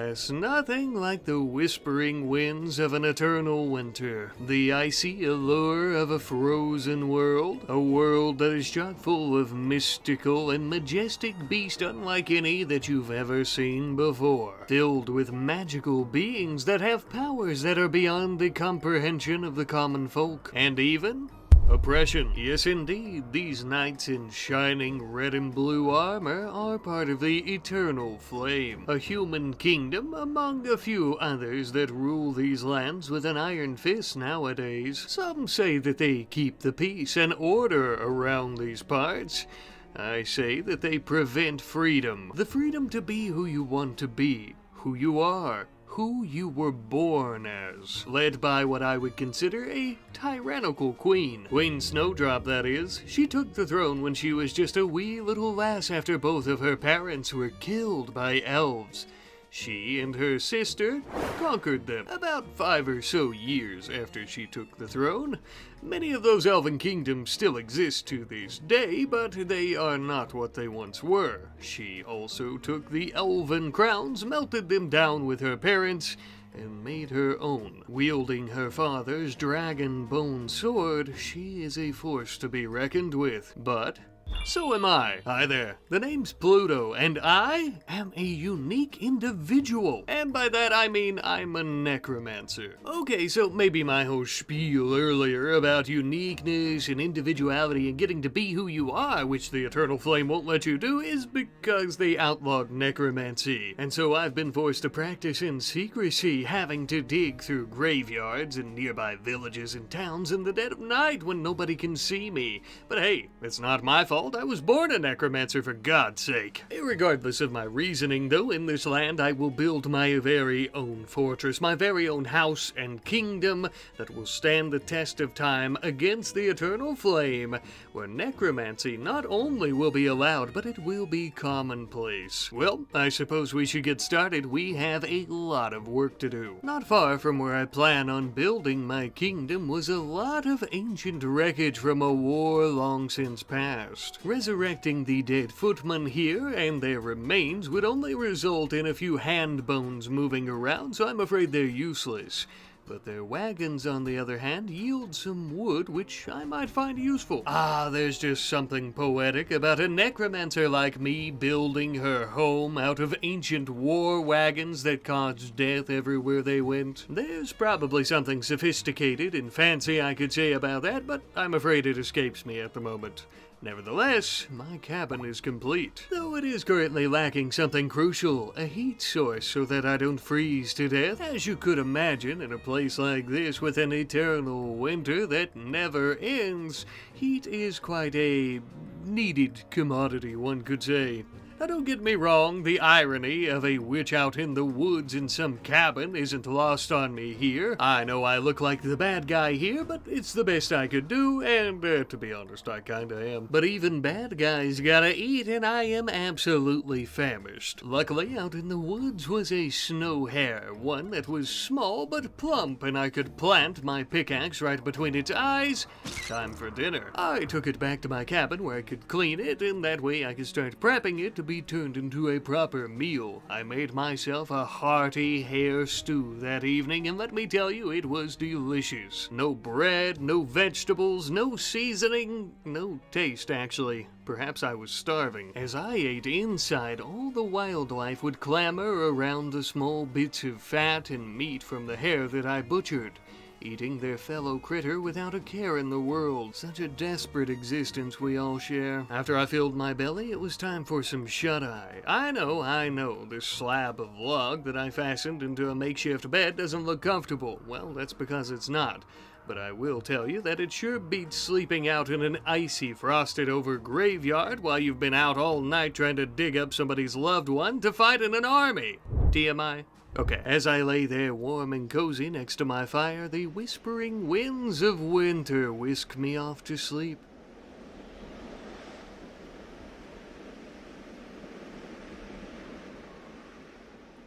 Yes, nothing like the whispering winds of an eternal winter, the icy allure of a frozen world, a world that is chock full of mystical and majestic beasts unlike any that you've ever seen before, filled with magical beings that have powers that are beyond the comprehension of the common folk, and even oppression. Yes, indeed, these knights in shining red and blue armor are part of the Eternal Flame, a human kingdom among a few others that rule these lands with an iron fist nowadays. Some say that they keep the peace and order around these parts. I say that they prevent freedom. The freedom to be who you want to be, who you are, who you were born as, led by what I would consider a tyrannical queen. Queen Snowdrop, that is. She took the throne when she was just a wee little lass after both of her parents were killed by elves. She and her sister conquered them about 5 or so years after she took the throne. Many of those elven kingdoms still exist to this day, but they are not what they once were. She also took the elven crowns, melted them down with her parents, and made her own. Wielding her father's dragon bone sword, she is a force to be reckoned with, but so am I. Hi there. The name's Pluto, and I am a unique individual. And by that I mean I'm a necromancer. Okay, so maybe my whole spiel earlier about uniqueness and individuality and getting to be who you are, which the Eternal Flame won't let you do, is because they outlawed necromancy. And so I've been forced to practice in secrecy, having to dig through graveyards and nearby villages and towns in the dead of night when nobody can see me. But hey, it's not my fault. I was born a necromancer, for God's sake. Regardless of my reasoning, though, in this land I will build my very own fortress, my very own house and kingdom that will stand the test of time against the Eternal Flame, where necromancy not only will be allowed, but it will be commonplace. Well, I suppose we should get started. We have a lot of work to do. Not far from where I plan on building my kingdom was a lot of ancient wreckage from a war long since past. Resurrecting the dead footmen here and their remains would only result in a few hand bones moving around, so I'm afraid they're useless. But their wagons, on the other hand, yield some wood, which I might find useful. There's just something poetic about a necromancer like me building her home out of ancient war wagons that caused death everywhere they went. There's probably something sophisticated and fancy I could say about that, but I'm afraid it escapes me at the moment. Nevertheless, my cabin is complete, though it is currently lacking something crucial, a heat source so that I don't freeze to death. As you could imagine, in a place like this with an eternal winter that never ends, heat is quite a needed commodity, one could say. Now don't get me wrong, the irony of a witch out in the woods in some cabin isn't lost on me here. I know I look like the bad guy here, but it's the best I could do, and to be honest, I kinda am. But even bad guys gotta eat, and I am absolutely famished. Luckily, out in the woods was a snow hare, one that was small but plump, and I could plant my pickaxe right between its eyes. Time for dinner. I took it back to my cabin where I could clean it, and that way I could start prepping it to be turned into a proper meal. I made myself a hearty hare stew that evening, and let me tell you, it was delicious. No bread, no vegetables, no seasoning, no taste actually. Perhaps I was starving. As I ate inside, all the wildlife would clamor around the small bits of fat and meat from the hare that I butchered, eating their fellow critter without a care in the world. Such a desperate existence we all share. After I filled my belly, it was time for some shut-eye. I know, this slab of log that I fastened into a makeshift bed doesn't look comfortable. Well, that's because it's not. But I will tell you that it sure beats sleeping out in an icy, frosted-over graveyard while you've been out all night trying to dig up somebody's loved one to fight in an army. TMI? Okay, as I lay there warm and cozy next to my fire, the whispering winds of winter whisked me off to sleep.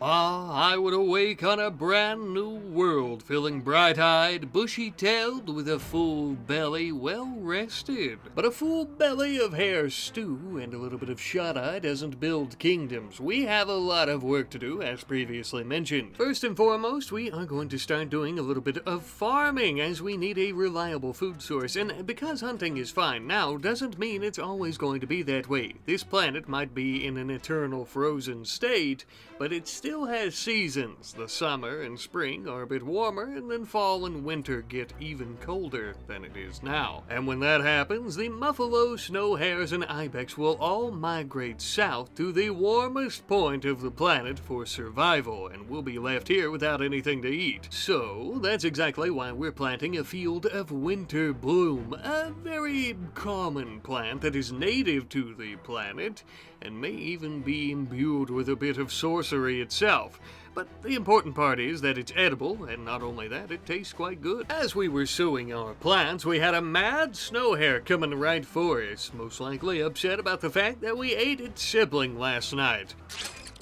I would awake on a brand new world, feeling bright-eyed, bushy-tailed, with a full belly, well-rested. But a full belly of hair stew and a little bit of shut-eye doesn't build kingdoms. We have a lot of work to do, as previously mentioned. First and foremost, we are going to start doing a little bit of farming, as we need a reliable food source. And because hunting is fine now, doesn't mean it's always going to be that way. This planet might be in an eternal frozen state, but it still has seasons. The summer and spring are a bit warmer, and then fall and winter get even colder than it is now. And when that happens, the muffalo, snow hares, and ibex will all migrate south to the warmest point of the planet for survival, and we'll be left here without anything to eat. So, that's exactly why we're planting a field of winter bloom, a very common plant that is native to the planet, and may even be imbued with a bit of sorcery itself. But the important part is that it's edible, and not only that, it tastes quite good. As we were sowing our plants, we had a mad snow hare coming right for us, most likely upset about the fact that we ate its sibling last night.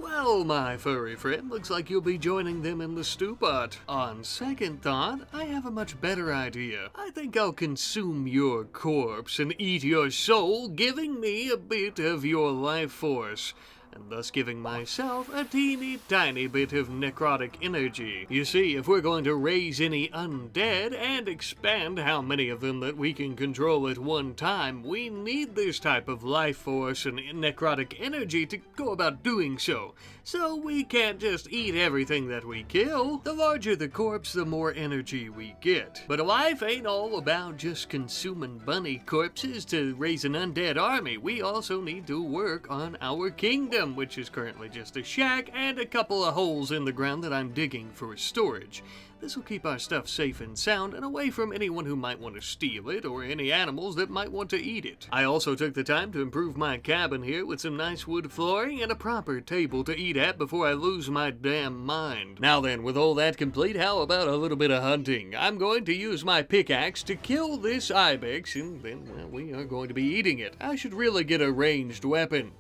Well, my furry friend, looks like you'll be joining them in the stew pot. On second thought, I have a much better idea. I think I'll consume your corpse and eat your soul, giving me a bit of your life force, and thus giving myself a teeny tiny bit of necrotic energy. You see, if we're going to raise any undead and expand how many of them that we can control at one time, we need this type of life force and necrotic energy to go about doing so. So we can't just eat everything that we kill. The larger the corpse, the more energy we get. But life ain't all about just consuming bunny corpses to raise an undead army. We also need to work on our kingdom, which is currently just a shack and a couple of holes in the ground that I'm digging for storage. This will keep our stuff safe and sound and away from anyone who might want to steal it or any animals that might want to eat it. I also took the time to improve my cabin here with some nice wood flooring and a proper table to eat at before I lose my damn mind. Now then, with all that complete, how about a little bit of hunting? I'm going to use my pickaxe to kill this ibex, and then, well, we are going to be eating it. I should really get a ranged weapon.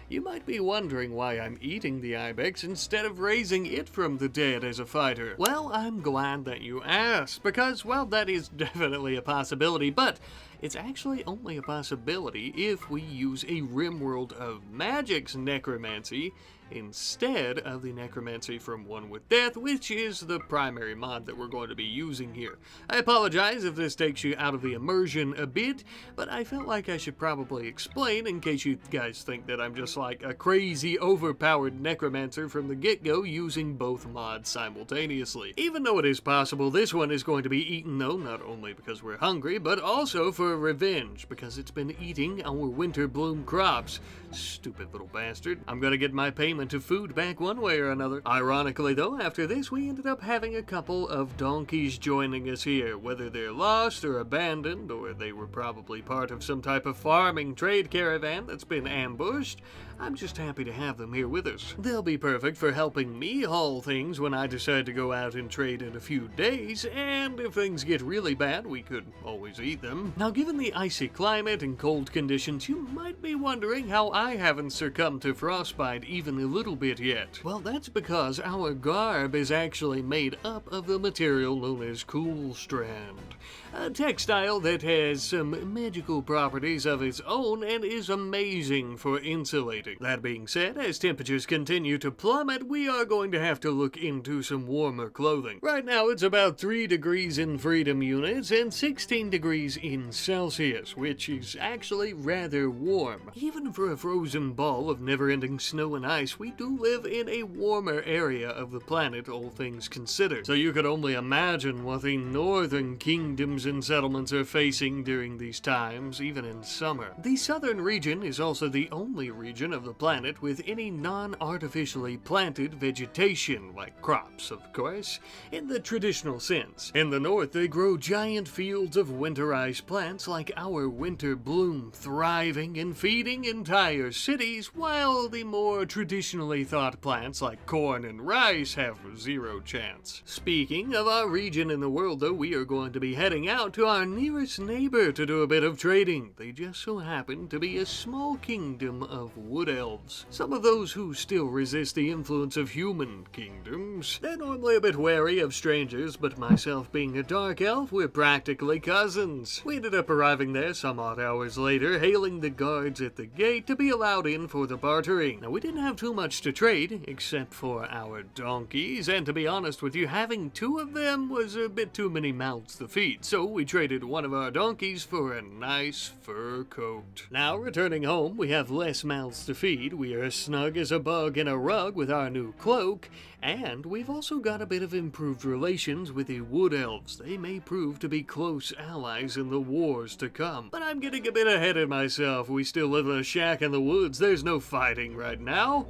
You might be wondering why I'm eating the ibex instead of raising it from the dead as a fighter. Well, I'm glad that you asked, because, well, that is definitely a possibility, but it's actually only a possibility if we use a RimWorld of Magic's Necromancy instead of the Necromancy from One with Death, which is the primary mod that we're going to be using here. I apologize if this takes you out of the immersion a bit, but I felt like I should probably explain in case you guys think that I'm just like a crazy overpowered Necromancer from the get-go using both mods simultaneously. Even though it is possible this one is going to be eaten though, not only because we're hungry, but also for revenge, because it's been eating our winter bloom crops. Stupid little bastard. I'm gonna get my payment of food back one way or another. Ironically though, after this we ended up having a couple of donkeys joining us here. Whether they're lost or abandoned, or they were probably part of some type of farming trade caravan that's been ambushed, I'm just happy to have them here with us. They'll be perfect for helping me haul things when I decide to go out and trade in a few days, and if things get really bad, we could always eat them. Now, given the icy climate and cold conditions, you might be wondering how I haven't succumbed to frostbite even a little bit yet. Well, that's because our garb is actually made up of the material known as cool strand, a textile that has some magical properties of its own and is amazing for insulating. That being said, as temperatures continue to plummet, we are going to have to look into some warmer clothing. Right now it's about 3 degrees in freedom units and 16 degrees in Celsius, which is actually rather warm. Even for a frozen ball of never-ending snow and ice, we do live in a warmer area of the planet, all things considered. So you could only imagine what the northern kingdoms and settlements are facing during these times, even in summer. The southern region is also the only region of the planet with any non-artificially planted vegetation, like crops, of course, in the traditional sense. In the north, they grow giant fields of winterized plants plants like our winter bloom thriving and feeding entire cities, while the more traditionally thought plants like corn and rice have zero chance. Speaking of our region in the world though, we are going to be heading out to our nearest neighbor to do a bit of trading. They just so happen to be a small kingdom of wood elves. Some of those who still resist the influence of human kingdoms. They're normally a bit wary of strangers, but myself being a dark elf, we're practically cousins. We ended up arriving there some odd hours later, hailing the guards at the gate to be allowed in for the bartering. Now we didn't have too much to trade, except for our donkeys, and to be honest with you, having two of them was a bit too many mouths to feed, so we traded one of our donkeys for a nice fur coat. Now returning home, we have less mouths to feed, we are as snug as a bug in a rug with our new cloak, and we've also got a bit of improved relations with the wood elves. They may prove to be close allies in the wars to come. But I'm getting a bit ahead of myself. We still live in a shack in the woods. There's no fighting right now.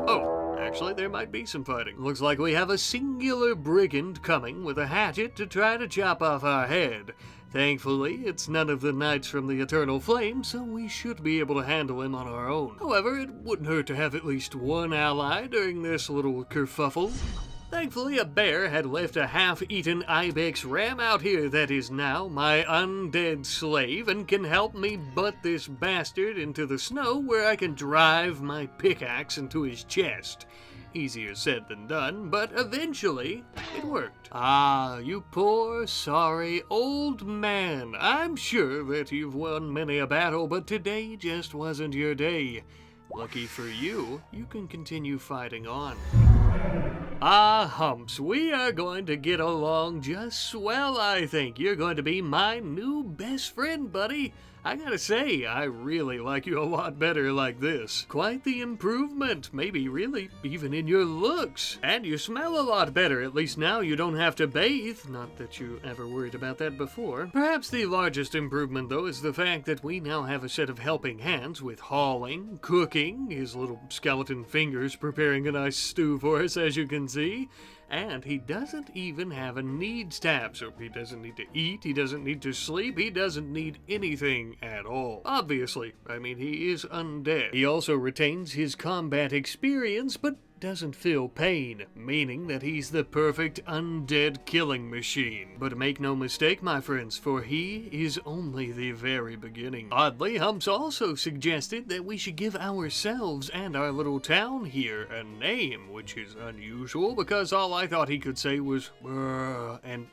Oh, actually there might be some fighting. Looks like we have a singular brigand coming with a hatchet to try to chop off our head. Thankfully, it's none of the knights from the Eternal Flame, so we should be able to handle him on our own. However, it wouldn't hurt to have at least one ally during this little kerfuffle. Thankfully, a bear had left a half-eaten ibex ram out here that is now my undead slave and can help me butt this bastard into the snow where I can drive my pickaxe into his chest. Easier said than done, but eventually it worked. Ah, you poor, sorry old man. I'm sure that you've won many a battle, but today just wasn't your day. Lucky for you, you can continue fighting on. Ah, Humps, we are going to get along just swell, I think. You're going to be my new best friend, buddy. I gotta say, I really like you a lot better like this. Quite the improvement, maybe really even in your looks. And you smell a lot better, at least now you don't have to bathe. Not that you ever worried about that before. Perhaps the largest improvement, though, is the fact that we now have a set of helping hands with hauling, cooking, his little skeleton fingers preparing a nice stew for us, as you can see. And he doesn't even have a needs tab, so he doesn't need to eat, he doesn't need to sleep, he doesn't need anything at all. Obviously, I mean, he is undead. He also retains his combat experience, but doesn't feel pain, meaning that he's the perfect undead killing machine. But make no mistake, my friends, for he is only the very beginning. Oddly, Humps also suggested that we should give ourselves and our little town here a name, which is unusual because all I thought he could say was and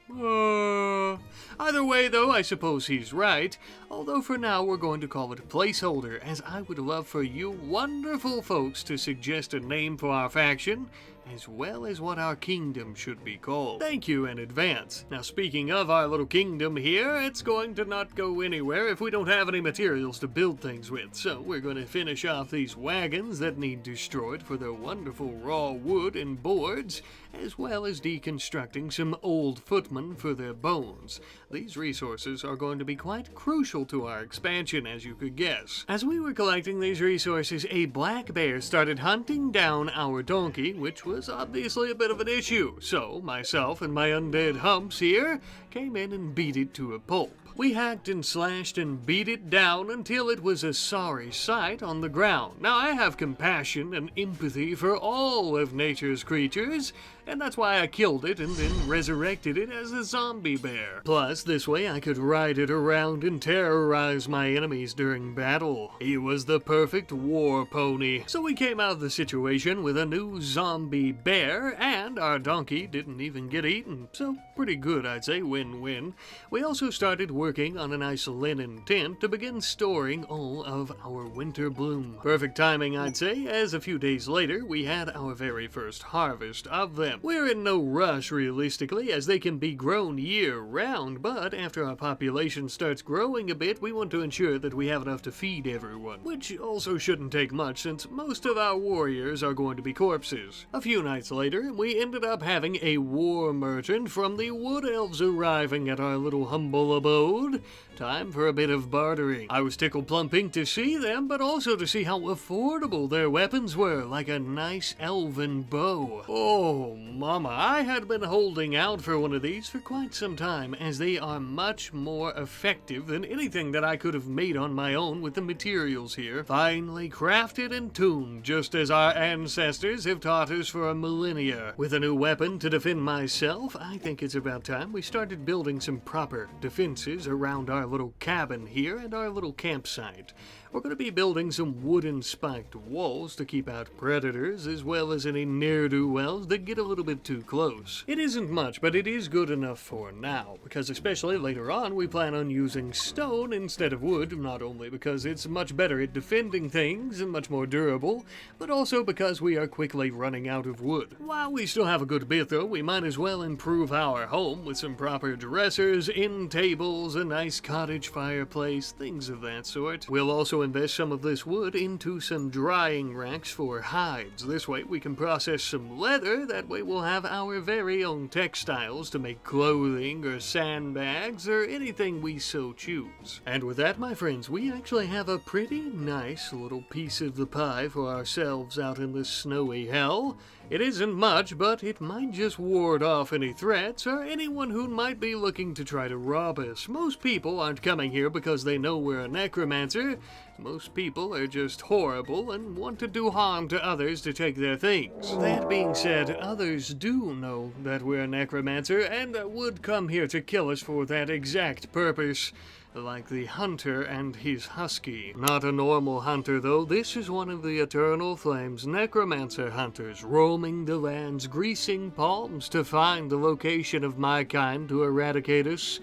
Either way, though, I suppose he's right, although for now we're going to call it placeholder, as I would love for you wonderful folks to suggest a name for our faction, as well as what our kingdom should be called. Thank you in advance. Now, speaking of our little kingdom here, it's going to not go anywhere if we don't have any materials to build things with, so we're going to finish off these wagons that need destroyed for their wonderful raw wood and boards, as well as deconstructing some old footmen for their bones. These resources are going to be quite crucial to our expansion, as you could guess. As we were collecting these resources, a black bear started hunting down our donkey, which was obviously a bit of an issue, so myself and my undead Humps here came in and beat it to a pulp. We hacked and slashed and beat it down until it was a sorry sight on the ground. Now, I have compassion and empathy for all of nature's creatures, and that's why I killed it and then resurrected it as a zombie bear. Plus, this way I could ride it around and terrorize my enemies during battle. He was the perfect war pony. So we came out of the situation with a new zombie bear, and our donkey didn't even get eaten. So, pretty good, I'd say, win-win. We also started working on a nice linen tent to begin storing all of our winter bloom. Perfect timing, I'd say, as a few days later we had our very first harvest of them. We're in no rush, realistically, as they can be grown year-round, but after our population starts growing a bit, we want to ensure that we have enough to feed everyone, which also shouldn't take much since most of our warriors are going to be corpses. A few nights later, we ended up having a war merchant from the Wood Elves arriving at our little humble abode. Time for a bit of bartering. I was tickled plump pink to see them, but also to see how affordable their weapons were, like a nice elven bow. Oh mama, I had been holding out for one of these for quite some time, as they are much more effective than anything that I could have made on my own with the materials here. Finely crafted and tuned, just as our ancestors have taught us for a millennia. With a new weapon to defend myself, I think it's about time we started building some proper defenses around our little cabin here and our little campsite. We're going to be building some wooden spiked walls to keep out predators, as well as any ne'er-do-wells that get a little bit too close. It isn't much, but it is good enough for now, because especially later on we plan on using stone instead of wood, not only because it's much better at defending things and much more durable, but also because we are quickly running out of wood. While we still have a good bit though, we might as well improve our home with some proper dressers, end tables, a nice cottage fireplace, things of that sort. We'll also invest some of this wood into some drying racks for hides. This way we can process some leather, that way we'll have our very own textiles to make clothing or sandbags or anything we so choose. And with that, my friends, we actually have a pretty nice little piece of the pie for ourselves out in this snowy hell. It isn't much, but it might just ward off any threats or anyone who might be looking to try to rob us. Most people aren't coming here because they know we're a necromancer. Most people are just horrible and want to do harm to others to take their things. That being said, others do know that we're a necromancer and would come here to kill us for that exact purpose. Like the hunter and his husky. Not a normal hunter though, this is one of the Eternal Flame's necromancer hunters, roaming the lands, greasing palms to find the location of my kind to eradicate us.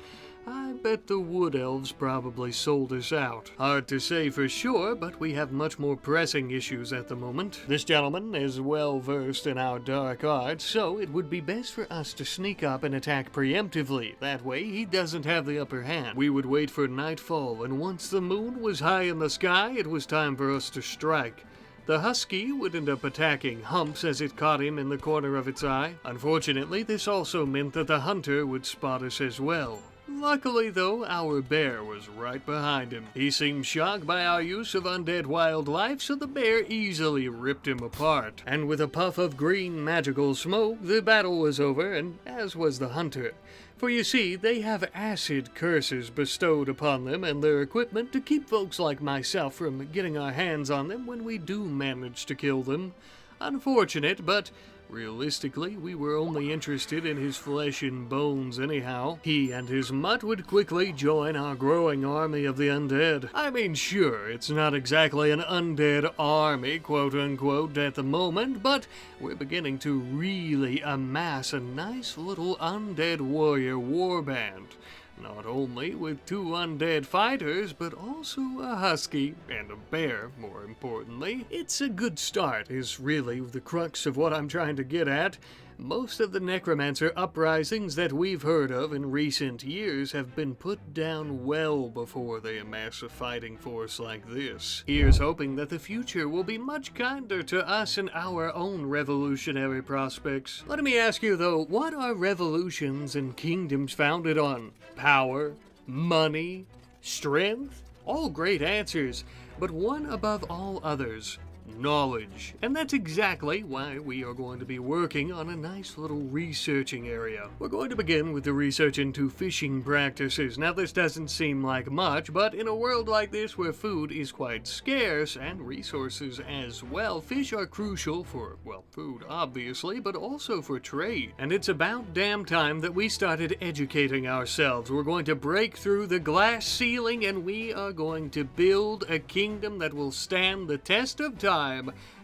I bet the wood elves probably sold us out. Hard to say for sure, but we have much more pressing issues at the moment. This gentleman is well versed in our dark arts, so it would be best for us to sneak up and attack preemptively. That way he doesn't have the upper hand. We would wait for nightfall, and once the moon was high in the sky, it was time for us to strike. The husky would end up attacking Humps as it caught him in the corner of its eye. Unfortunately, this also meant that the hunter would spot us as well. Luckily, though, our bear was right behind him. He seemed shocked by our use of undead wildlife, so the bear easily ripped him apart. And with a puff of green magical smoke, the battle was over, and as was the hunter. For you see, they have acid curses bestowed upon them and their equipment to keep folks like myself from getting our hands on them when we do manage to kill them. Unfortunate, but realistically, we were only interested in his flesh and bones anyhow. He and his mutt would quickly join our growing army of the undead. I mean, sure, it's not exactly an undead army, quote-unquote, at the moment, but we're beginning to really amass a nice little undead warrior warband. Not only with 2 undead fighters, but also a husky and a bear, more importantly. It's a good start, is really the crux of what I'm trying to get at. Most of the necromancer uprisings that we've heard of in recent years have been put down well before they amass a fighting force like this. Here's hoping that the future will be much kinder to us and our own revolutionary prospects. Let me ask you though, what are revolutions and kingdoms founded on? Power? Money? Strength? All great answers, but one above all others: knowledge. And that's exactly why we are going to be working on a nice little researching area. We're going to begin with the research into fishing practices. Now this doesn't seem like much, but in a world like this where food is quite scarce and resources as well, fish are crucial for, well, food obviously, but also for trade. And it's about damn time that we started educating ourselves. We're going to break through the glass ceiling and we are going to build a kingdom that will stand the test of time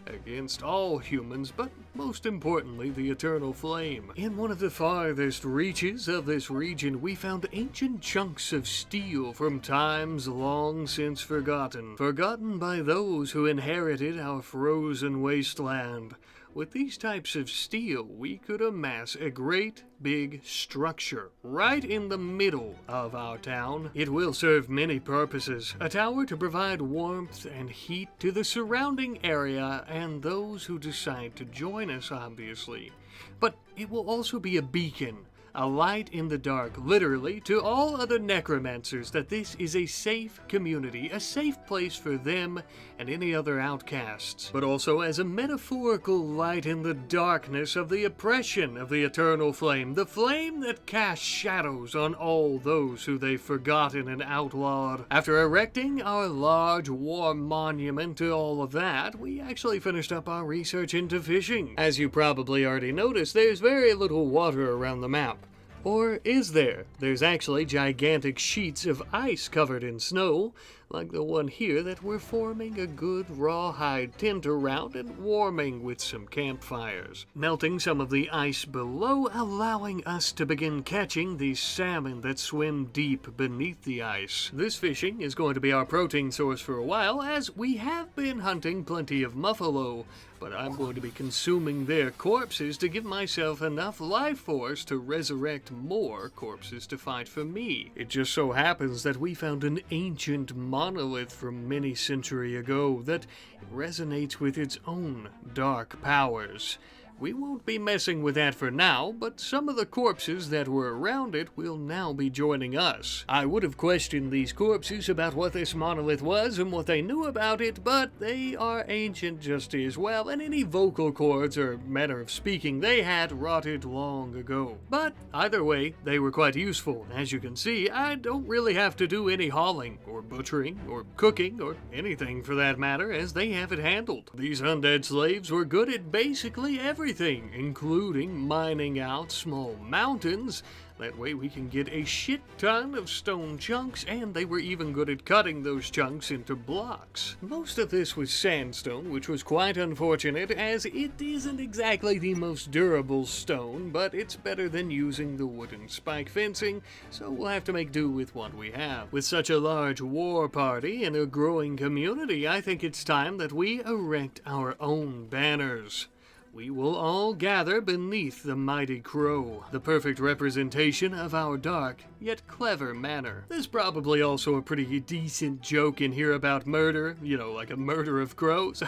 against all humans, but most importantly, the Eternal Flame. In one of the farthest reaches of this region, we found ancient chunks of steel from times long since forgotten by those who inherited our frozen wasteland. With these types of steel, we could amass a great big structure right in the middle of our town. It will serve many purposes. A tower to provide warmth and heat to the surrounding area and those who decide to join us, obviously. But it will also be a beacon, a light in the dark, literally, to all other necromancers that this is a safe community, a safe place for them and any other outcasts, but also as a metaphorical light in the darkness of the oppression of the eternal flame, the flame that casts shadows on all those who they've forgotten and outlawed. After erecting our large war monument to all of that, we actually finished up our research into fishing. As you probably already noticed, there's very little water around the map. Or is there? There's actually gigantic sheets of ice covered in snow, like the one here that we're forming a good rawhide tent around and warming with some campfires. Melting some of the ice below, allowing us to begin catching these salmon that swim deep beneath the ice. This fishing is going to be our protein source for a while, as we have been hunting plenty of muffalo, but I'm going to be consuming their corpses to give myself enough life force to resurrect more corpses to fight for me. It just so happens that we found an ancient monolith from many centuries ago that resonates with its own dark powers. We won't be messing with that for now, but some of the corpses that were around it will now be joining us. I would have questioned these corpses about what this monolith was and what they knew about it, but they are ancient just as well, and any vocal cords or manner of speaking they had rotted long ago. But either way, they were quite useful. As you can see, I don't really have to do any hauling, or butchering, or cooking, or anything for that matter, as they have it handled. These undead slaves were good at basically everything, including mining out small mountains. That way we can get a shit ton of stone chunks, and they were even good at cutting those chunks into blocks. Most of this was sandstone, which was quite unfortunate, as it isn't exactly the most durable stone, but it's better than using the wooden spike fencing, so we'll have to make do with what we have. With such a large war party and a growing community, I think it's time that we erect our own banners. We will all gather beneath the mighty crow, the perfect representation of our dark, yet clever manner. There's probably also a pretty decent joke in here about murder, you know, like a murder of crows.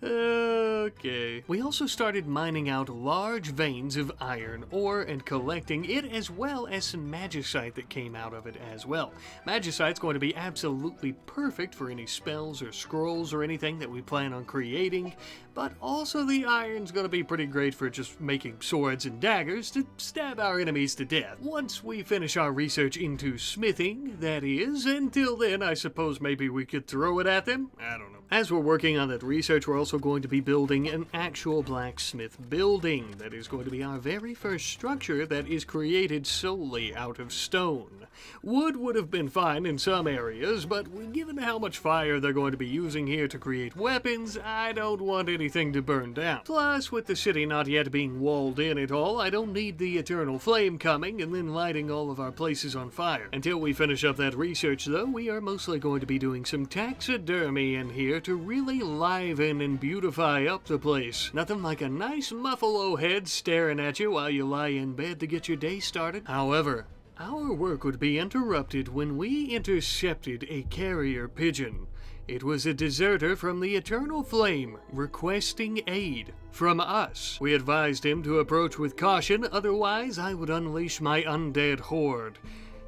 Okay. We also started mining out large veins of iron ore and collecting it, as well as some magicite that came out of it as well. Magicite's going to be absolutely perfect for any spells or scrolls or anything that we plan on creating, but also the iron's going to be pretty great for just making swords and daggers to stab our enemies to death. Once we finish our research into smithing, that is. Until then, I suppose maybe we could throw it at them? I don't know. As we're working on that research, we're also going to be building an actual blacksmith building. That is going to be our very first structure that is created solely out of stone. Wood would have been fine in some areas, but given how much fire they're going to be using here to create weapons, I don't want anything to burn down. Plus, with the city not yet being walled in at all, I don't need the eternal flame coming and then lighting all of our places on fire. Until we finish up that research, though, we are mostly going to be doing some taxidermy in here to really liven and beautify up the place. Nothing like a nice muffalo head staring at you while you lie in bed to get your day started. However, our work would be interrupted when we intercepted a carrier pigeon. It was a deserter from the Eternal Flame, requesting aid from us. We advised him to approach with caution, otherwise I would unleash my undead horde.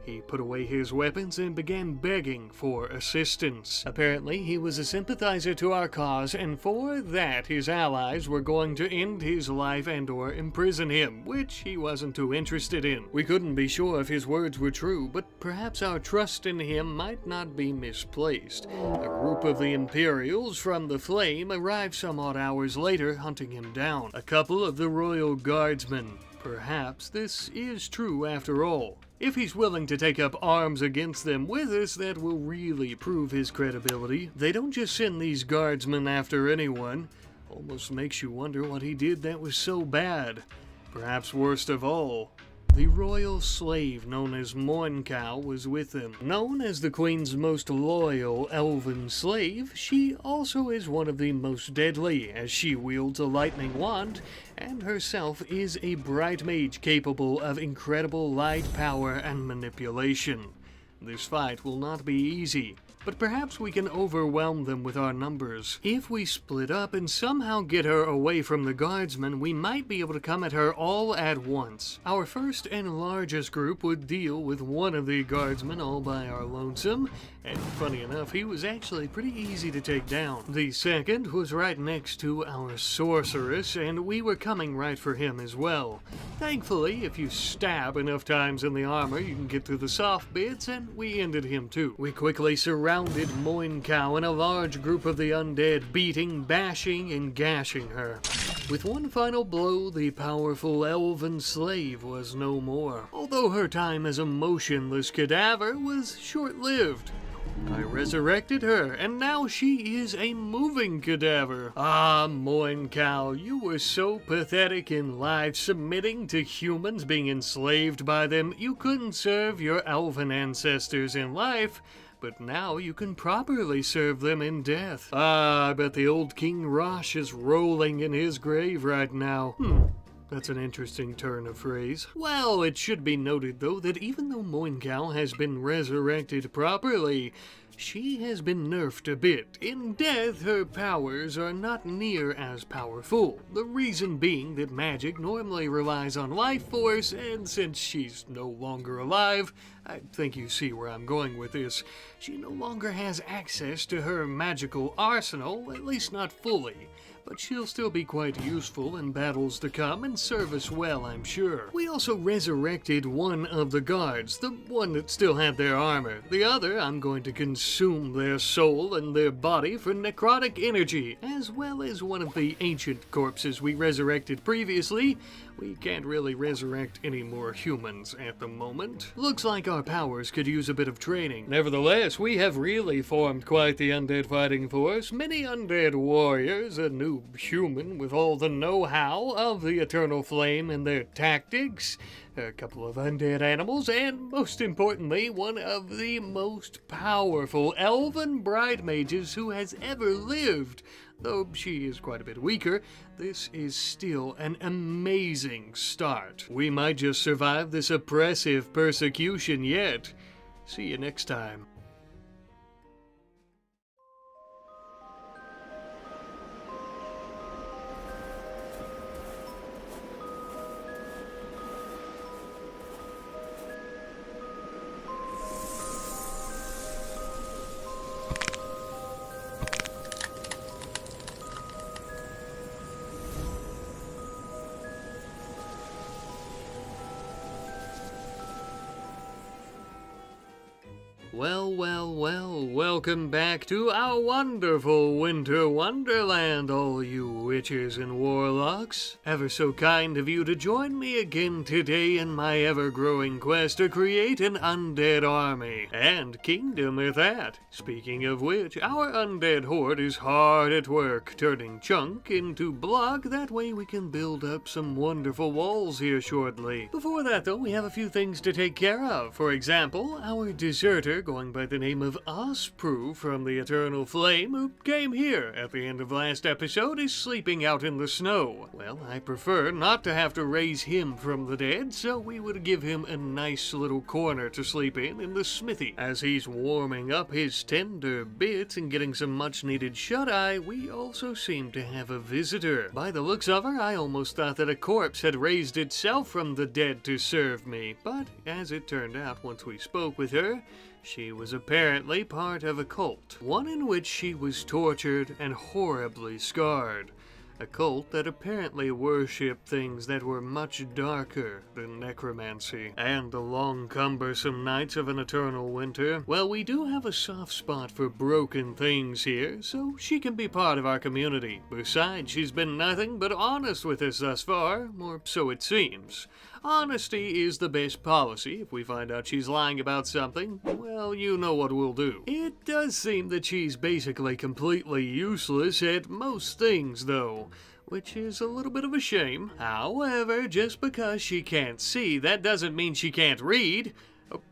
He put away his weapons and began begging for assistance. Apparently, he was a sympathizer to our cause, and for that, his allies were going to end his life and/or imprison him, which he wasn't too interested in. We couldn't be sure if his words were true, but perhaps our trust in him might not be misplaced. A group of the Imperials from the Flame arrived some odd hours later, hunting him down. A couple of the Royal Guardsmen. Perhaps this is true after all. If he's willing to take up arms against them with us, that will really prove his credibility. They don't just send these guardsmen after anyone. Almost makes you wonder what he did that was so bad. Perhaps worst of all, the royal slave known as Mourncow was with them. Known as the Queen's most loyal elven slave, she also is one of the most deadly, as she wields a lightning wand, and herself is a bright mage capable of incredible light power and manipulation. This fight will not be easy. but perhaps we can overwhelm them with our numbers. If we split up and somehow get her away from the guardsmen, we might be able to come at her all at once. Our first and largest group would deal with one of the guardsmen all by our lonesome, and funny enough, he was actually pretty easy to take down. The second was right next to our sorceress, and we were coming right for him as well. Thankfully, if you stab enough times in the armor, you can get through the soft bits, and we ended him too. We quickly surrounded Moincow and a large group of the undead, beating, bashing, and gashing her. With one final blow, the powerful elven slave was no more, although her time as a motionless cadaver was short-lived. I resurrected her, and now she is a moving cadaver. Ah, Moincow, you were so pathetic in life, submitting to humans, being enslaved by them. You couldn't serve your elven ancestors in life, but now you can properly serve them in death. Ah, I bet the old King Rosh is rolling in his grave right now. That's an interesting turn of phrase. Well, it should be noted, though, that even though Moincow has been resurrected properly, she has been nerfed a bit. In death, her powers are not near as powerful. The reason being that magic normally relies on life force, and since she's no longer alive, I think you see where I'm going with this. She no longer has access to her magical arsenal, at least not fully. But she'll still be quite useful in battles to come and serve us well, I'm sure. We also resurrected one of the guards, the one that still had their armor. The other, I'm going to consume their soul and their body for necrotic energy, as well as one of the ancient corpses we resurrected previously. We can't really resurrect any more humans at the moment. Looks like our powers could use a bit of training. Nevertheless, we have really formed quite the undead fighting force. Many undead warriors, a new human with all the know-how of the Eternal Flame and their tactics, a couple of undead animals, and most importantly, one of the most powerful elven bride mages who has ever lived. Though she is quite a bit weaker, this is still an amazing start. We might just survive this oppressive persecution yet. See you next time. Well, welcome back to our wonderful winter wonderland, all you witches and warlocks. Ever so kind of you to join me again today in my ever-growing quest to create an undead army, and kingdom at that. Speaking of which, our undead horde is hard at work, turning chunk into block, that way we can build up some wonderful walls here shortly. Before that though, we have a few things to take care of. For example, our deserter going by the name of Osprey from the Eternal Flame, who came here at the end of last episode, is sleeping out in the snow. Well, I prefer not to have to raise him from the dead, so we would give him a nice little corner to sleep in the smithy. As he's warming up his tender bits and getting some much-needed shut-eye, we also seem to have a visitor. By the looks of her, I almost thought that a corpse had raised itself from the dead to serve me, but as it turned out once we spoke with her, she was apparently part of a cult, one in which she was tortured and horribly scarred. A cult that apparently worshipped things that were much darker than necromancy. And the long, cumbersome nights of an eternal winter, well, we do have a soft spot for broken things here, so she can be part of our community. Besides, she's been nothing but honest with us thus far, or so it seems. Honesty is the best policy. If we find out she's lying about something, well, you know what we'll do. It does seem that she's basically completely useless at most things, though, which is a little bit of a shame. However, just because she can't see, that doesn't mean she can't read.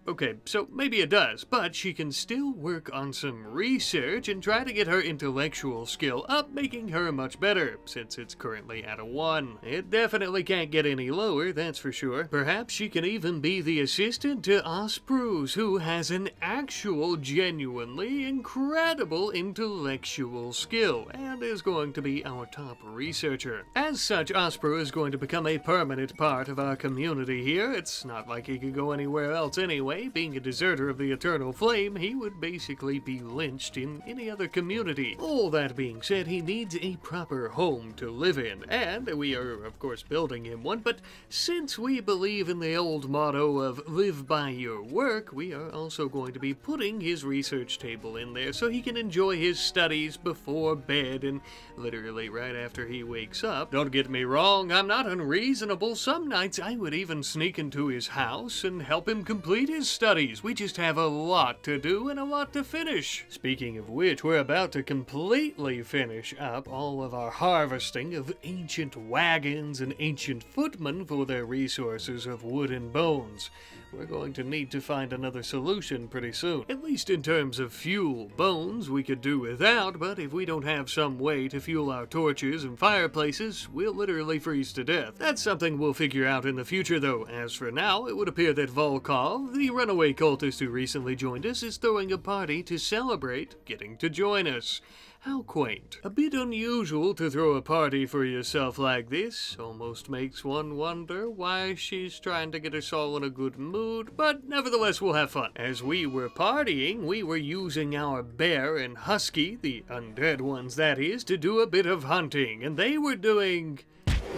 Okay, so maybe it does, but she can still work on some research and try to get her intellectual skill up, making her much better, since it's currently at a 1. It definitely can't get any lower, that's for sure. Perhaps she can even be the assistant to Ospruz, who has an actual, genuinely incredible intellectual skill, and is going to be our top researcher. As such, Ospruz is going to become a permanent part of our community here. It's not like he could go anywhere else anyway. Being a deserter of the Eternal Flame, he would basically be lynched in any other community. All that being said, he needs a proper home to live in, and we are, of course, building him one, but since we believe in the old motto of live by your work, we are also going to be putting his research table in there so he can enjoy his studies before bed and literally right after he wakes up. Don't get me wrong, I'm not unreasonable. Some nights I would even sneak into his house and help him complete his studies. We just have a lot to do and a lot to finish. Speaking of which, we're about to completely finish up all of our harvesting of ancient wagons and ancient footmen for their resources of wood and bones. We're going to need to find another solution pretty soon. At least in terms of fuel. Bones we could do without, but if we don't have some way to fuel our torches and fireplaces, we'll literally freeze to death. That's something we'll figure out in the future though. As for now, it would appear that Volov, the runaway cultist who recently joined us, is throwing a party to celebrate getting to join us. How quaint. A bit unusual to throw a party for yourself like this. Almost makes one wonder why she's trying to get us all in a good mood, but nevertheless we'll have fun. As we were partying, we were using our bear and husky, the undead ones that is, to do a bit of hunting, and they were doing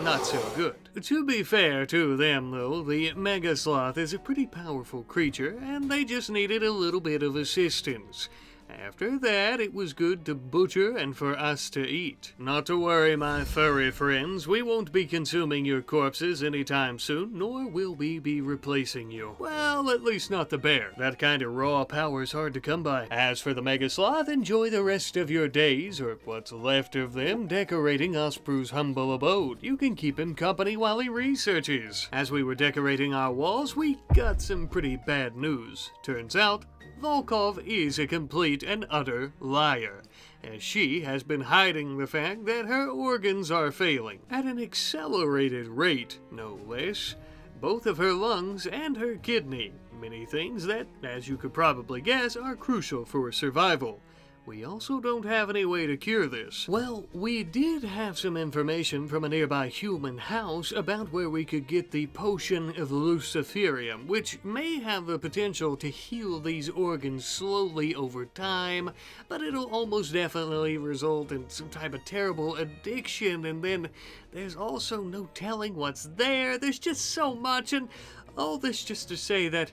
not so good. To be fair to them though, the Mega Sloth is a pretty powerful creature, and they just needed a little bit of assistance. After that, it was good to butcher and for us to eat. Not to worry, my furry friends, we won't be consuming your corpses anytime soon, nor will we be replacing you. Well, at least not the bear. That kind of raw power's hard to come by. As for the Mega Sloth, enjoy the rest of your days, or what's left of them, decorating Ospruz's humble abode. You can keep him company while he researches. As we were decorating our walls, we got some pretty bad news. Turns out, Volov is a complete and utter liar, as she has been hiding the fact that her organs are failing, at an accelerated rate, no less. Both of her lungs and her kidney, many things that, as you could probably guess, are crucial for survival. We also don't have any way to cure this. Well, we did have some information from a nearby human house about where we could get the potion of Luciferium, which may have the potential to heal these organs slowly over time, but it'll almost definitely result in some type of terrible addiction, and then there's also no telling what's there. There's just so much, and all this just to say that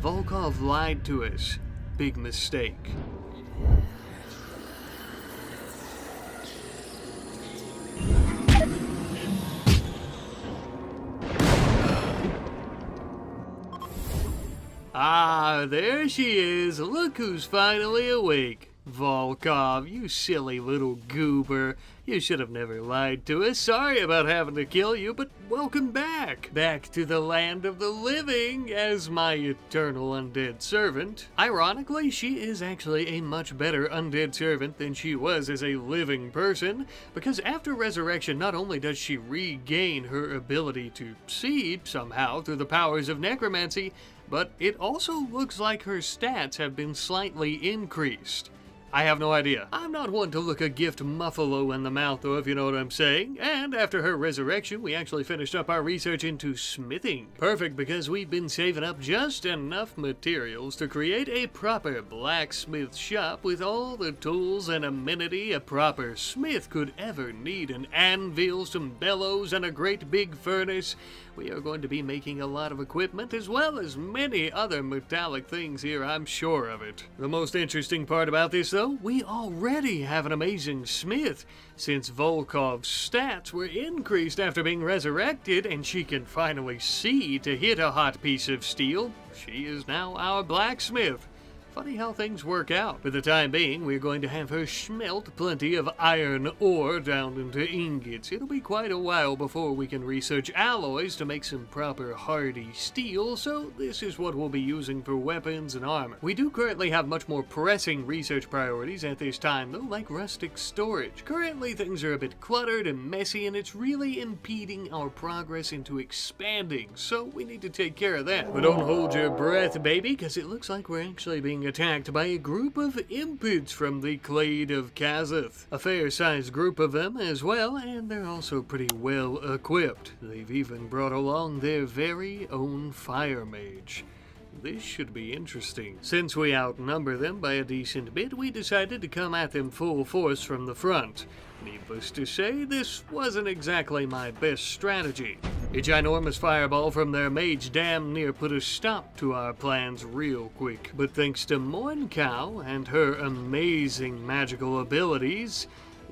Volov lied to us. Big mistake. Ah, there she is. Look who's finally awake. Volov, you silly little goober. You should have never lied to us. Sorry about having to kill you, but welcome back. Back to the land of the living as my eternal undead servant. Ironically, she is actually a much better undead servant than she was as a living person, because after resurrection, not only does she regain her ability to see somehow through the powers of necromancy, but it also looks like her stats have been slightly increased. I have no idea. I'm not one to look a gift muffalo in the mouth, though, if you know what I'm saying. And after her resurrection, we actually finished up our research into smithing. Perfect, because we've been saving up just enough materials to create a proper blacksmith shop with all the tools and amenity a proper smith could ever need. An anvil, some bellows, and a great big furnace. We are going to be making a lot of equipment, as well as many other metallic things here, I'm sure of it. The most interesting part about this, though, we already have an amazing smith. Since Volkov's stats were increased after being resurrected, and she can finally see to hit a hot piece of steel, she is now our blacksmith. Funny how things work out. For the time being, we're going to have her smelt plenty of iron ore down into ingots. It'll be quite a while before we can research alloys to make some proper hardy steel, so this is what we'll be using for weapons and armor. We do currently have much more pressing research priorities at this time though, like rustic storage. Currently things are a bit cluttered and messy, and it's really impeding our progress into expanding, so we need to take care of that. But don't hold your breath, baby, because it looks like we're actually being attacked by a group of Impids from the Clade of Kazeth. A fair-sized group of them as well, and they're also pretty well equipped. They've even brought along their very own fire mage. This should be interesting. Since we outnumber them by a decent bit, we decided to come at them full force from the front. Needless to say, this wasn't exactly my best strategy. A ginormous fireball from their mage damn near put a stop to our plans real quick, but thanks to Moincow and her amazing magical abilities,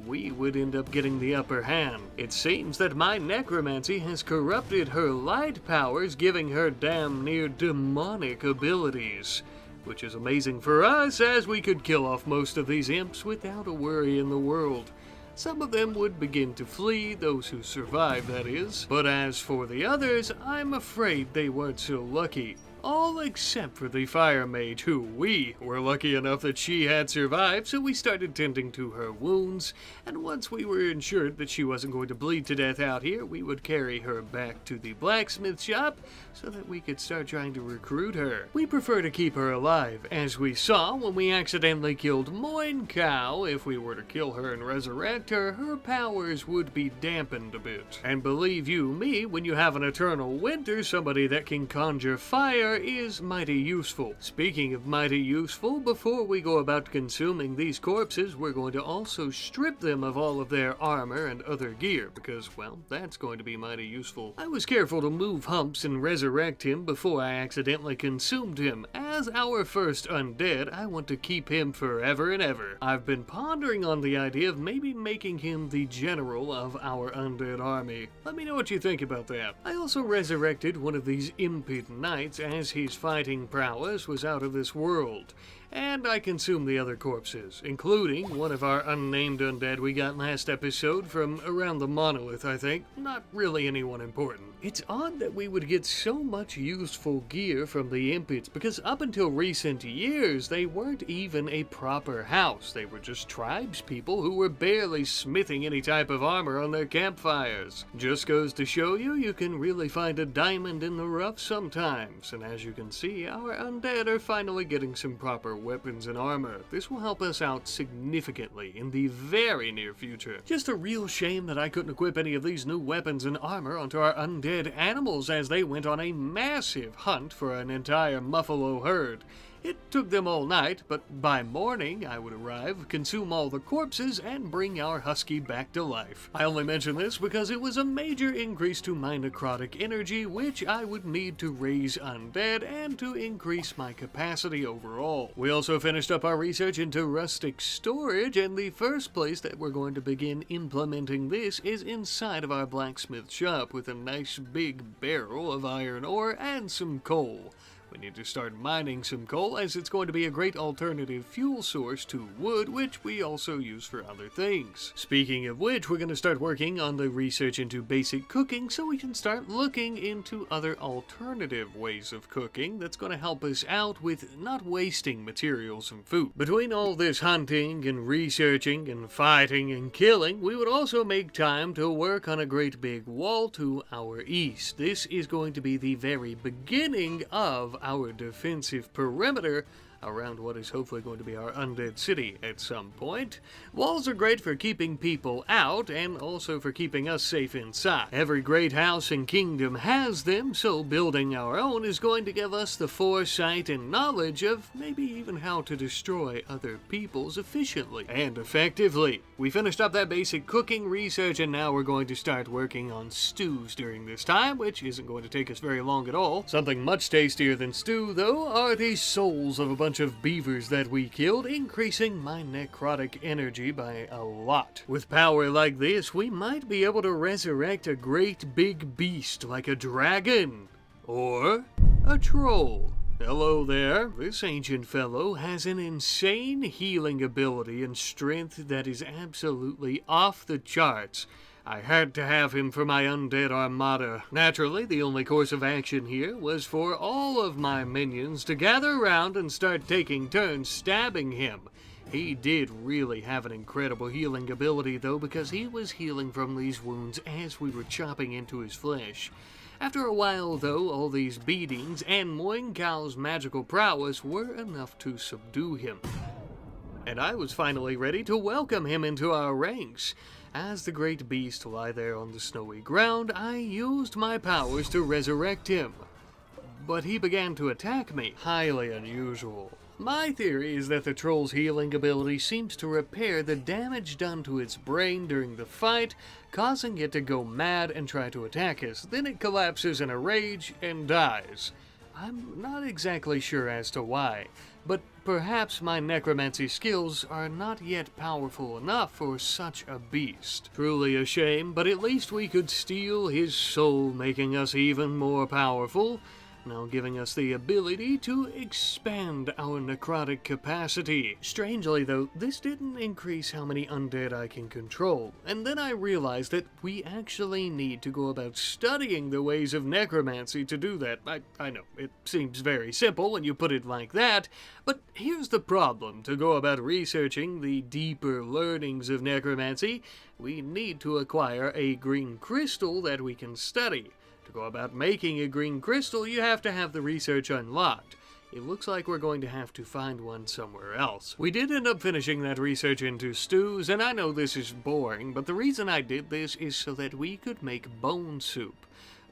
we would end up getting the upper hand. It seems that my necromancy has corrupted her light powers, giving her damn near demonic abilities, which is amazing for us, as we could kill off most of these imps without a worry in the world. Some of them would begin to flee, those who survived, that is. But as for the others, I'm afraid they weren't so lucky. All except for the fire mage, who we were lucky enough that she had survived, so we started tending to her wounds, and once we were ensured that she wasn't going to bleed to death out here, we would carry her back to the blacksmith shop so that we could start trying to recruit her. We prefer to keep her alive, as we saw when we accidentally killed Moincow. If we were to kill her and resurrect her, her powers would be dampened a bit. And believe you me, when you have an eternal winter, somebody that can conjure fire is mighty useful. Speaking of mighty useful, before we go about consuming these corpses, we're going to also strip them of all of their armor and other gear, because, well, that's going to be mighty useful. I was careful to move Humps and resurrect him before I accidentally consumed him. As our first undead, I want to keep him forever and ever. I've been pondering on the idea of maybe making him the general of our undead army. Let me know what you think about that. I also resurrected one of these Impid knights, as his fighting prowess was out of this world, and I consumed the other corpses, including one of our unnamed undead we got last episode from around the monolith, I think. Not really anyone important. It's odd that we would get so much useful gear from the Impids, because up until recent years, they weren't even a proper house. They were just tribespeople who were barely smithing any type of armor on their campfires. Just goes to show you, you can really find a diamond in the rough sometimes, and as you can see, our undead are finally getting some proper weapons and armor. This will help us out significantly in the very near future. Just a real shame that I couldn't equip any of these new weapons and armor onto our undead animals, as they went on a massive hunt for an entire muffalo herd. It took them all night, but by morning I would arrive, consume all the corpses, and bring our husky back to life. I only mention this because it was a major increase to my necrotic energy, which I would need to raise undead and to increase my capacity overall. We also finished up our research into rustic storage, and the first place that we're going to begin implementing this is inside of our blacksmith shop with a nice big barrel of iron ore and some coal. We need to start mining some coal, as it's going to be a great alternative fuel source to wood, which we also use for other things. Speaking of which, we're going to start working on the research into basic cooking so we can start looking into other alternative ways of cooking that's going to help us out with not wasting materials and food. Between all this hunting and researching and fighting and killing, we would also make time to work on a great big wall to our east. This is going to be the very beginning of our defensive perimeter around what is hopefully going to be our undead city at some point. Walls are great for keeping people out and also for keeping us safe inside. Every great house and kingdom has them, so building our own is going to give us the foresight and knowledge of maybe even how to destroy other people's efficiently and effectively. We finished up that basic cooking research, and now we're going to start working on stews during this time, which isn't going to take us very long at all. Something much tastier than stew, though, are the souls of a bunch of beavers that we killed, increasing my necrotic energy by a lot. With power like this, we might be able to resurrect a great big beast like a dragon or a troll. Hello there. This ancient fellow has an insane healing ability and strength that is absolutely off the charts. I had to have him for my undead armada. Naturally, the only course of action here was for all of my minions to gather around and start taking turns stabbing him. He did really have an incredible healing ability though, because he was healing from these wounds as we were chopping into his flesh. After a while though, all these beatings and Moingal's magical prowess were enough to subdue him. And I was finally ready to welcome him into our ranks. As the great beast lay there on the snowy ground, I used my powers to resurrect him. But he began to attack me. Highly unusual. My theory is that the troll's healing ability seems to repair the damage done to its brain during the fight, causing it to go mad and try to attack us. Then it collapses in a rage and dies. I'm not exactly sure as to why, but perhaps my necromancy skills are not yet powerful enough for such a beast. Truly a shame, but at least we could steal his soul, making us even more powerful, now giving us the ability to expand our necrotic capacity. Strangely though, this didn't increase how many undead I can control, and then I realized that we actually need to go about studying the ways of necromancy to do that. I know, it seems very simple when you put it like that, but here's the problem. To go about researching the deeper learnings of necromancy, we need to acquire a green crystal that we can study. To go about making a green crystal, you have to have the research unlocked. It looks like we're going to have to find one somewhere else. We did end up finishing that research into stews, and I know this is boring, but the reason I did this is so that we could make bone soup.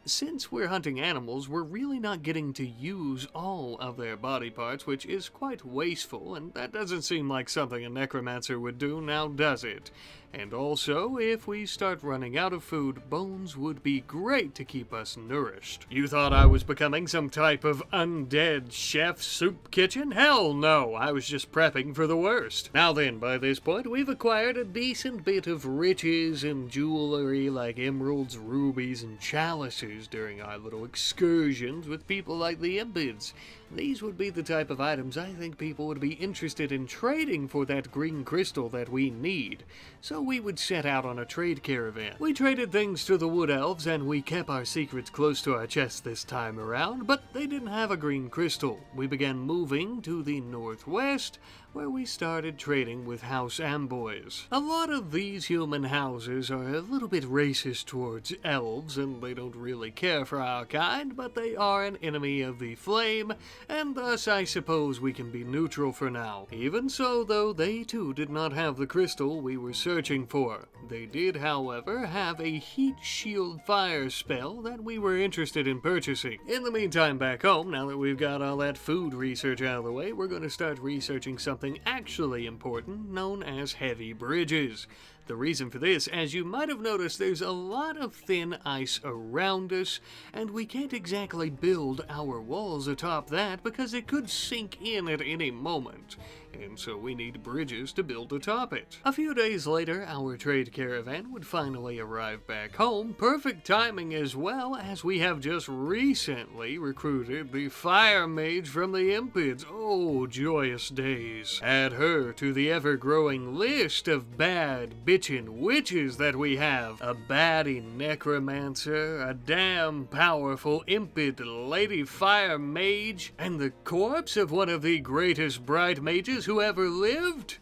Since we're hunting animals, we're really not getting to use all of their body parts, which is quite wasteful, and that doesn't seem like something a necromancer would do, now does it? And also, if we start running out of food, bones would be great to keep us nourished. You thought I was becoming some type of undead chef soup kitchen? Hell no, I was just prepping for the worst. Now then, by this point, we've acquired a decent bit of riches and jewelry like emeralds, rubies, and chalices during our little excursions with people like the Impids. These would be the type of items I think people would be interested in trading for that green crystal that we need. So we would set out on a trade caravan. We traded things to the wood elves, and we kept our secrets close to our chests this time around, but they didn't have a green crystal. We began moving to the northwest, where we started trading with House Amboys. A lot of these human houses are a little bit racist towards elves, and they don't really care for our kind, but they are an enemy of the flame, and thus I suppose we can be neutral for now. Even so, though, they too did not have the crystal we were searching for. They did, however, have a heat shield fire spell that we were interested in purchasing. In the meantime, back home, now that we've got all that food research out of the way, we're going to start researching something actually important known as heavy bridges. The reason for this, as you might have noticed, there's a lot of thin ice around us, and we can't exactly build our walls atop that because it could sink in at any moment, and so we need bridges to build atop it. A few days later, our trade caravan would finally arrive back home. Perfect timing as well, as we have just recently recruited the fire mage from the Impids. Oh, joyous days. Add her to the ever-growing list of bad bitchin' witches that we have. A baddie necromancer, a damn powerful Impid lady fire mage, and the corpse of one of the greatest bright mages who ever lived?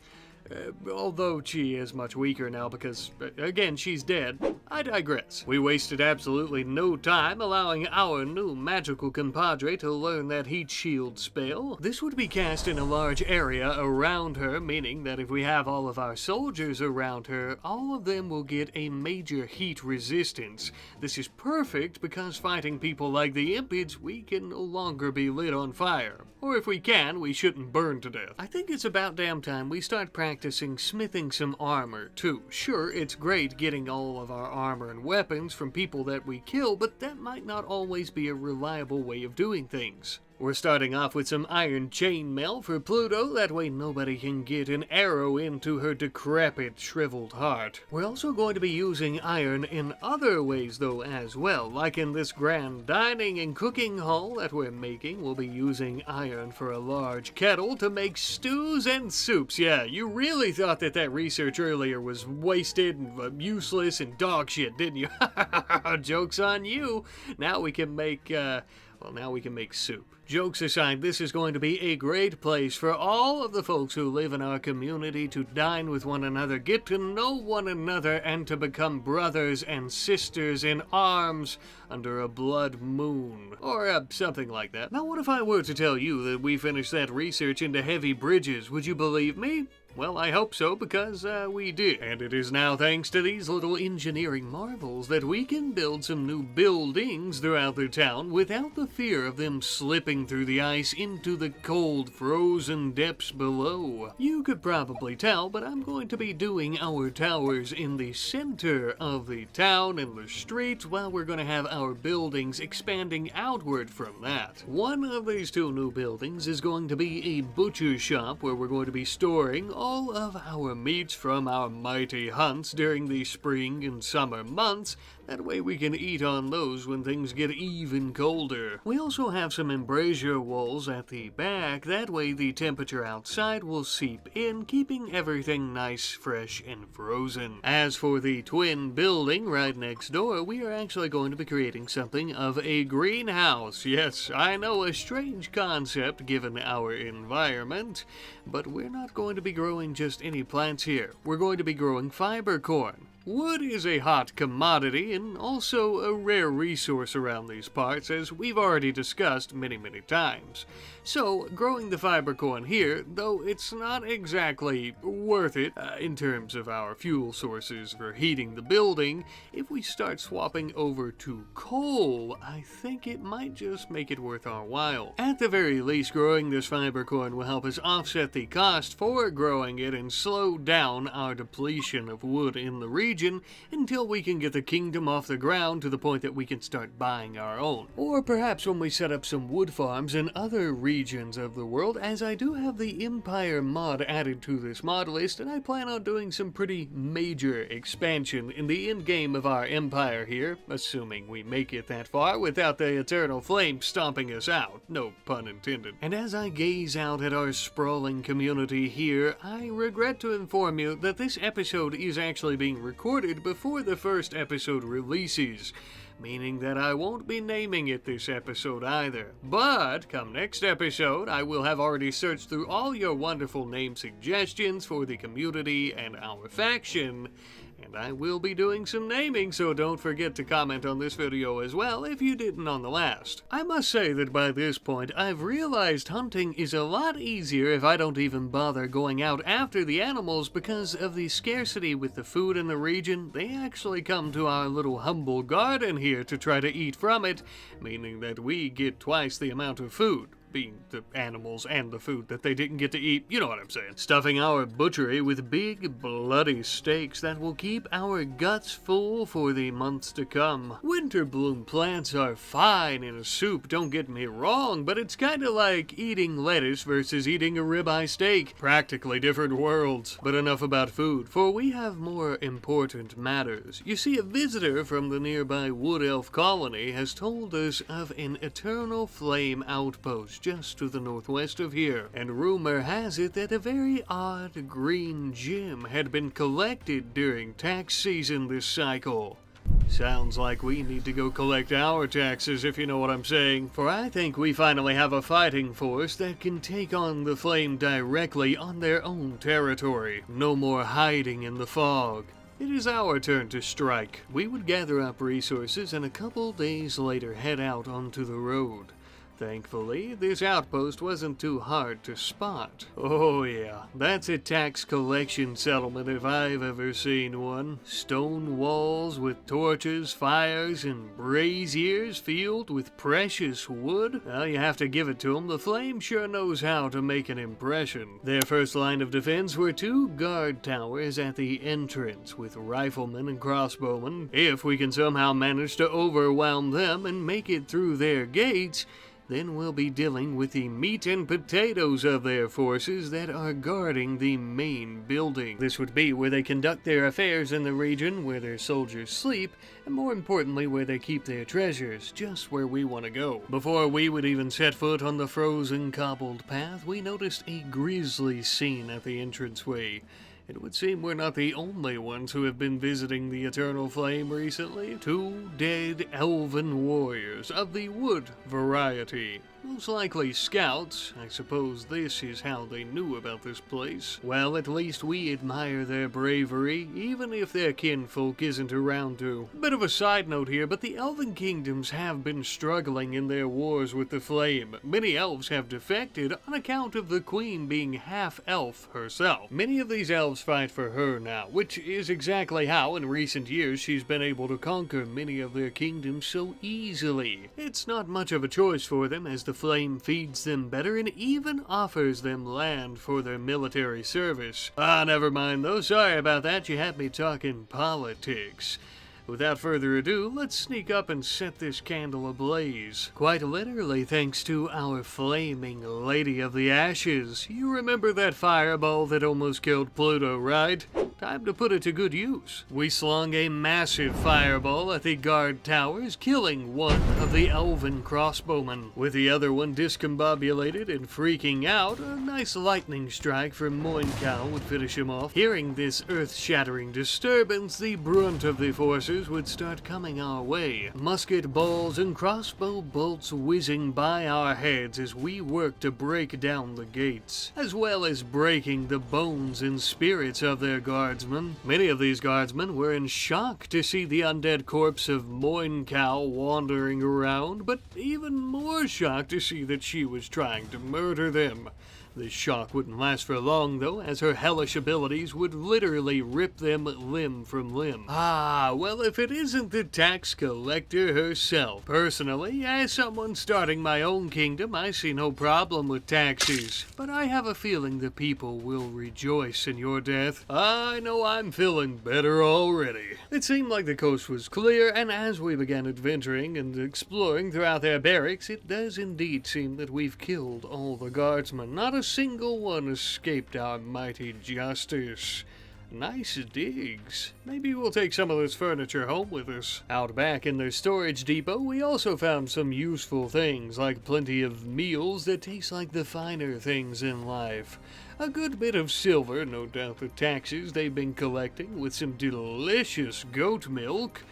Although she is much weaker now because, again, she's dead. I digress. We wasted absolutely no time allowing our new magical compadre to learn that heat shield spell. This would be cast in a large area around her, meaning that if we have all of our soldiers around her, all of them will get a major heat resistance. This is perfect because fighting people like the Impids, we can no longer be lit on fire. Or if we can, we shouldn't burn to death. I think it's about damn time we start practicing smithing some armor, too. Sure, it's great getting all of our armor and weapons from people that we kill, but that might not always be a reliable way of doing things. We're starting off with some iron chainmail for Pluto, that way nobody can get an arrow into her decrepit, shriveled heart. We're also going to be using iron in other ways though as well, like in this grand dining and cooking hall that we're making. We'll be using iron for a large kettle to make stews and soups. Yeah, you really thought that research earlier was wasted and useless and dog shit, didn't you? Joke's on you. Now we can make, now we can make soup. Jokes aside, this is going to be a great place for all of the folks who live in our community to dine with one another, get to know one another, and to become brothers and sisters in arms under a blood moon. Or something like that. Now, what if I were to tell you that we finished that research into heavy bridges? Would you believe me? Well, I hope so, because we did. And it is now thanks to these little engineering marvels that we can build some new buildings throughout the town without the fear of them slipping through the ice into the cold, frozen depths below. You could probably tell, but I'm going to be doing our towers in the center of the town and the streets, while we're going to have our buildings expanding outward from that. One of these two new buildings is going to be a butcher shop, where we're going to be storing all of our meats from our mighty hunts during the spring and summer months. That way we can eat on those when things get even colder. We also have some embrasure walls at the back. That way the temperature outside will seep in, keeping everything nice, fresh, and frozen. As for the twin building right next door, we are actually going to be creating something of a greenhouse. Yes, I know, a strange concept given our environment, but we're not going to be growing just any plants here. We're going to be growing fiber corn. Wood is a hot commodity and also a rare resource around these parts, as we've already discussed many times. So, growing the fiber corn here, though it's not exactly worth it in terms of our fuel sources for heating the building, if we start swapping over to coal, I think it might just make it worth our while. At the very least, growing this fiber corn will help us offset the cost for growing it and slow down our depletion of wood in the region until we can get the kingdom off the ground to the point that we can start buying our own. Or perhaps when we set up some wood farms in other regions of the world, as I do have the Empire mod added to this mod list, and I plan on doing some pretty major expansion in the end game of our empire here, assuming we make it that far without the eternal flame stomping us out. No pun intended. And as I gaze out at our sprawling community here, I regret to inform you that this episode is actually being recorded before the first episode releases, meaning that I won't be naming it this episode either. But come next episode, I will have already searched through all your wonderful name suggestions for the community and our faction, and I will be doing some naming, so don't forget to comment on this video as well if you didn't on the last. I must say that by this point, I've realized hunting is a lot easier if I don't even bother going out after the animals, because of the scarcity with the food in the region. They actually come to our little humble garden here to try to eat from it, meaning that we get twice the amount of food. Being the animals and the food that they didn't get to eat, you know what I'm saying. Stuffing our butchery with big, bloody steaks that will keep our guts full for the months to come. Winter bloom plants are fine in a soup, don't get me wrong, but it's kinda like eating lettuce versus eating a ribeye steak. Practically different worlds. But enough about food, for we have more important matters. You see, a visitor from the nearby Wood Elf colony has told us of an eternal flame outpost just to the northwest of here, and rumor has it that a very odd green gem had been collected during tax season this cycle. Sounds like we need to go collect our taxes, if you know what I'm saying, for I think we finally have a fighting force that can take on the flame directly on their own territory. No more hiding in the fog. It is our turn to strike. We would gather up resources and a couple days later head out onto the road. Thankfully, this outpost wasn't too hard to spot. Oh yeah, that's a tax collection settlement if I've ever seen one. Stone walls with torches, fires, and braziers filled with precious wood. Well, you have to give it to them. The flame sure knows how to make an impression. Their first line of defense were two guard towers at the entrance with riflemen and crossbowmen. If we can somehow manage to overwhelm them and make it through their gates, then we'll be dealing with the meat and potatoes of their forces that are guarding the main building. This would be where they conduct their affairs in the region, where their soldiers sleep, and more importantly where they keep their treasures, just where we want to go. Before we would even set foot on the frozen cobbled path, we noticed a grisly scene at the entranceway. It would seem we're not the only ones who have been visiting the Eternal Flame recently. 2 dead elven warriors of the wood variety. Most likely scouts. I suppose this is how they knew about this place. Well, at least we admire their bravery, even if their kinfolk isn't around to. Bit of a side note here, but the Elven kingdoms have been struggling in their wars with the Flame. Many elves have defected on account of the queen being half-elf herself. Many of these elves fight for her now, which is exactly how, in recent years, she's been able to conquer many of their kingdoms so easily. It's not much of a choice for them, as the Flame feeds them better and even offers them land for their military service. Never mind though, sorry about that, you had me talking politics. Without further ado, let's sneak up and set this candle ablaze. Quite literally thanks to our flaming Lady of the Ashes. You remember that fireball that almost killed Pluto, right? Time to put it to good use. We slung a massive fireball at the guard towers, killing one of the elven crossbowmen. With the other one discombobulated and freaking out, a nice lightning strike from Moincow would finish him off. Hearing this earth-shattering disturbance, the brunt of the forces would start coming our way. Musket balls and crossbow bolts whizzing by our heads as we worked to break down the gates, as well as breaking the bones and spirits of their guardsmen. Many of these guardsmen were in shock to see the undead corpse of Moincow wandering around, but even more shocked to see that she was trying to murder them. This shock wouldn't last for long, though, as her hellish abilities would literally rip them limb from limb. Well, if it isn't the tax collector herself. Personally, as someone starting my own kingdom, I see no problem with taxes. But I have a feeling the people will rejoice in your death. I know I'm feeling better already. It seemed like the coast was clear, and as we began adventuring and exploring throughout their barracks, it does indeed seem that we've killed all the guardsmen. Not a single one escaped our mighty justice. Nice digs. Maybe we'll take some of this furniture home with us. Out back in their storage depot, we also found some useful things, like plenty of meals that taste like the finer things in life. A good bit of silver, no doubt the taxes they've been collecting, with some delicious goat milk.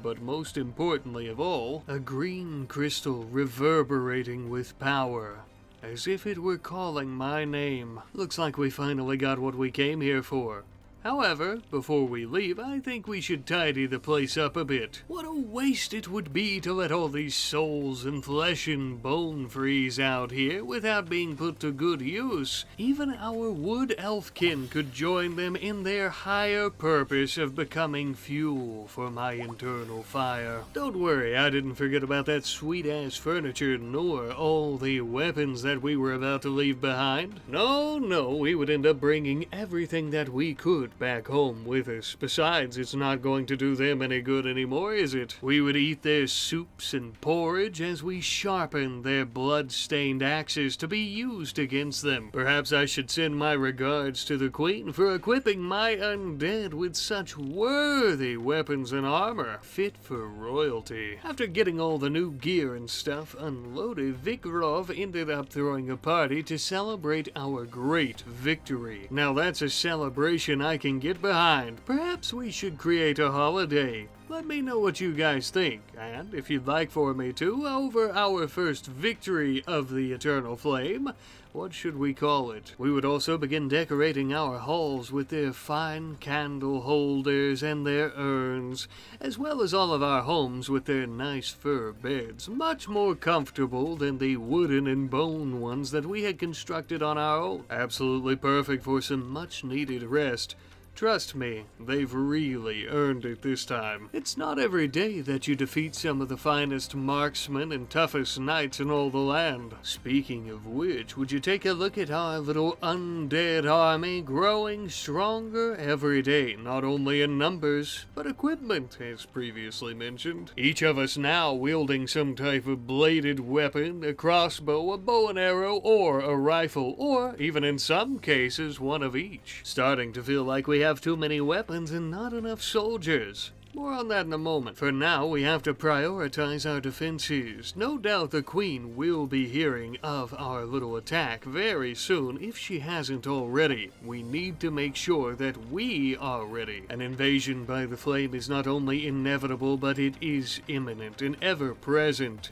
But most importantly of all, a green crystal reverberating with power, as if it were calling my name. Looks like we finally got what we came here for. However, before we leave, I think we should tidy the place up a bit. What a waste it would be to let all these souls and flesh and bone freeze out here without being put to good use. Even our wood elfkin could join them in their higher purpose of becoming fuel for my internal fire. Don't worry, I didn't forget about that sweet-ass furniture nor all the weapons that we were about to leave behind. No, we would end up bringing everything that we could back home with us. Besides, it's not going to do them any good anymore, is it? We would eat their soups and porridge as we sharpen their blood-stained axes to be used against them. Perhaps I should send my regards to the Queen for equipping my undead with such worthy weapons and armor, fit for royalty. After getting all the new gear and stuff unloaded, Vikrov ended up throwing a party to celebrate our great victory. Now that's a celebration I can get behind. Perhaps we should create a holiday. Let me know what you guys think, and if you'd like for me to, over our first victory of the Eternal Flame, what should we call it? We would also begin decorating our halls with their fine candle holders and their urns, as well as all of our homes with their nice fur beds, much more comfortable than the wooden and bone ones that we had constructed on our own. Absolutely perfect for some much needed rest. Trust me, they've really earned it this time. It's not every day that you defeat some of the finest marksmen and toughest knights in all the land. Speaking of which, would you take a look at our little undead army growing stronger every day, not only in numbers, but equipment, as previously mentioned. Each of us now wielding some type of bladed weapon, a crossbow, a bow and arrow, or a rifle, or even in some cases, one of each. Starting to feel like we have too many weapons and not enough soldiers. More on that in a moment. For now, we have to prioritize our defenses. No doubt the Queen will be hearing of our little attack very soon, if she hasn't already. We need to make sure that we are ready. An invasion by the Flame is not only inevitable, but it is imminent and ever-present.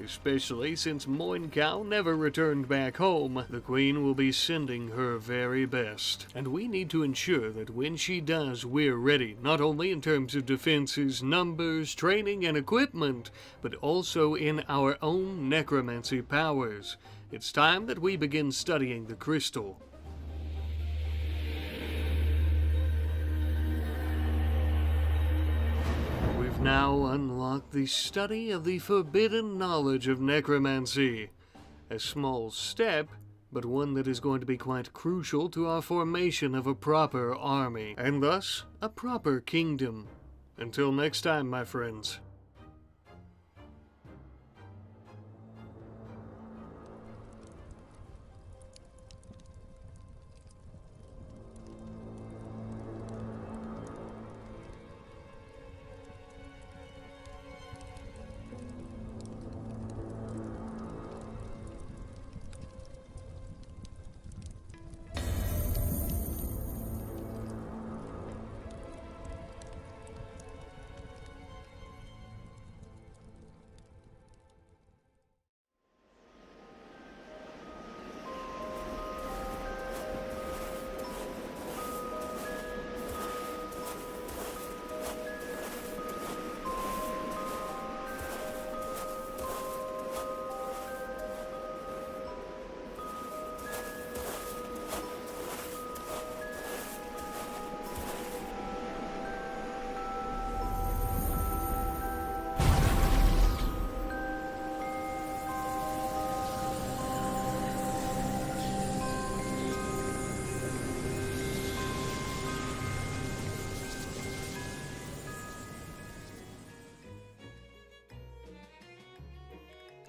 Especially since Moincow never returned back home, the Queen will be sending her very best. And we need to ensure that when she does, we're ready, not only in terms of defenses, numbers, training, and equipment, but also in our own necromancy powers. It's time that we begin studying the crystal. Now unlock the study of the forbidden knowledge of necromancy. A small step, but one that is going to be quite crucial to our formation of a proper army, and thus a proper kingdom. Until next time, my friends.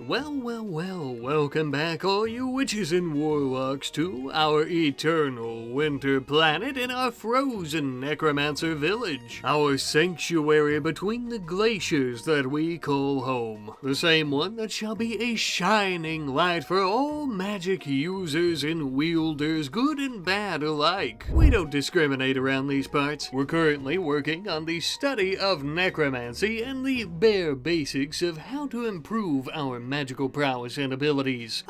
Well, welcome back all you witches and warlocks to our eternal winter planet and our frozen Necromancer village. Our sanctuary between the glaciers that we call home. The same one that shall be a shining light for all magic users and wielders, good and bad alike. We don't discriminate around these parts. We're currently working on the study of necromancy and the bare basics of how to improve our magical prowess and abilities.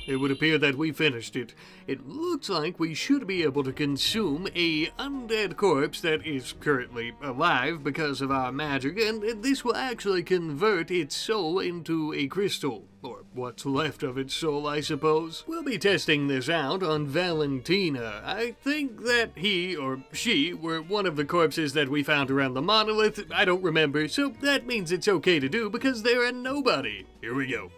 It would appear that we finished it. It looks like we should be able to consume a undead corpse that is currently alive because of our magic, and this will actually convert its soul into a crystal. Or what's left of its soul, I suppose. We'll be testing this out on Valentina. I think that he or she were one of the corpses that we found around the monolith. I don't remember, so that means it's okay to do because they're a nobody. Here we go.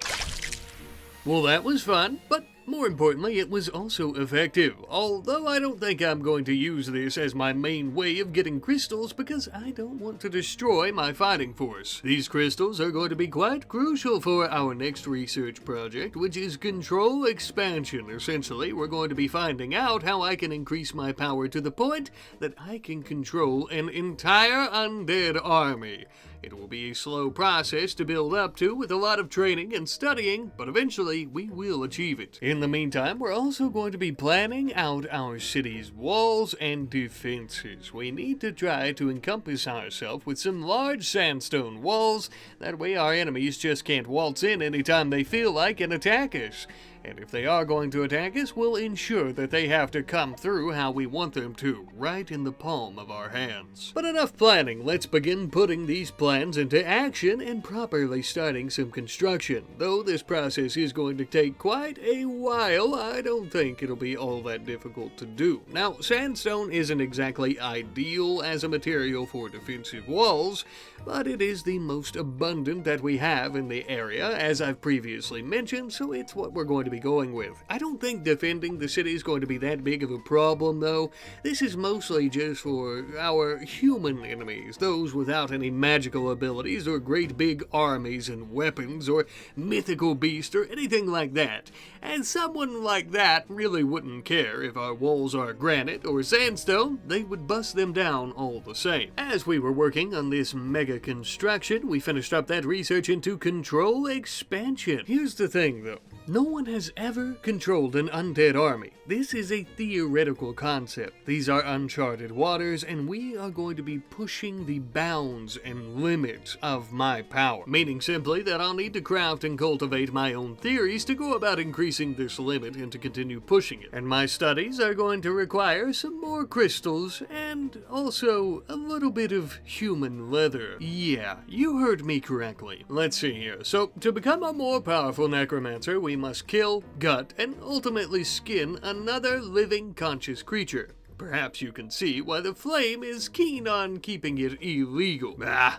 Well, that was fun, but more importantly, it was also effective, although I don't think I'm going to use this as my main way of getting crystals because I don't want to destroy my fighting force. These crystals are going to be quite crucial for our next research project, which is control expansion. Essentially, we're going to be finding out how I can increase my power to the point that I can control an entire undead army. It will be a slow process to build up to with a lot of training and studying, but eventually we will achieve it. In the meantime, we're also going to be planning out our city's walls and defenses. We need to try to encompass ourselves with some large sandstone walls. That way our enemies just can't waltz in anytime they feel like and attack us. And if they are going to attack us, we'll ensure that they have to come through how we want them to, right in the palm of our hands. But enough planning, let's begin putting these plans into action and properly starting some construction. Though this process is going to take quite a while, I don't think it'll be all that difficult to do. Now, sandstone isn't exactly ideal as a material for defensive walls, but it is the most abundant that we have in the area, as I've previously mentioned, so it's what we're going to be going with. I don't think defending the city is going to be that big of a problem, though. This is mostly just for our human enemies, those without any magical abilities or great big armies and weapons or mythical beasts or anything like that. And someone like that really wouldn't care if our walls are granite or sandstone, they would bust them down all the same. As we were working on this mega construction, we finished up that research into control expansion. Here's the thing though, no one has ever controlled an undead army. This is a theoretical concept. These are uncharted waters, and we are going to be pushing the bounds and limits of my power. Meaning simply that I'll need to craft and cultivate my own theories to go about increasing this limit and to continue pushing it. And my studies are going to require some more crystals and also a little bit of human leather. Yeah, you heard me correctly. Let's see here. So, to become a more powerful necromancer, we must kill, gut, and ultimately skin another living conscious creature. Perhaps you can see why the Flame is keen on keeping it illegal.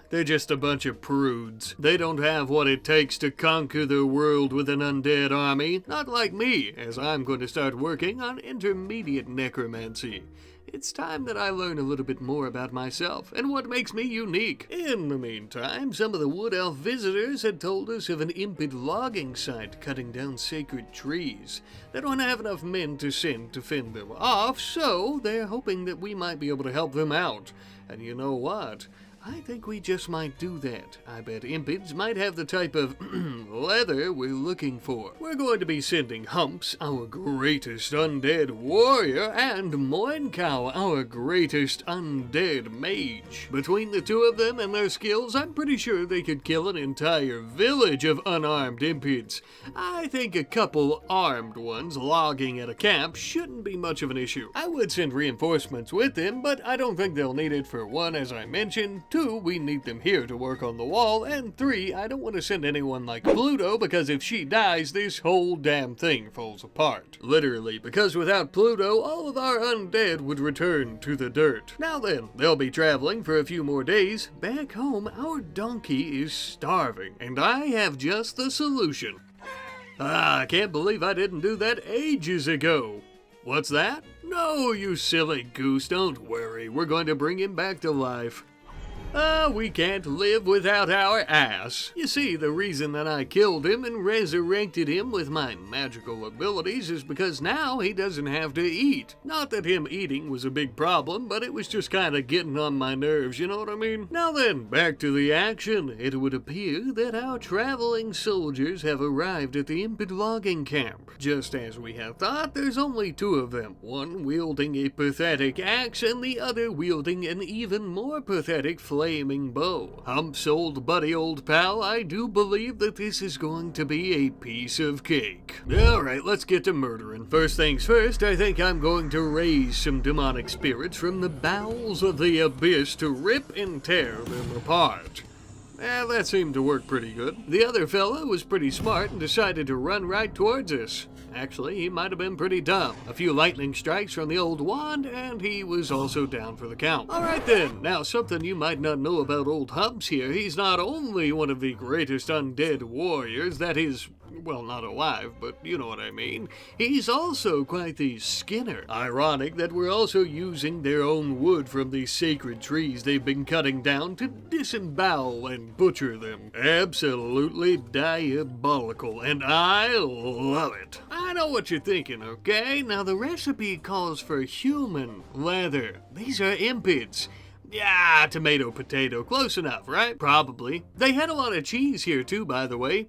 They're just a bunch of prudes. They don't have what it takes to conquer the world with an undead army. Not like me, as I'm going to start working on intermediate necromancy. It's time that I learn a little bit more about myself and what makes me unique. In the meantime, some of the Wood Elf visitors had told us of an Impid logging site cutting down sacred trees. They don't have enough men to send to fend them off, so they're hoping that we might be able to help them out. And you know what? I think we just might do that. I bet Impids might have the type of leather we're looking for. We're going to be sending Humps, our greatest undead warrior, and Moincow, our greatest undead mage. Between the two of them and their skills, I'm pretty sure they could kill an entire village of unarmed Impids. I think a couple armed ones logging at a camp shouldn't be much of an issue. I would send reinforcements with them, but I don't think they'll need it for one, as I mentioned. 2, we need them here to work on the wall, and 3, I don't want to send anyone like Pluto, because if she dies, this whole damn thing falls apart. Literally, because without Pluto, all of our undead would return to the dirt. Now then, they'll be traveling for a few more days. Back home, our donkey is starving, and I have just the solution. I can't believe I didn't do that ages ago. What's that? No, you silly goose, don't worry, we're going to bring him back to life. We can't live without our ass. You see, the reason that I killed him and resurrected him with my magical abilities is because now he doesn't have to eat. Not that him eating was a big problem, but it was just kinda getting on my nerves, you know what I mean? Now then, back to the action. It would appear that our traveling soldiers have arrived at the Impid logging camp. Just as we have thought, there's only 2 of them, one wielding a pathetic axe and the other wielding an even more pathetic flaming bow. Humps, old buddy, old pal, I do believe that this is going to be a piece of cake. Alright, let's get to murdering. First things first, I think I'm going to raise some demonic spirits from the bowels of the abyss to rip and tear them apart. That seemed to work pretty good. The other fella was pretty smart and decided to run right towards us. Actually, he might have been pretty dumb. A few lightning strikes from the old wand, and he was also down for the count. Alright then, now something you might not know about old Humps here. He's not only one of the greatest undead warriors that is, well, not alive, but you know what I mean. He's also quite the skinner. Ironic that we're also using their own wood from these sacred trees they've been cutting down to disembowel and butcher them. Absolutely diabolical, and I love it. I know what you're thinking, okay? Now the recipe calls for human leather. These are Impids. Yeah, tomato, potato, close enough, right? Probably. They had a lot of cheese here too, by the way.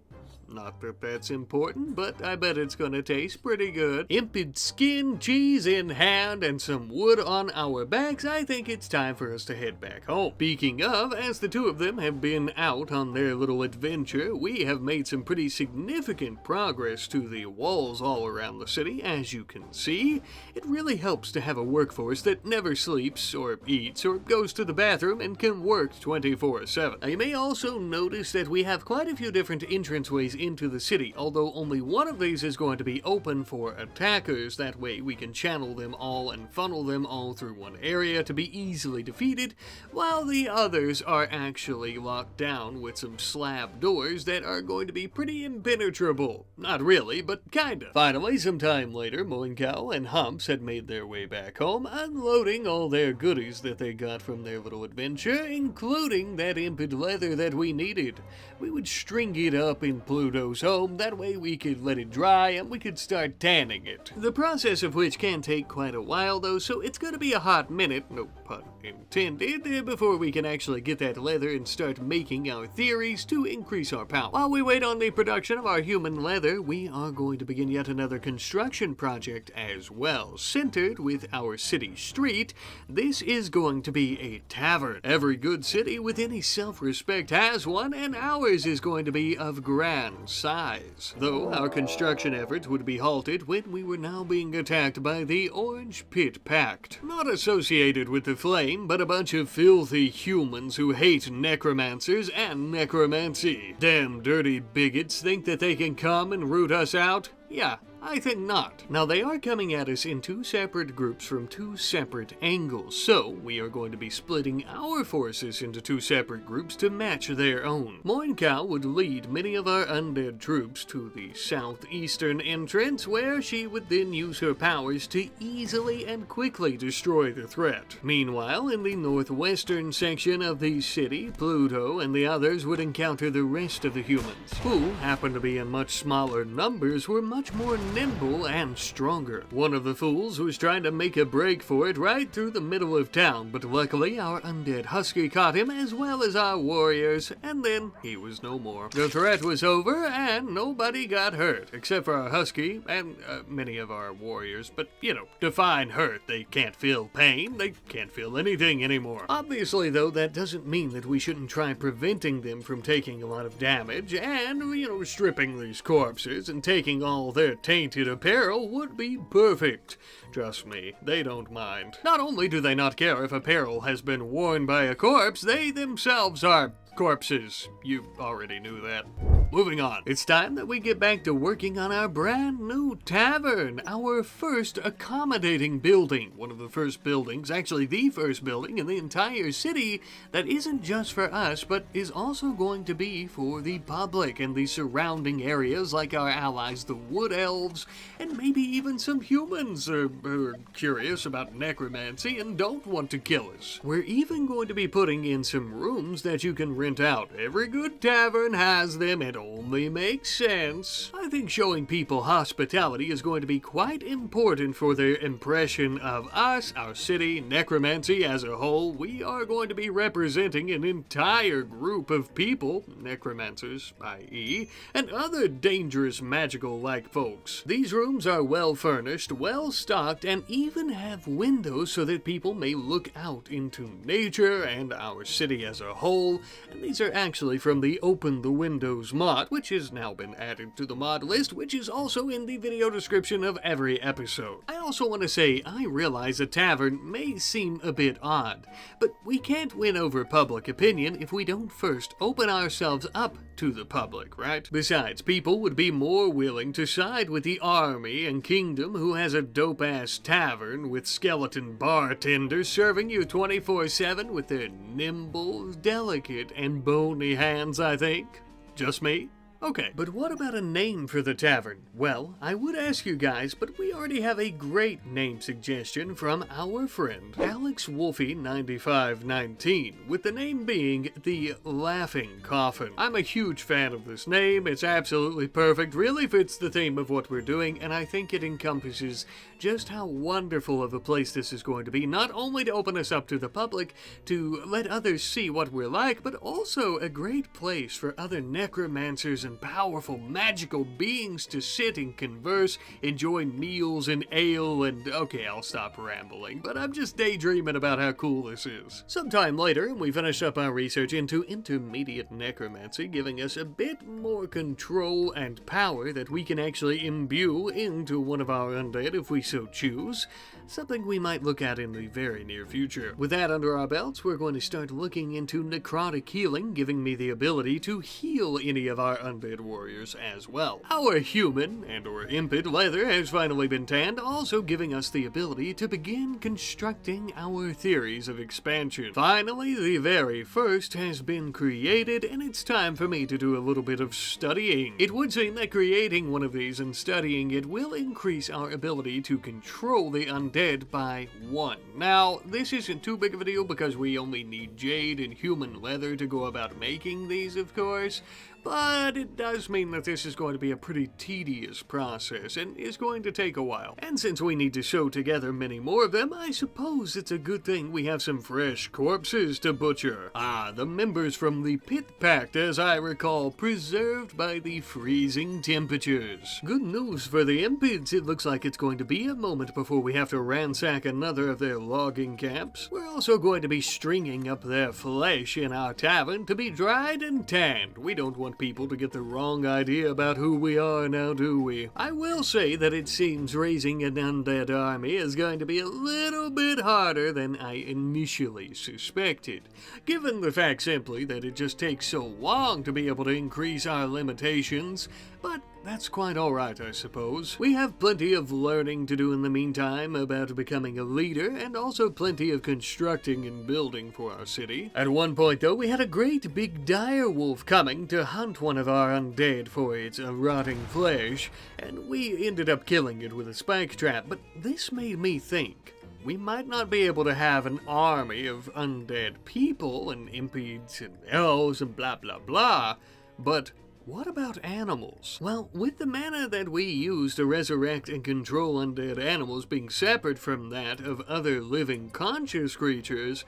Not that that's important, but I bet it's gonna taste pretty good. Impid skin, cheese in hand, and some wood on our backs, I think it's time for us to head back home. Speaking of, as the two of them have been out on their little adventure, we have made some pretty significant progress to the walls all around the city, as you can see. It really helps to have a workforce that never sleeps, or eats, or goes to the bathroom and can work 24/7. Now, you may also notice that we have quite a few different entranceways into the city, although only one of these is going to be open for attackers. That way we can channel them all and funnel them all through one area to be easily defeated, while the others are actually locked down with some slab doors that are going to be pretty impenetrable. Not really, but kinda. Finally, some time later, Moincow and Humps had made their way back home, unloading all their goodies that they got from their little adventure, including that Impid leather that we needed. We would string it up in Pluto's home, that way we could let it dry and we could start tanning it. The process of which can take quite a while though, so it's gonna be a hot minute, no pun intended, before we can actually get that leather and start making our theories to increase our power. While we wait on the production of our human leather, we are going to begin yet another construction project as well, centered with our city street. This is going to be a tavern. Every good city with any self-respect has one, and ours is going to be of grand size. Though our construction efforts would be halted when we were now being attacked by the Orange Pit Pact. Not associated with the Flame, but a bunch of filthy humans who hate necromancers and necromancy. Damn dirty bigots think that they can come and root us out? Yeah, I think not. Now, they are coming at us in two separate groups from two separate angles, so we are going to be splitting our forces into two separate groups to match their own. Moincow would lead many of our undead troops to the southeastern entrance, where she would then use her powers to easily and quickly destroy the threat. Meanwhile, in the northwestern section of the city, Pluto and the others would encounter the rest of the humans, who happen to be in much smaller numbers, were much more nimble and stronger. One of the fools was trying to make a break for it right through the middle of town, but luckily our undead husky caught him as well as our warriors, and then he was no more. The threat was over and nobody got hurt, except for our husky and many of our warriors, but you know, define hurt. They can't feel pain, they can't feel anything anymore. Obviously though, that doesn't mean that we shouldn't try preventing them from taking a lot of damage, and stripping these corpses and taking all their tainted apparel would be perfect. Trust me, they don't mind. Not only do they not care if apparel has been worn by a corpse, they themselves are corpses. You already knew that. Moving on. It's time that we get back to working on our brand new tavern, our first accommodating building. One of the first buildings, actually the first building in the entire city that isn't just for us, but is also going to be for the public and the surrounding areas like our allies, the Wood Elves, and maybe even some humans who are curious about necromancy and don't want to kill us. We're even going to be putting in some rooms that you can rent out. Every good tavern has them. It only makes sense. I think showing people hospitality is going to be quite important for their impression of us, our city, necromancy as a whole. We are going to be representing an entire group of people, necromancers, i.e., and other dangerous magical-like folks. These rooms are well furnished, well stocked, and even have windows so that people may look out into nature and our city as a whole. And these are actually from the Open the Windows mod, which has now been added to the mod list, which is also in the video description of every episode. I also want to say, I realize a tavern may seem a bit odd, but we can't win over public opinion if we don't first open ourselves up to the public, right? Besides, people would be more willing to side with the army and kingdom who has a dope-ass tavern with skeleton bartenders serving you 24/7 with their nimble, delicate, and bony hands, I think. Just me? Okay, but what about a name for the tavern? Well, I would ask you guys, but we already have a great name suggestion from our friend Alex Wolfie 9519, with the name being the Laughing Coffin. I'm a huge fan of this name. It's absolutely perfect, really fits the theme of what we're doing, and I think it encompasses just how wonderful of a place this is going to be, not only to open us up to the public, to let others see what we're like, but also a great place for other necromancers and powerful magical beings to sit and converse, enjoy meals and ale, and okay, I'll stop rambling, but I'm just daydreaming about how cool this is. Sometime later, we finished up our research into intermediate necromancy, giving us a bit more control and power that we can actually imbue into one of our undead if we so choose, something we might look at in the very near future. With that under our belts, we're going to start looking into necrotic healing, giving me the ability to heal any of our undead warriors as well. Our human and or Impid leather has finally been tanned, also giving us the ability to begin constructing our theories of expansion. Finally, the very first has been created, and it's time for me to do a little bit of studying. It would seem that creating one of these and studying it will increase our ability to control the undead by 1. Now, this isn't too big of a deal because we only need jade and human leather to go about making these, of course, but it does mean that this is going to be a pretty tedious process and is going to take a while. And since we need to sew together many more of them, I suppose it's a good thing we have some fresh corpses to butcher. Ah, the members from the Pit Pact, as I recall, preserved by the freezing temperatures. Good news for the Impids, it looks like it's going to be a moment before we have to ransack another of their logging camps. We're also going to be stringing up their flesh in our tavern to be dried and tanned. We don't want people to get the wrong idea about who we are now, do we? I will say that it seems raising an undead army is going to be a little bit harder than I initially suspected, given the fact simply that it just takes so long to be able to increase our limitations, but that's quite alright, I suppose. We have plenty of learning to do in the meantime about becoming a leader, and also plenty of constructing and building for our city. At one point, though, we had a great big dire wolf coming to hunt one of our undead for its rotting flesh, and we ended up killing it with a spike trap, but this made me think. We might not be able to have an army of undead people and impids and elves and blah blah blah, but what about animals? Well, with the mana that we use to resurrect and control undead animals being separate from that of other living conscious creatures,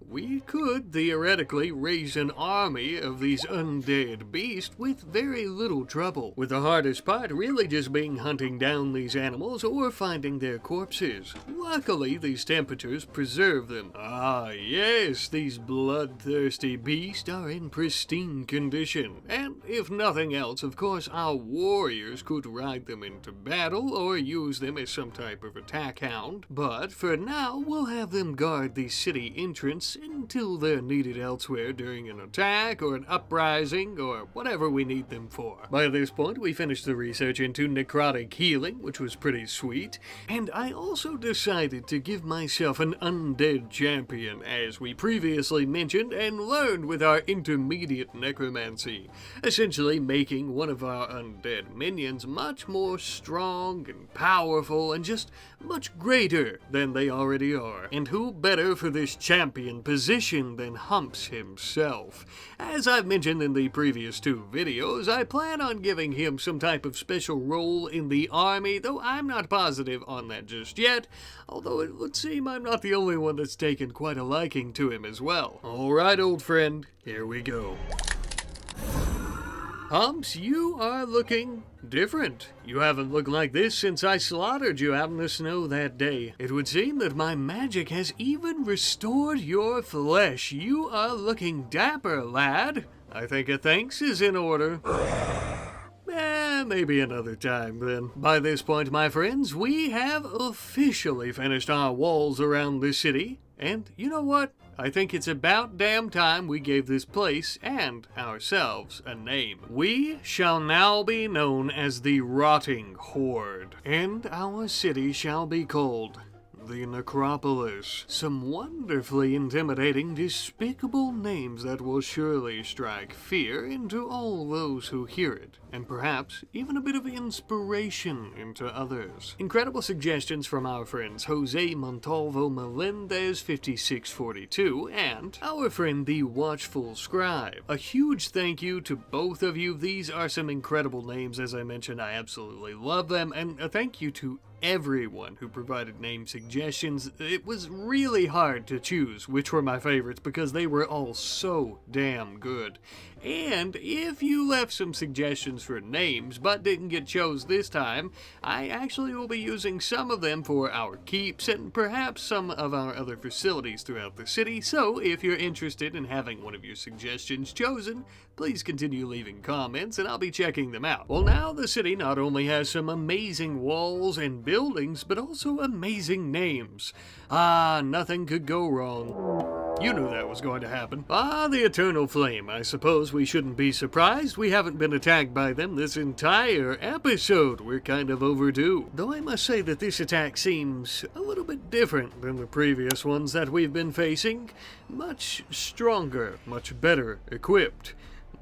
we could theoretically raise an army of these undead beasts with very little trouble, with the hardest part really just being hunting down these animals or finding their corpses. Luckily, these temperatures preserve them. Ah yes, these bloodthirsty beasts are in pristine condition, and if nothing else, of course, our warriors could ride them into battle or use them as some type of attack hound, but for now, we'll have them guard the city entrance until they're needed elsewhere during an attack or an uprising or whatever we need them for. By this point, we finished the research into necrotic healing, which was pretty sweet, and I also decided to give myself an undead champion, as we previously mentioned and learned with our intermediate necromancy, essentially making one of our undead minions much more strong and powerful and just much greater than they already are. And who better for this champion position than Humps himself? As I've mentioned in the previous 2 videos, I plan on giving him some type of special role in the army, though I'm not positive on that just yet, although it would seem I'm not the only one that's taken quite a liking to him as well. Alright, old friend, here we go. Humps, you are looking different. You haven't looked like this since I slaughtered you out in the snow that day. It would seem that my magic has even restored your flesh. You are looking dapper, lad. I think a thanks is in order. Maybe another time then. By this point, my friends, we have officially finished our walls around the city. And you know what? I think it's about damn time we gave this place and ourselves a name. We shall now be known as the Rotting Horde, and our city shall be called the Necropolis. Some wonderfully intimidating, despicable names that will surely strike fear into all those who hear it, and perhaps even a bit of inspiration into others. Incredible suggestions from our friends Jose Montalvo Melendez 5642 and our friend the Watchful Scribe. A huge thank you to both of you. These are some incredible names. As I mentioned, I absolutely love them, and a thank you to everyone who provided name suggestions. It was really hard to choose which were my favorites because they were all so damn good. And if you left some suggestions for names but didn't get chose this time, I actually will be using some of them for our keeps and perhaps some of our other facilities throughout the city, so if you're interested in having one of your suggestions chosen, please continue leaving comments and I'll be checking them out. Well, now the city not only has some amazing walls and buildings, but also amazing names. Nothing could go wrong. You knew that was going to happen. The Eternal Flame. I suppose we shouldn't be surprised. We haven't been attacked by them this entire episode. We're kind of overdue. Though I must say that this attack seems a little bit different than the previous ones that we've been facing. Much stronger, much better equipped.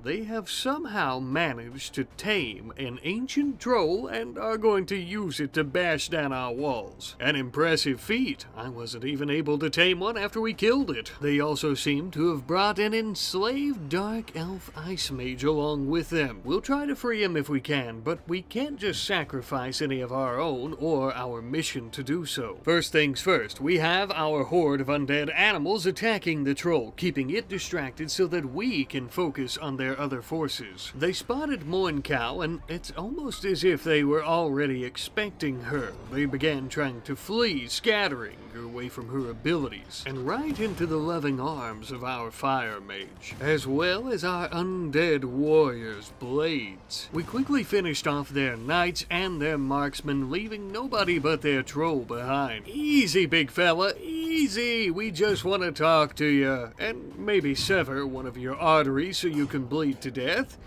They have somehow managed to tame an ancient troll and are going to use it to bash down our walls. An impressive feat. I wasn't even able to tame one after we killed it. They also seem to have brought an enslaved dark elf ice mage along with them. We'll try to free him if we can, but we can't just sacrifice any of our own or our mission to do so. First things first, we have our horde of undead animals attacking the troll, keeping it distracted so that we can focus on their other forces. They spotted Moin Cow, and it's almost as if they were already expecting her. They began trying to flee, scattering away from her abilities, and right into the loving arms of our fire mage, as well as our undead warriors' blades. We quickly finished off their knights and their marksmen, leaving nobody but their troll behind. Easy, big fella, easy! We just want to talk to you, and maybe sever one of your arteries so you can bleed to death.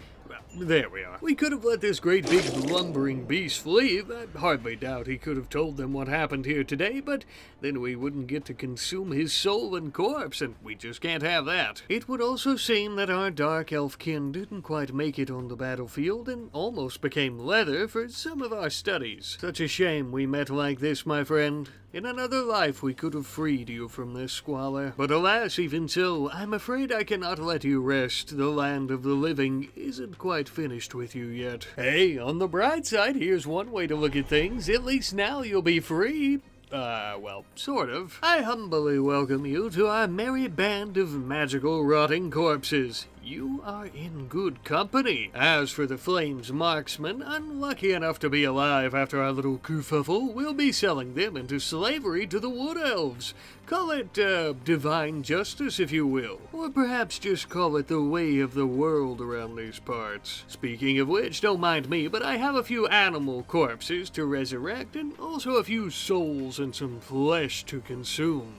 There we are. We could have let this great big lumbering beast flee. I hardly doubt he could have told them what happened here today, but then we wouldn't get to consume his soul and corpse, and we just can't have that. It would also seem that our dark elfkin didn't quite make it on the battlefield and almost became leather for some of our studies. Such a shame we met like this, my friend. In another life we could have freed you from this squalor. But alas, even so, I'm afraid I cannot let you rest. The land of the living isn't quite finished with you yet. Hey, on the bright side, here's one way to look at things. At least now you'll be free. Well, sort of. I humbly welcome you to our merry band of magical rotting corpses. You are in good company. As for the Flames marksmen, unlucky enough to be alive after our little kerfuffle, we'll be selling them into slavery to the Wood Elves. Call it, divine justice, if you will. Or perhaps just call it the way of the world around these parts. Speaking of which, don't mind me, but I have a few animal corpses to resurrect, and also a few souls and some flesh to consume.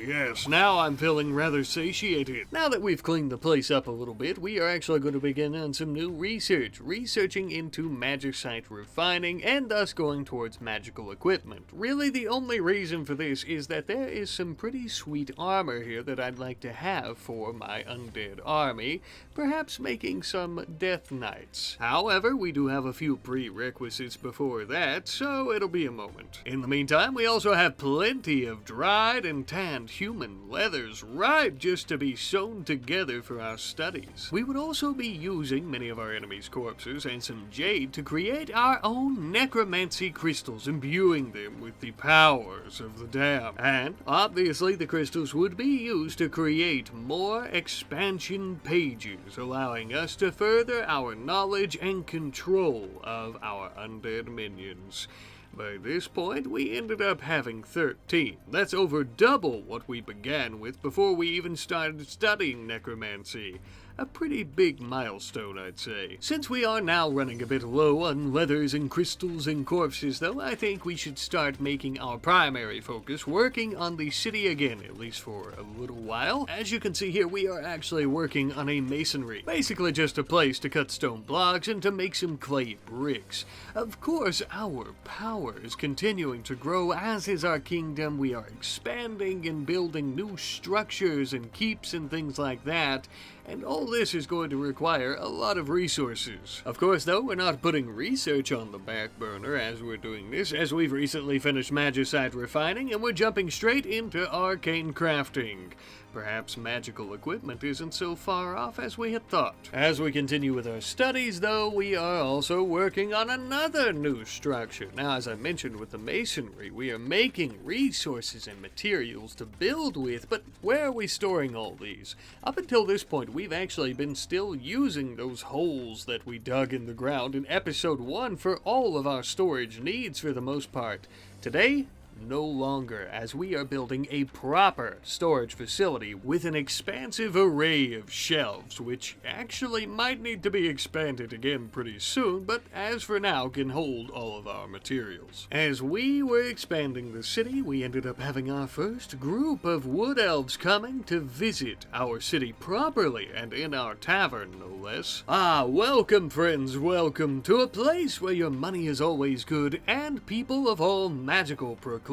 Yes, now I'm feeling rather satiated. Now that we've cleaned the place up a little bit, we are actually going to begin on some new research, researching into magicite refining, and thus going towards magical equipment. Really, the only reason for this is that there is some pretty sweet armor here that I'd like to have for my undead army, perhaps making some death knights. However, we do have a few prerequisites before that, so it'll be a moment. In the meantime, we also have plenty of dried and tanned human leathers ripe just to be sewn together for our studies. We would also be using many of our enemies' corpses and some jade to create our own necromancy crystals, imbuing them with the powers of the damned. And obviously the crystals would be used to create more expansion pages, allowing us to further our knowledge and control of our undead minions. By this point, we ended up having 13. That's over double what we began with before we even started studying necromancy. A pretty big milestone, I'd say. Since we are now running a bit low on leathers and crystals and corpses, though, I think we should start making our primary focus working on the city again, at least for a little while. As you can see here, we are actually working on a masonry. Basically just a place to cut stone blocks and to make some clay bricks. Of course, our power is continuing to grow, as is our kingdom. We are expanding and building new structures and keeps and things like that. And all this is going to require a lot of resources. Of course, though, we're not putting research on the back burner as we're doing this, as we've recently finished magicite refining, and we're jumping straight into arcane crafting. Perhaps magical equipment isn't so far off as we had thought. As we continue with our studies, though, we are also working on another new structure. Now, as I mentioned with the masonry, we are making resources and materials to build with, but where are we storing all these? Up until this point, we've actually been still using those holes that we dug in the ground in episode 1 for all of our storage needs for the most part. Today, no longer, as we are building a proper storage facility with an expansive array of shelves, which actually might need to be expanded again pretty soon, but as for now can hold all of our materials. As we were expanding the city, we ended up having our first group of wood elves coming to visit our city properly, and in our tavern, no less. Welcome friends, welcome to a place where your money is always good, and people of all magical proclivities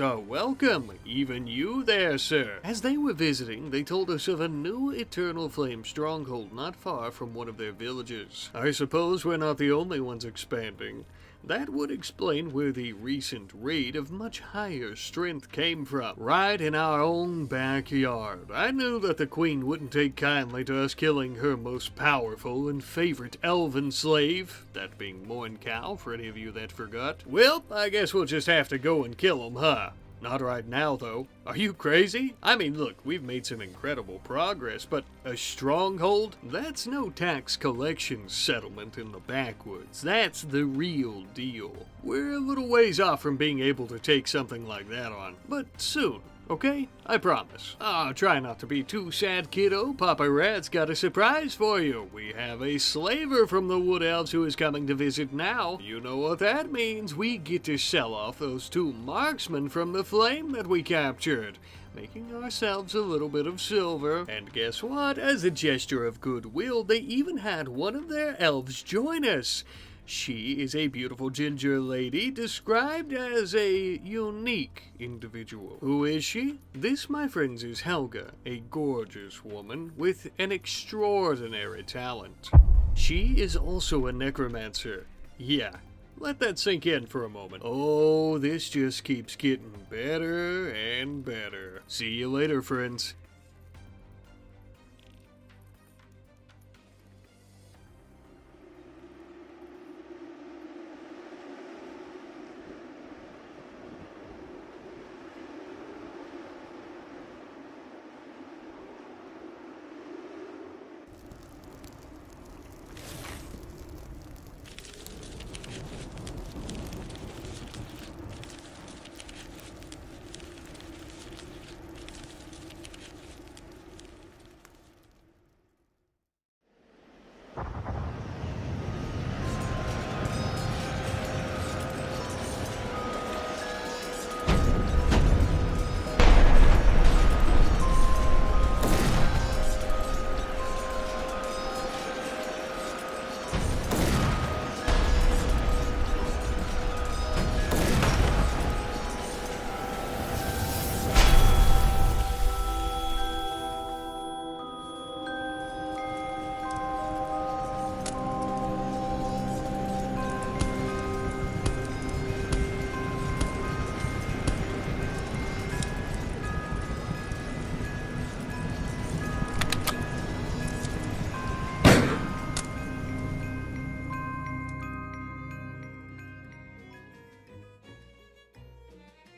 are welcome, even you there, sir. As they were visiting, they told us of a new Eternal Flame stronghold not far from one of their villages. I suppose we're not the only ones expanding. That would explain where the recent raid of much higher strength came from. Right in our own backyard. I knew that the Queen wouldn't take kindly to us killing her most powerful and favorite elven slave, that being Mourncow, for any of you that forgot. Well, I guess we'll just have to go and kill him, huh? Not right now, though. Are you crazy? I mean, look, we've made some incredible progress, but a stronghold? That's no tax collection settlement in the backwoods. That's the real deal. We're a little ways off from being able to take something like that on, but soon. Okay? I promise. Try not to be too sad, kiddo. Papa Rat's got a surprise for you. We have a slaver from the Wood Elves who is coming to visit now. You know what that means. We get to sell off those 2 marksmen from the flame that we captured, making ourselves a little bit of silver. And guess what? As a gesture of goodwill, they even had one of their elves join us. She is a beautiful ginger lady, described as a unique individual. Who is she? This, my friends, is Helga, a gorgeous woman with an extraordinary talent. She is also a necromancer. Yeah, let that sink in for a moment. Oh, this just keeps getting better and better. See you later, friends.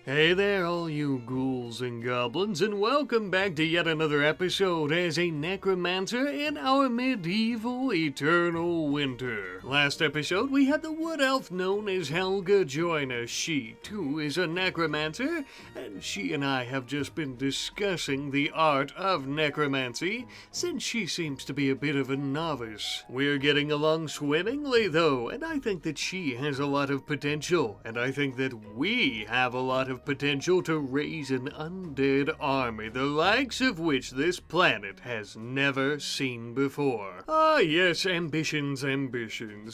Hey there, all you ghouls and goblins, and welcome back to yet another episode as a necromancer in our medieval eternal winter. Last episode, we had the wood elf known as Helga join us. She, too, is a necromancer, and she and I have just been discussing the art of necromancy, since she seems to be a bit of a novice. We're getting along swimmingly, though, and I think that she has a lot of potential, and I think that we have a lot of potential to raise an undead army, the likes of which this planet has never seen before. Ah yes, ambitions,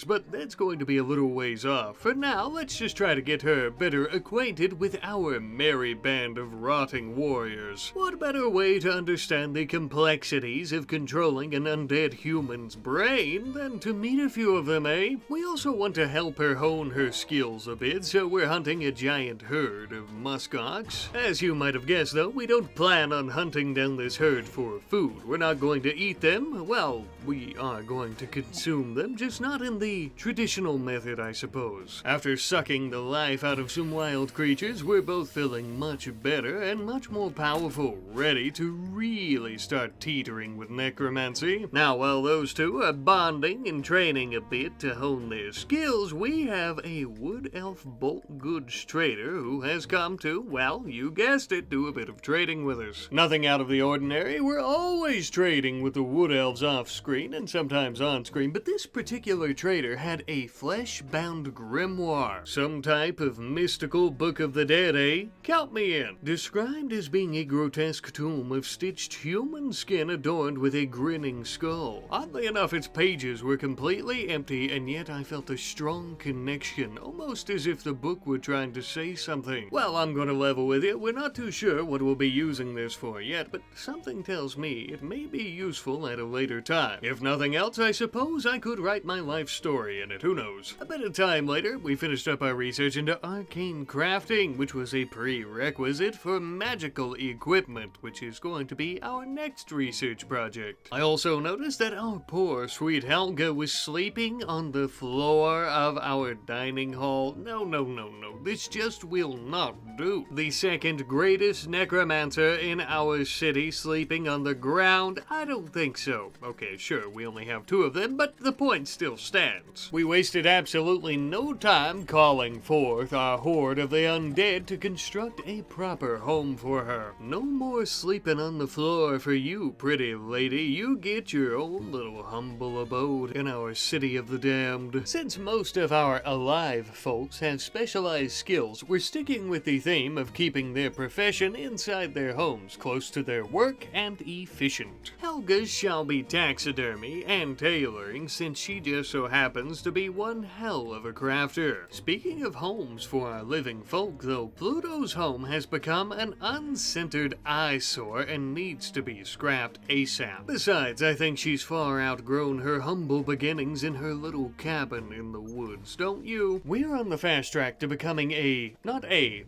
but that's going to be a little ways off. For now, let's just try to get her better acquainted with our merry band of rotting warriors. What better way to understand the complexities of controlling an undead human's brain than to meet a few of them, eh? We also want to help her hone her skills a bit, so we're hunting a giant herd of of muskox. As you might have guessed though, we don't plan on hunting down this herd for food. We're not going to eat them. Well, we are going to consume them, just not in the traditional method, I suppose. After sucking the life out of some wild creatures, we're both feeling much better and much more powerful, ready to really start teetering with necromancy. Now, while those two are bonding and training a bit to hone their skills, we have a wood elf bulk goods trader who has come to, well, you guessed it, do a bit of trading with us. Nothing out of the ordinary, we're always trading with the wood elves off-screen and sometimes on-screen, but this particular trader had a flesh-bound grimoire, some type of mystical book of the dead, eh? Count me in. Described as being a grotesque tomb of stitched human skin adorned with a grinning skull. Oddly enough, its pages were completely empty, and yet I felt a strong connection, almost as if the book were trying to say something. Well, I'm gonna level with you, we're not too sure what we'll be using this for yet, but something tells me it may be useful at a later time. If nothing else, I suppose I could write my life story in it, who knows. A bit of time later, we finished up our research into arcane crafting, which was a prerequisite for magical equipment, which is going to be our next research project. I also noticed that our poor sweet Helga was sleeping on the floor of our dining hall. No, this just will not do. The second greatest necromancer in our city sleeping on the ground? I don't think so. Okay, sure, we only have two of them, but the point still stands. We wasted absolutely no time calling forth our horde of the undead to construct a proper home for her. No more sleeping on the floor for you, pretty lady. You get your own little humble abode in our city of the damned. Since most of our alive folks have specialized skills, we're sticking with the theme of keeping their profession inside their homes, close to their work and efficient. Helga's shall be taxidermy and tailoring, since she just so happens to be one hell of a crafter. Speaking of homes for our living folk though, Pluto's home has become an uncentered eyesore and needs to be scrapped ASAP. Besides, I think she's far outgrown her humble beginnings in her little cabin in the woods, don't you? We're on the fast track to becoming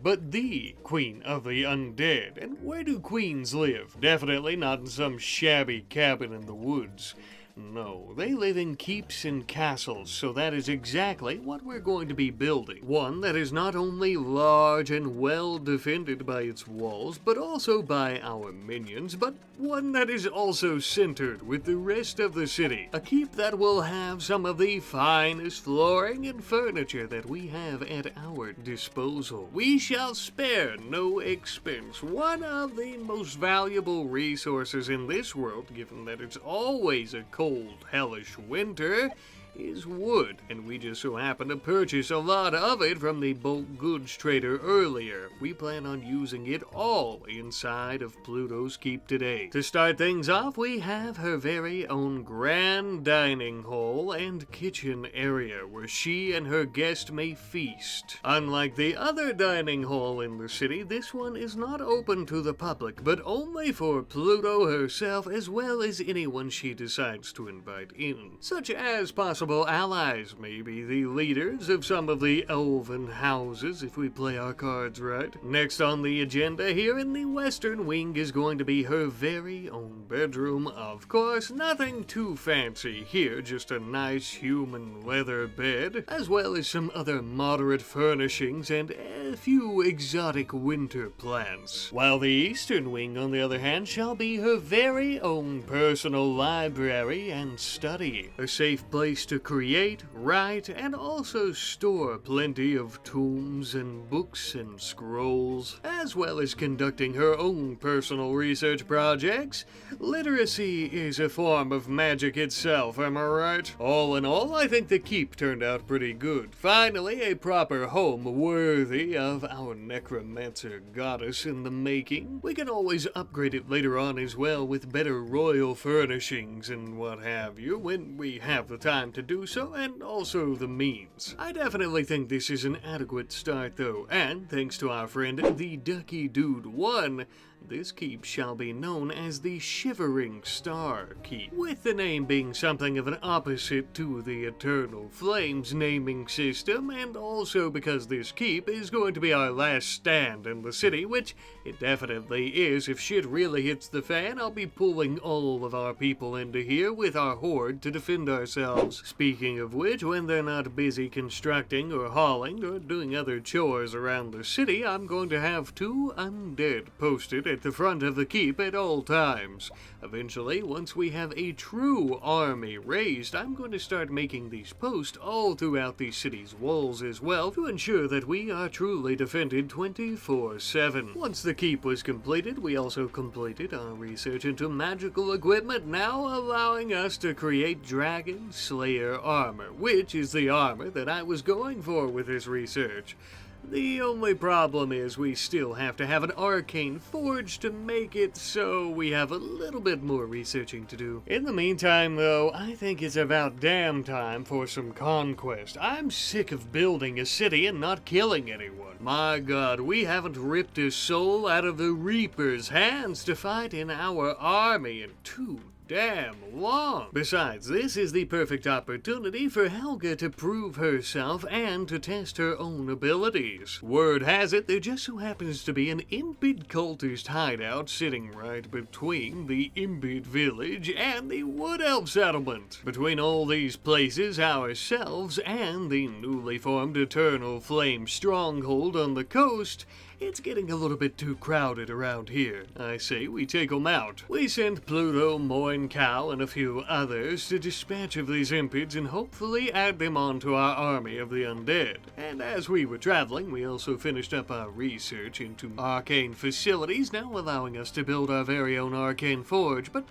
but the queen of the undead. And where do queens live? Definitely not in some shabby cabin in the woods. No, they live in keeps and castles, so that is exactly what we're going to be building. One that is not only large and well defended by its walls, but also by our minions, but one that is also centered with the rest of the city. A keep that will have some of the finest flooring and furniture that we have at our disposal. We shall spare no expense. One of the most valuable resources in this world, given that it's always a cold, hellish winter, is wood, and we just so happen to purchase a lot of it from the bulk goods trader earlier. We plan on using it all inside of Pluto's keep today. To start things off, we have her very own grand dining hall and kitchen area where she and her guest may feast. Unlike the other dining hall in the city, this one is not open to the public, but only for Pluto herself as well as anyone she decides to invite in, such as possible allies, maybe the leaders of some of the Elven houses if we play our cards right. Next on the agenda here in the western wing is going to be her very own bedroom. Of course, nothing too fancy here, just a nice human leather bed, as well as some other moderate furnishings and a few exotic winter plants. While the eastern wing, on the other hand, shall be her very own personal library and study, a safe place to create, write, and also store plenty of tomes and books and scrolls, as well as conducting her own personal research projects. Literacy is a form of magic itself, am I right? All in all, I think the keep turned out pretty good. Finally, a proper home worthy of our necromancer goddess in the making. We can always upgrade it later on as well with better royal furnishings and what have you when we have the time to do so, and also the means. I definitely think this is an adequate start though, and thanks to our friend the Ducky Dude 1, This keep shall be known as the Shivering Star Keep, with the name being something of an opposite to the Eternal Flames naming system, and also because this keep is going to be our last stand in the city, which it definitely is. If shit really hits the fan, I'll be pulling all of our people into here with our horde to defend ourselves. Speaking of which, when they're not busy constructing or hauling or doing other chores around the city, I'm going to have 2 undead posted at the front of the keep at all times. Eventually, once we have a true army raised, I'm going to start making these posts all throughout the city's walls as well to ensure that we are truly defended 24/7. Once the keep was completed, we also completed our research into magical equipment, now allowing us to create Dragon Slayer armor, which is the armor that I was going for with this research. The only problem is we still have to have an arcane forge to make it, so we have a little bit more researching to do. In the meantime, though, I think it's about damn time for some conquest. I'm sick of building a city and not killing anyone. My god, we haven't ripped a soul out of the Reaper's hands to fight in our army in too damn long. Besides, this is the perfect opportunity for Helga to prove herself and to test her own abilities. Word has it there just so happens to be an Impid cultist hideout sitting right between the Impid village and the Wood Elf settlement. Between all these places, ourselves and the newly formed Eternal Flame stronghold on the coast, it's getting a little bit too crowded around here. I say we take 'em out. We sent Pluto, Moin Cow, and a few others to dispatch of these Impids and hopefully add them onto our army of the Undead. And as we were traveling, we also finished up our research into arcane facilities, now allowing us to build our very own arcane forge, but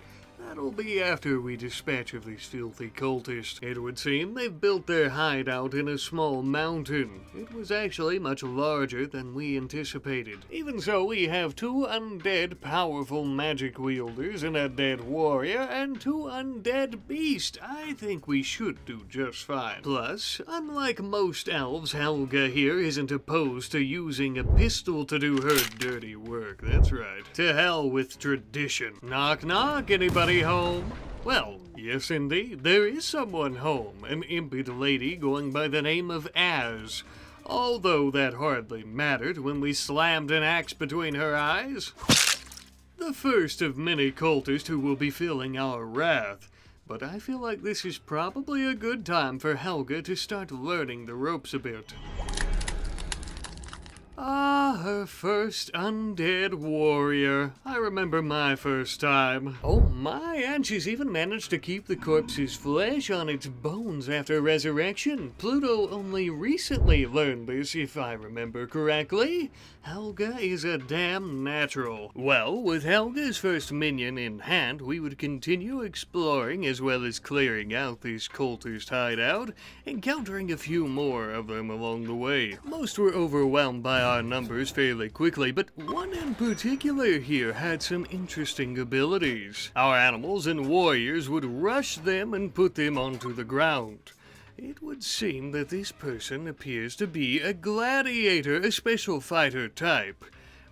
that'll be after we dispatch of these filthy cultists. It would seem they've built their hideout in a small mountain. It was actually much larger than we anticipated. Even so, we have 2 undead powerful magic wielders, an undead warrior, and 2 undead beasts. I think we should do just fine. Plus, unlike most elves, Helga here isn't opposed to using a pistol to do her dirty work. That's right. To hell with tradition. Knock knock, anybody home? Well, yes indeed, there is someone home, an Impid lady going by the name of Az. Although that hardly mattered when we slammed an axe between her eyes. The first of many cultists who will be feeling our wrath. But I feel like this is probably a good time for Helga to start learning the ropes a bit. Ah, her first undead warrior. I remember my first time. Oh my, and she's even managed to keep the corpse's flesh on its bones after resurrection. Pluto only recently learned this, if I remember correctly. Helga is a damn natural. Well, with Helga's first minion in hand, we would continue exploring as well as clearing out this cultist hideout, encountering a few more of them along the way. Most were overwhelmed by our numbers fairly quickly, but one in particular here had some interesting abilities. Our animals and warriors would rush them and put them onto the ground. It would seem that this person appears to be a gladiator, a special fighter type.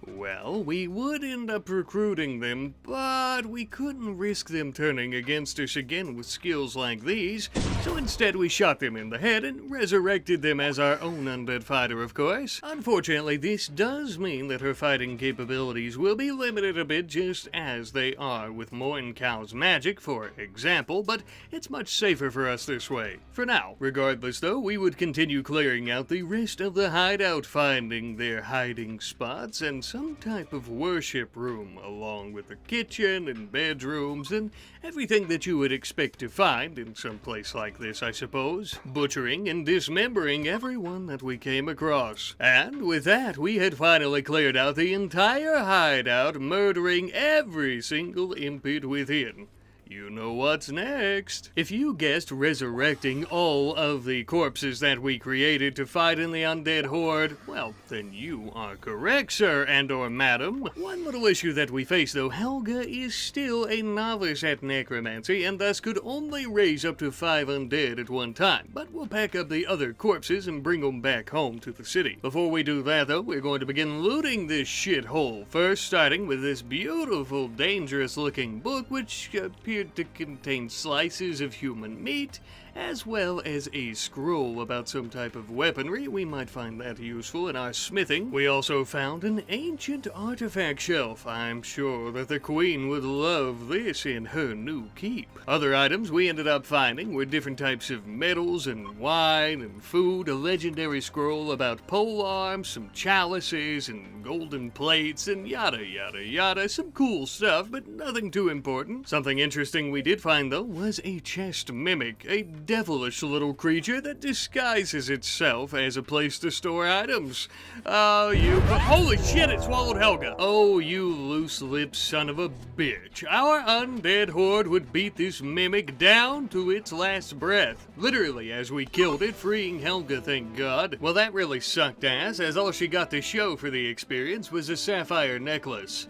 Well, we would end up recruiting them, but we couldn't risk them turning against us again with skills like these, so instead we shot them in the head and resurrected them as our own undead fighter, of course. Unfortunately, this does mean that her fighting capabilities will be limited a bit, just as they are with Moin Cow's magic, for example, but it's much safer for us this way. For now. Regardless, though, we would continue clearing out the rest of the hideout, finding their hiding spots and some type of worship room, along with a kitchen and bedrooms and everything that you would expect to find in some place like this, I suppose. Butchering and dismembering everyone that we came across. And with that, we had finally cleared out the entire hideout, murdering every single Impid within. You know what's next. If you guessed resurrecting all of the corpses that we created to fight in the undead horde, well, then you are correct, sir and/or madam. One little issue that we face, though, Helga is still a novice at necromancy and thus could only raise up to 5 undead at one time. But we'll pack up the other corpses and bring them back home to the city. Before we do that, though, we're going to begin looting this shithole. First, starting with this beautiful, dangerous-looking book, which appears to contain slices of human meat, as well as a scroll about some type of weaponry. We might find that useful in our smithing. We also found an ancient artifact shelf. I'm sure that the queen would love this in her new keep. Other items we ended up finding were different types of metals and wine and food, a legendary scroll about pole arms, some chalices and golden plates, and yada yada yada. Some cool stuff, but nothing too important. Something interesting we did find, though, was a chest mimic, a devilish little creature that disguises itself as a place to store items. Holy shit, it swallowed Helga! Oh, you loose-lipped son of a bitch. Our undead horde would beat this mimic down to its last breath. Literally, as we killed it, freeing Helga, thank God. Well, that really sucked ass, as all she got to show for the experience was a sapphire necklace.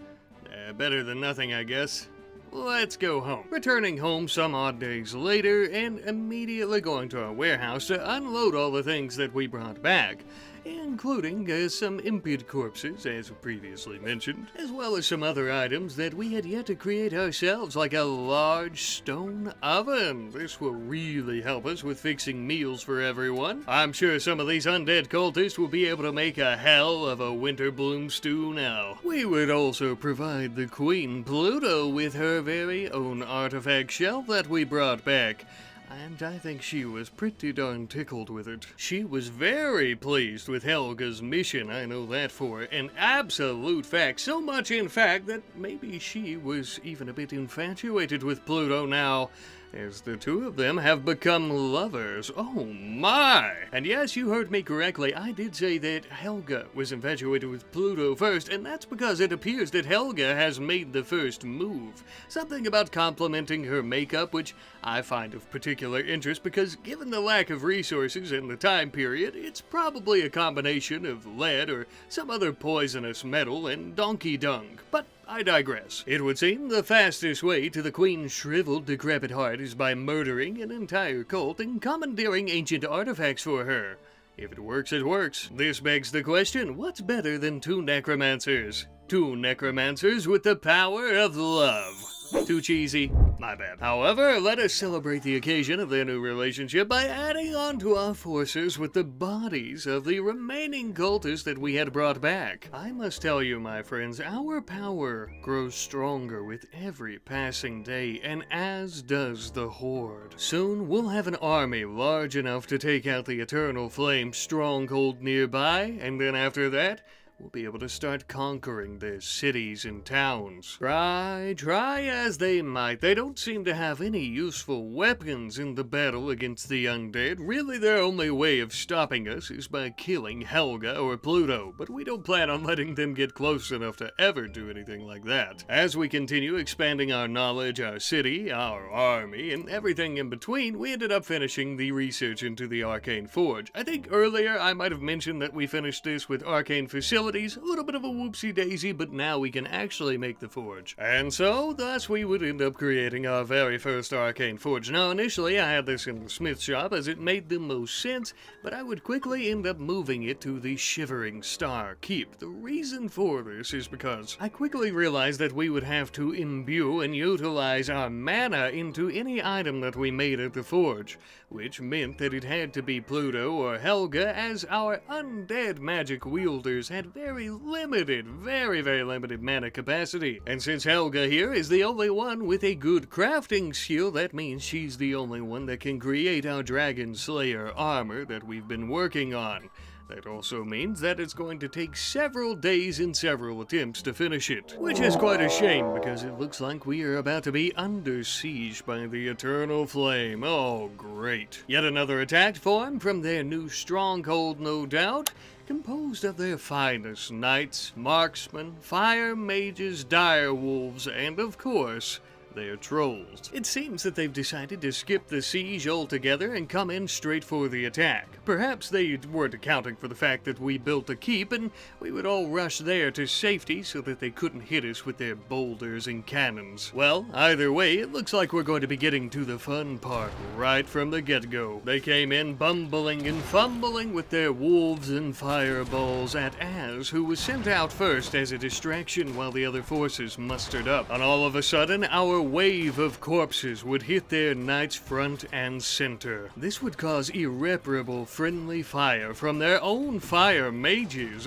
Better than nothing, I guess. Let's go home. Returning home some odd days later and immediately going to our warehouse to unload all the things that we brought back, including some Impid corpses, as previously mentioned, as well as some other items that we had yet to create ourselves, like a large stone oven. This will really help us with fixing meals for everyone. I'm sure some of these undead cultists will be able to make a hell of a winter bloom stew now. We would also provide the Queen Pluto with her very own artifact shelf that we brought back, and I think she was pretty darn tickled with it. She was very pleased with Helga's mission, I know that for an absolute fact. So much, in fact, that maybe she was even a bit infatuated with Pluto now, as the two of them have become lovers. Oh my! And yes, you heard me correctly, I did say that Helga was infatuated with Pluto first, and that's because it appears that Helga has made the first move. Something about complimenting her makeup, which I find of particular interest because given the lack of resources in the time period, it's probably a combination of lead or some other poisonous metal and donkey dung. But I digress. It would seem the fastest way to the Queen's shriveled, decrepit heart is by murdering an entire cult and commandeering ancient artifacts for her. If it works, it works. This begs the question, what's better than 2 necromancers? 2 necromancers with the power of love. Too cheesy? My bad. However, let us celebrate the occasion of their new relationship by adding on to our forces with the bodies of the remaining cultists that we had brought back. I must tell you, my friends, our power grows stronger with every passing day, and as does the Horde. Soon, we'll have an army large enough to take out the Eternal Flame stronghold nearby, and then after that, we'll be able to start conquering their cities and towns. Try as they might, they don't seem to have any useful weapons in the battle against the undead. Really, their only way of stopping us is by killing Helga or Pluto, but we don't plan on letting them get close enough to ever do anything like that. As we continue expanding our knowledge, our city, our army, and everything in between, we ended up finishing the research into the Arcane Forge. I think earlier I might have mentioned that we finished this with Arcane Facilities. A little bit of a whoopsie-daisy, but now we can actually make the forge. And so, thus, we would end up creating our very first Arcane Forge. Now, initially, I had this in the smith shop as it made the most sense, but I would quickly end up moving it to the Shivering Star Keep. The reason for this is because I quickly realized that we would have to imbue and utilize our mana into any item that we made at the forge, which meant that it had to be Pluto or Helga, as our undead magic wielders had very limited mana capacity. And since Helga here is the only one with a good crafting skill, that means she's the only one that can create our Dragon Slayer armor that we've been working on. That also means that it's going to take several days and several attempts to finish it, which is quite a shame because it looks like we are about to be under siege by the Eternal Flame. Oh, great. Yet another attack form from their new stronghold, no doubt, composed of their finest knights, marksmen, fire mages, dire wolves, and of course, They're trolls. It seems that they've decided to skip the siege altogether and come in straight for the attack. Perhaps they weren't accounting for the fact that we built a keep and we would all rush there to safety so that they couldn't hit us with their boulders and cannons. Well, either way, it looks like we're going to be getting to the fun part right from the get-go. They came in bumbling and fumbling with their wolves and fireballs at Az, who was sent out first as a distraction while the other forces mustered up. And all of a sudden, our wave of corpses would hit their knights front and center. This would cause irreparable friendly fire from their own fire mages.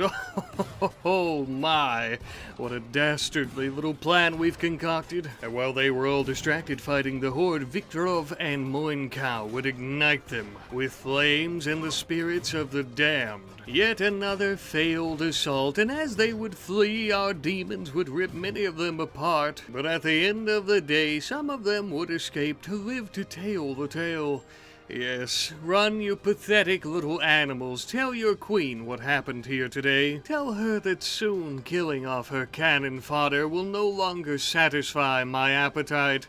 Oh my, what a dastardly little plan we've concocted. And while they were all distracted fighting the horde, Viktorov and Moinkau would ignite them with flames and the spirits of the damned. Yet another failed assault, and as they would flee, our demons would rip many of them apart. But at the end of the day, some of them would escape to live to tell the tale. Yes, run, you pathetic little animals. Tell your queen what happened here today. Tell her that soon killing off her cannon fodder will no longer satisfy my appetite.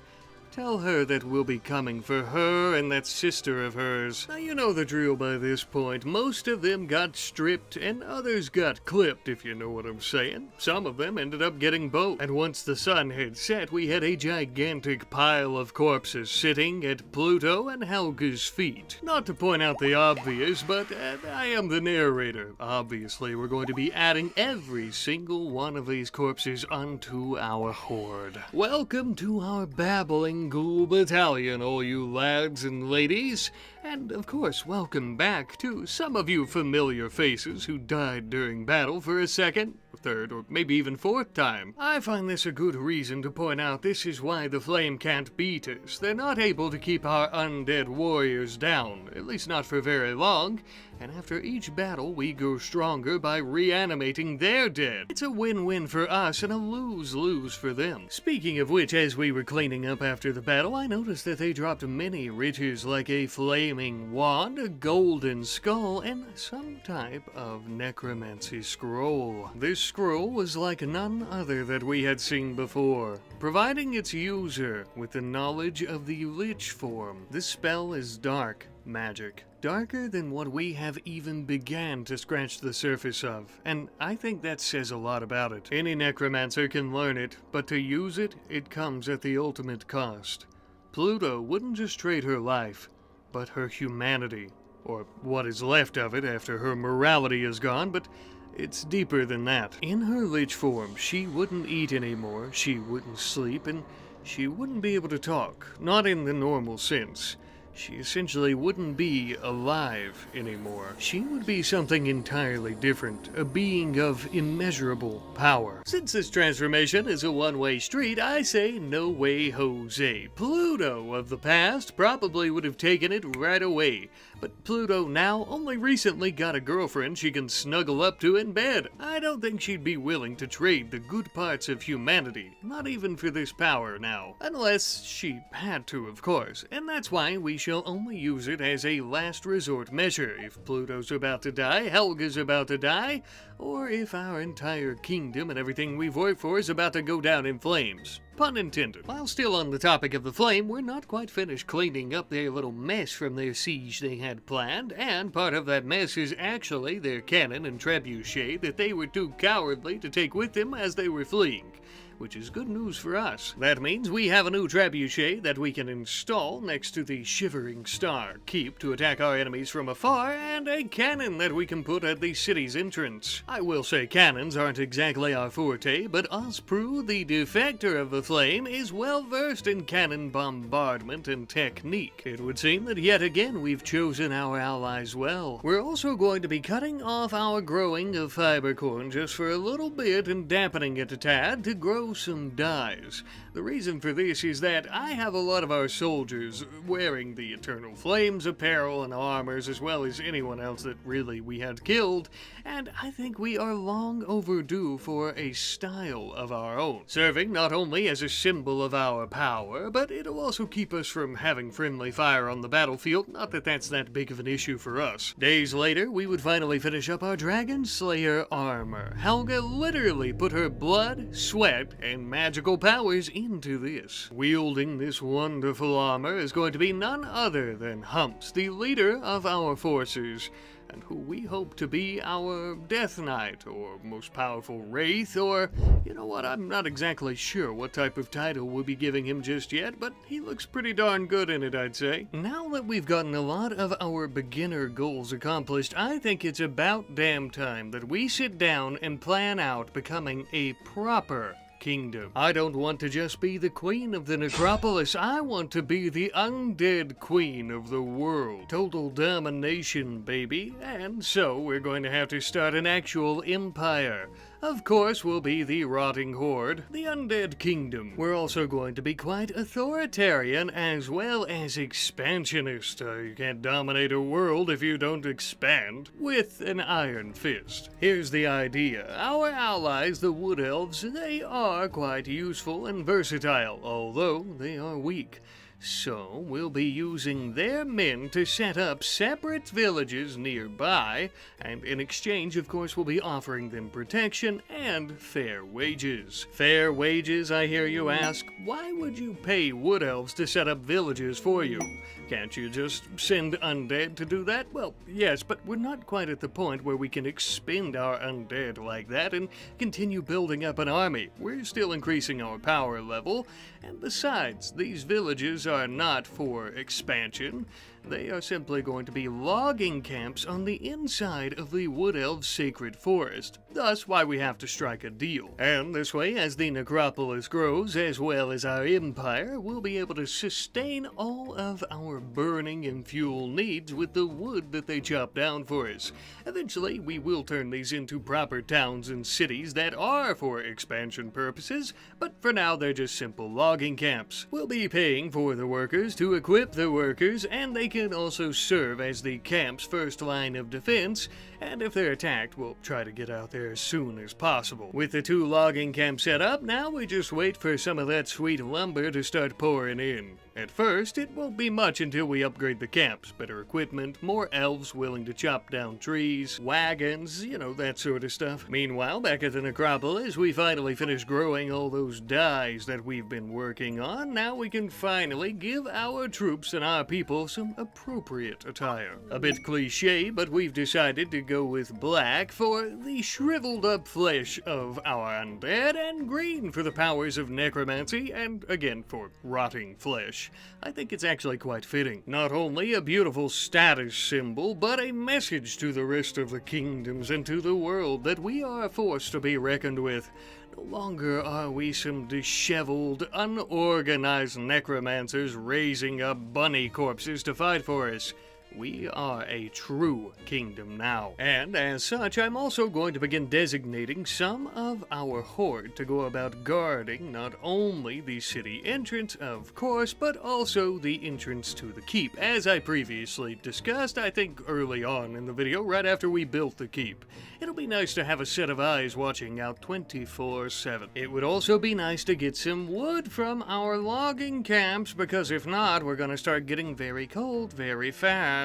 Tell her that we'll be coming for her and that sister of hers. Now, you know the drill by this point. Most of them got stripped and others got clipped, if you know what I'm saying. Some of them ended up getting both. And once the sun had set, we had a gigantic pile of corpses sitting at Pluto and Helga's feet. Not to point out the obvious, but I am the narrator. Obviously, we're going to be adding every single one of these corpses onto our horde. Welcome to our babbling Ghoul Battalion, all you lads and ladies, and of course welcome back to some of you familiar faces who died during battle for a second, third, or maybe even fourth time. I find this a good reason to point out this is why the Flame can't beat us. They're not able to keep our undead warriors down, at least not for very long, and after each battle we grow stronger by reanimating their dead. It's a win-win for us and a lose-lose for them. Speaking of which, as we were cleaning up after the battle, I noticed that they dropped many riches like a flaming wand, a golden skull, and some type of necromancy scroll. This scroll was like none other that we had seen before, providing its user with the knowledge of the Lich form. This spell is dark magic. Darker than what we have even began to scratch the surface of, and I think that says a lot about it. Any necromancer can learn it, but to use it, it comes at the ultimate cost. Pluto wouldn't just trade her life, but her humanity, or what is left of it after her morality is gone, but it's deeper than that. In her Lich form, she wouldn't eat anymore, she wouldn't sleep, and she wouldn't be able to talk, not in the normal sense. She essentially wouldn't be alive anymore. She would be something entirely different, a being of immeasurable power. Since this transformation is a one-way street, I say no way Jose. Pluto of the past probably would have taken it right away, but Pluto now only recently got a girlfriend she can snuggle up to in bed. I don't think she'd be willing to trade the good parts of humanity, not even for this power now. Unless she had to, of course, and that's why we shall only use it as a last resort measure if Pluto's about to die, Helga's about to die, or if our entire kingdom and everything we've worked for is about to go down in flames. Pun intended. While still on the topic of the Flame, we're not quite finished cleaning up their little mess from their siege they had planned, and part of that mess is actually their cannon and trebuchet that they were too cowardly to take with them as they were fleeing. Which is good news for us. That means we have a new trebuchet that we can install next to the Shivering Star Keep to attack our enemies from afar, and a cannon that we can put at the city's entrance. I will say cannons aren't exactly our forte, but Osprey, the defector of the Flame, is well versed in cannon bombardment and technique. It would seem that yet again we've chosen our allies well. We're also going to be cutting off our growing of fiber corn just for a little bit and dampening it a tad to grow some dyes. The reason for this is that I have a lot of our soldiers wearing the Eternal Flames apparel and armors, as well as anyone else that really we had killed, and I think we are long overdue for a style of our own, serving not only as a symbol of our power, but it'll also keep us from having friendly fire on the battlefield, not that that's that big of an issue for us. Days later, we would finally finish up our Dragon Slayer armor. Helga literally put her blood, sweat, and magical powers into this. Wielding this wonderful armor is going to be none other than Humps, the leader of our forces, and who we hope to be our Death Knight, or most powerful Wraith, or, you know what, I'm not exactly sure what type of title we'll be giving him just yet, but he looks pretty darn good in it, I'd say. Now that we've gotten a lot of our beginner goals accomplished, I think it's about damn time that we sit down and plan out becoming a proper kingdom. I don't want to just be the queen of the necropolis, I want to be the undead queen of the world. Total domination, baby. And so we're going to have to start an actual empire. Of course, we'll be the rotting horde, the undead kingdom. We're also going to be quite authoritarian as well as expansionist. You can't dominate a world if you don't expand with an iron fist. Here's the idea. Our allies, the wood elves, they are quite useful and versatile, although they are weak. So, we'll be using their men to set up separate villages nearby, and in exchange, of course, we'll be offering them protection and fair wages. Fair wages, I hear you ask? Why would you pay wood elves to set up villages for you? Can't you just send undead to do that? Well, yes, but we're not quite at the point where we can expend our undead like that and continue building up an army. We're still increasing our power level, and besides, these villages are not for expansion. They are simply going to be logging camps on the inside of the Wood Elves' sacred forest. Thus why we have to strike a deal. And this way, as the necropolis grows, as well as our empire, we'll be able to sustain all of our burning and fuel needs with the wood that they chop down for us. Eventually, we will turn these into proper towns and cities that are for expansion purposes, but for now they're just simple logging camps. We'll be paying for the workers to equip the workers, and they can also serve as the camp's first line of defense, and if they're attacked, we'll try to get out there as soon as possible. With the 2 logging camps set up, now we just wait for some of that sweet lumber to start pouring in. At first, it won't be much until we upgrade the camps. Better equipment, more elves willing to chop down trees, wagons, you know, that sort of stuff. Meanwhile, back at the necropolis, we finally finished growing all those dyes that we've been working on. Now we can finally give our troops and our people some appropriate attire. A bit cliche, but we've decided to go with black for the shriveled up flesh of our undead, and green for the powers of necromancy, and again for rotting flesh. I think it's actually quite fitting. Not only a beautiful status symbol, but a message to the rest of the kingdoms and to the world that we are a force to be reckoned with. No longer are we some disheveled, unorganized necromancers raising up bunny corpses to fight for us. We are a true kingdom now. And as such, I'm also going to begin designating some of our horde to go about guarding not only the city entrance, of course, but also the entrance to the keep, as I previously discussed, I think early on in the video, right after we built the keep. It'll be nice to have a set of eyes watching out 24/7. It would also be nice to get some wood from our logging camps, because if not, we're gonna start getting very cold very fast.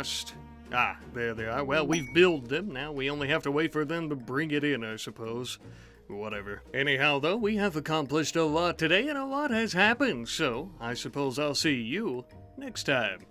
Ah, there they are. Well, we've built them. Now we only have to wait for them to bring it in, I suppose. Whatever. Anyhow, though, we have accomplished a lot today, and a lot has happened, so I suppose I'll see you next time.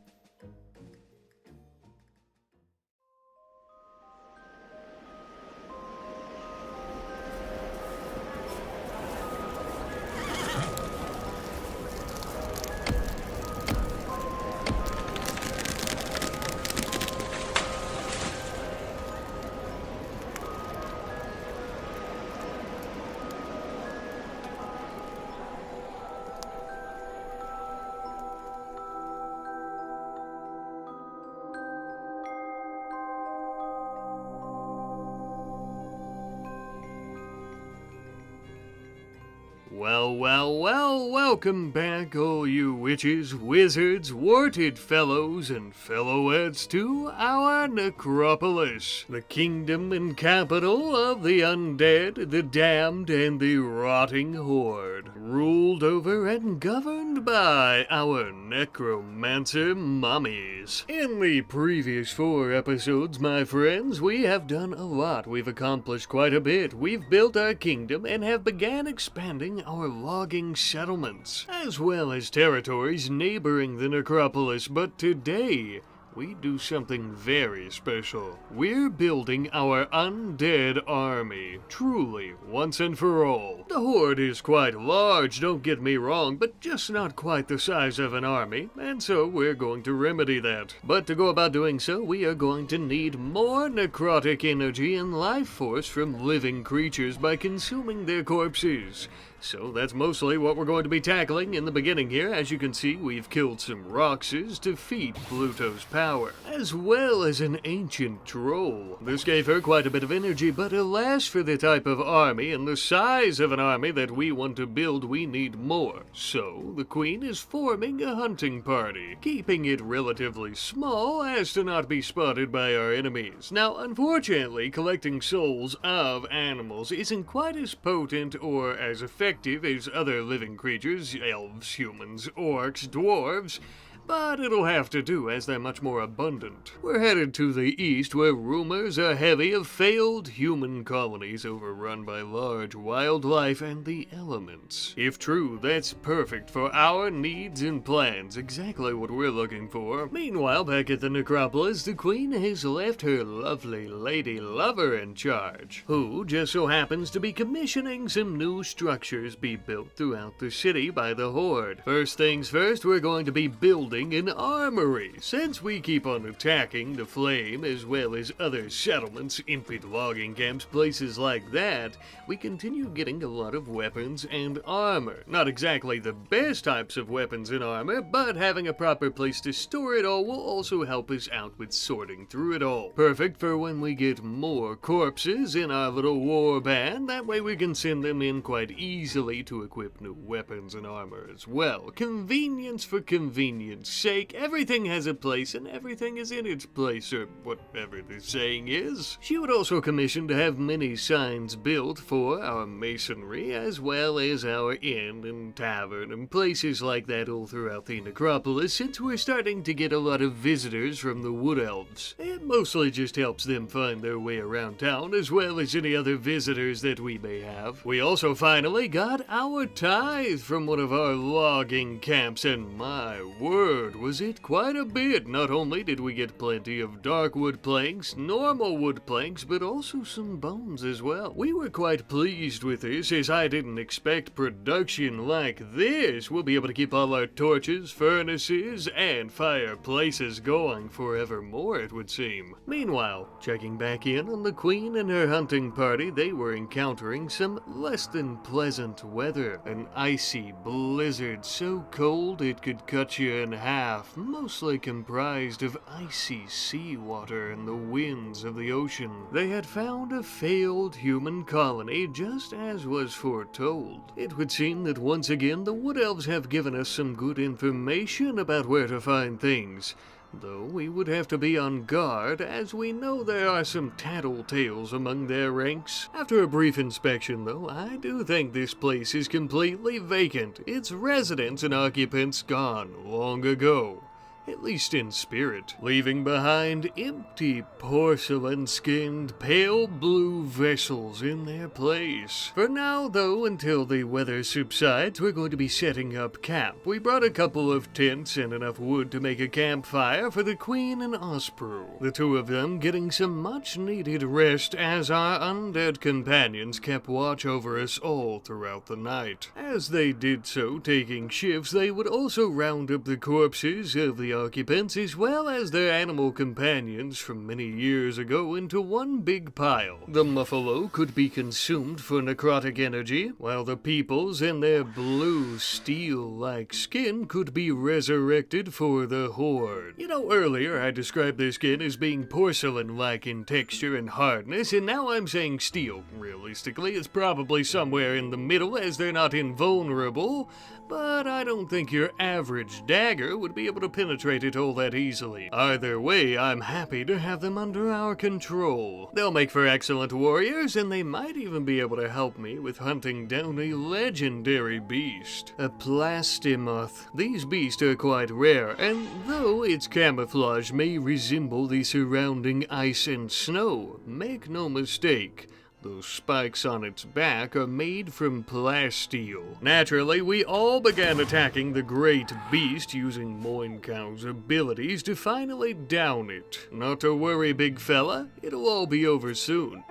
Well, welcome back, all you witches, wizards, warted fellows, and fellowettes to our necropolis, the kingdom and capital of the undead, the damned, and the rotting horde, ruled over and governed by our necromancer mummies. In the previous 4 episodes, my friends, we have done a lot. We've accomplished quite a bit. We've built our kingdom and have began expanding our logging settlements, as well as territories neighboring the necropolis. But today, we do something very special. We're building our undead army, truly, once and for all. The horde is quite large, don't get me wrong, but just not quite the size of an army, and so we're going to remedy that. But to go about doing so, we are going to need more necrotic energy and life force from living creatures by consuming their corpses. So that's mostly what we're going to be tackling in the beginning here. As you can see, we've killed some Roxes to feed Pluto's power, as well as an ancient troll. This gave her quite a bit of energy, but alas for the type of army and the size of an army that we want to build, we need more. So the queen is forming a hunting party, keeping it relatively small as to not be spotted by our enemies. Now, unfortunately, collecting souls of animals isn't quite as potent or as effective as other living creatures, elves, humans, orcs, dwarves, but it'll have to do as they're much more abundant. We're headed to the east, where rumors are heavy of failed human colonies overrun by large wildlife and the elements. If true, that's perfect for our needs and plans, exactly what we're looking for. Meanwhile, back at the necropolis, the queen has left her lovely lady lover in charge, who just so happens to be commissioning some new structures be built throughout the city by the horde. First things first, we're going to be building an armory. Since we keep on attacking the Flame as well as other settlements, Impid logging camps, places like that, we continue getting a lot of weapons and armor. Not exactly the best types of weapons and armor, but having a proper place to store it all will also help us out with sorting through it all. Perfect for when we get more corpses in our little war band. That way we can send them in quite easily to equip new weapons and armor as well. Convenience for convenience sake, everything has a place and everything is in its place, or whatever the saying is. She would also commission to have many signs built for our masonry, as well as our inn and tavern and places like that all throughout the necropolis, since we're starting to get a lot of visitors from the wood elves. It mostly just helps them find their way around town, as well as any other visitors that we may have. We also finally got our tithe from one of our logging camps, and my word, was it quite a bit. Not only did we get plenty of dark wood planks, normal wood planks, but also some bones as well. We were quite pleased with this, as I didn't expect production like this. We'll be able to keep all our torches, furnaces, and fireplaces going forevermore, it would seem. Meanwhile, checking back in on the queen and her hunting party, they were encountering some less than pleasant weather. An icy blizzard so cold it could cut you in half, mostly comprised of icy seawater and the winds of the ocean. They had found a failed human colony, just as was foretold. It would seem that once again the wood elves have given us some good information about where to find things, though we would have to be on guard, as we know there are some tattletales among their ranks. After a brief inspection, though, I do think this place is completely vacant, its residents and occupants gone long ago. At least in spirit, leaving behind empty porcelain-skinned pale blue vessels in their place. For now, though, until the weather subsides, we're going to be setting up camp. We brought a couple of tents and enough wood to make a campfire for the Queen and Osprey, the two of them getting some much-needed rest as our undead companions kept watch over us all throughout the night. As they did so, taking shifts, they would also round up the corpses of the occupants as well as their animal companions from many years ago into one big pile. The muffalo could be consumed for necrotic energy, while the peoples in their blue steel-like skin could be resurrected for the horde. You know, earlier I described their skin as being porcelain-like in texture and hardness, and now I'm saying steel. Realistically, it's probably somewhere in the middle, as they're not invulnerable, but I don't think your average dagger would be able to penetrate it all that easily. Either way, I'm happy to have them under our control. They'll make for excellent warriors, and they might even be able to help me with hunting down a legendary beast, a plastimoth. These beasts are quite rare, and though its camouflage may resemble the surrounding ice and snow, make no mistake, those spikes on its back are made from plasteel. Naturally, we all began attacking the great beast using Moinkow's abilities to finally down it. Not to worry, big fella, it'll all be over soon.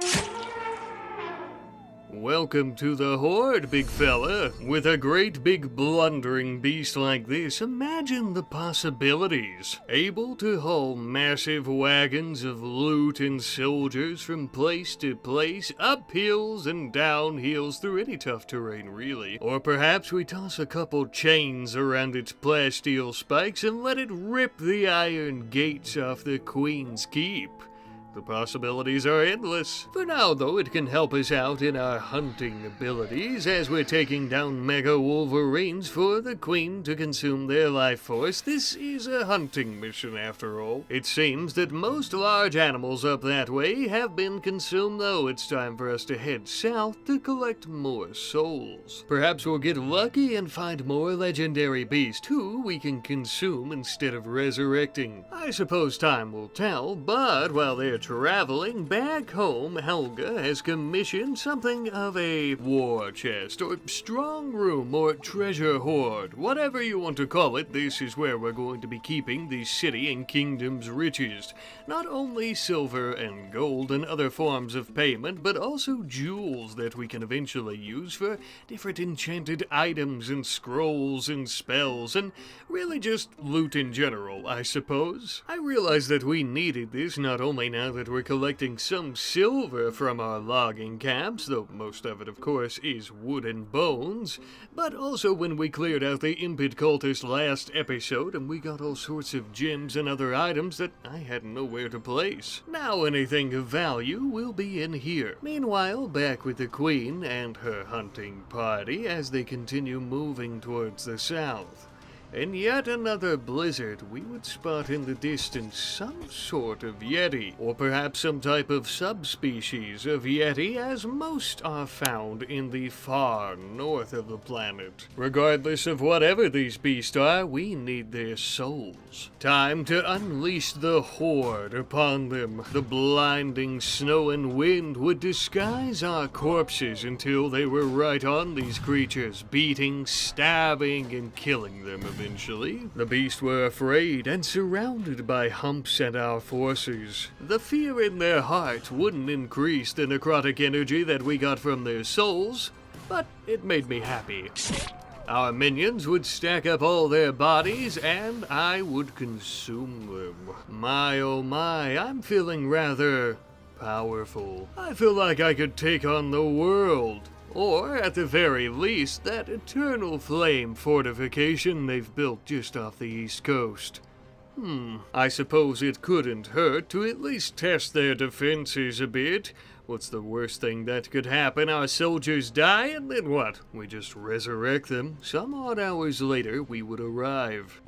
Welcome to the horde, big fella. With a great big blundering beast like this, imagine the possibilities. Able to haul massive wagons of loot and soldiers from place to place, up hills and down hills through any tough terrain, really. Or perhaps we toss a couple chains around its plasteel spikes and let it rip the iron gates off the Queen's Keep. The possibilities are endless. For now, though, it can help us out in our hunting abilities as we're taking down mega wolverines for the Queen to consume their life force. This is a hunting mission, after all. It seems that most large animals up that way have been consumed, though. It's time for us to head south to collect more souls. Perhaps we'll get lucky and find more legendary beasts who we can consume instead of resurrecting. I suppose time will tell, but while they're traveling back home, Helga has commissioned something of a war chest, or strong room, or treasure hoard. Whatever you want to call it, this is where we're going to be keeping the city and kingdom's riches. Not only silver and gold and other forms of payment, but also jewels that we can eventually use for different enchanted items and scrolls and spells, and really just loot in general, I suppose. I realize that we needed this not only now that we're collecting some silver from our logging camps, though most of it, of course, is wood and bones, but also when we cleared out the Impid cultist last episode and we got all sorts of gems and other items that I had nowhere to place. Now anything of value will be in here. Meanwhile, back with the Queen and her hunting party as they continue moving towards the south. In yet another blizzard, we would spot in the distance some sort of yeti, or perhaps some type of subspecies of yeti, as most are found in the far north of the planet. Regardless of whatever these beasts are, we need their souls. Time to unleash the horde upon them. The blinding snow and wind would disguise our corpses until they were right on these creatures, beating, stabbing, and killing them eventually. The beasts were afraid and surrounded by humps and our forces. The fear in their hearts wouldn't increase the necrotic energy that we got from their souls, but it made me happy. Our minions would stack up all their bodies, and I would consume them. My oh my, I'm feeling rather powerful. I feel like I could take on the world. Or, at the very least, that eternal flame fortification they've built just off the east coast. I suppose it couldn't hurt to at least test their defenses a bit. What's the worst thing that could happen? Our soldiers die, and then what? We just resurrect them. Some odd hours later, we would arrive.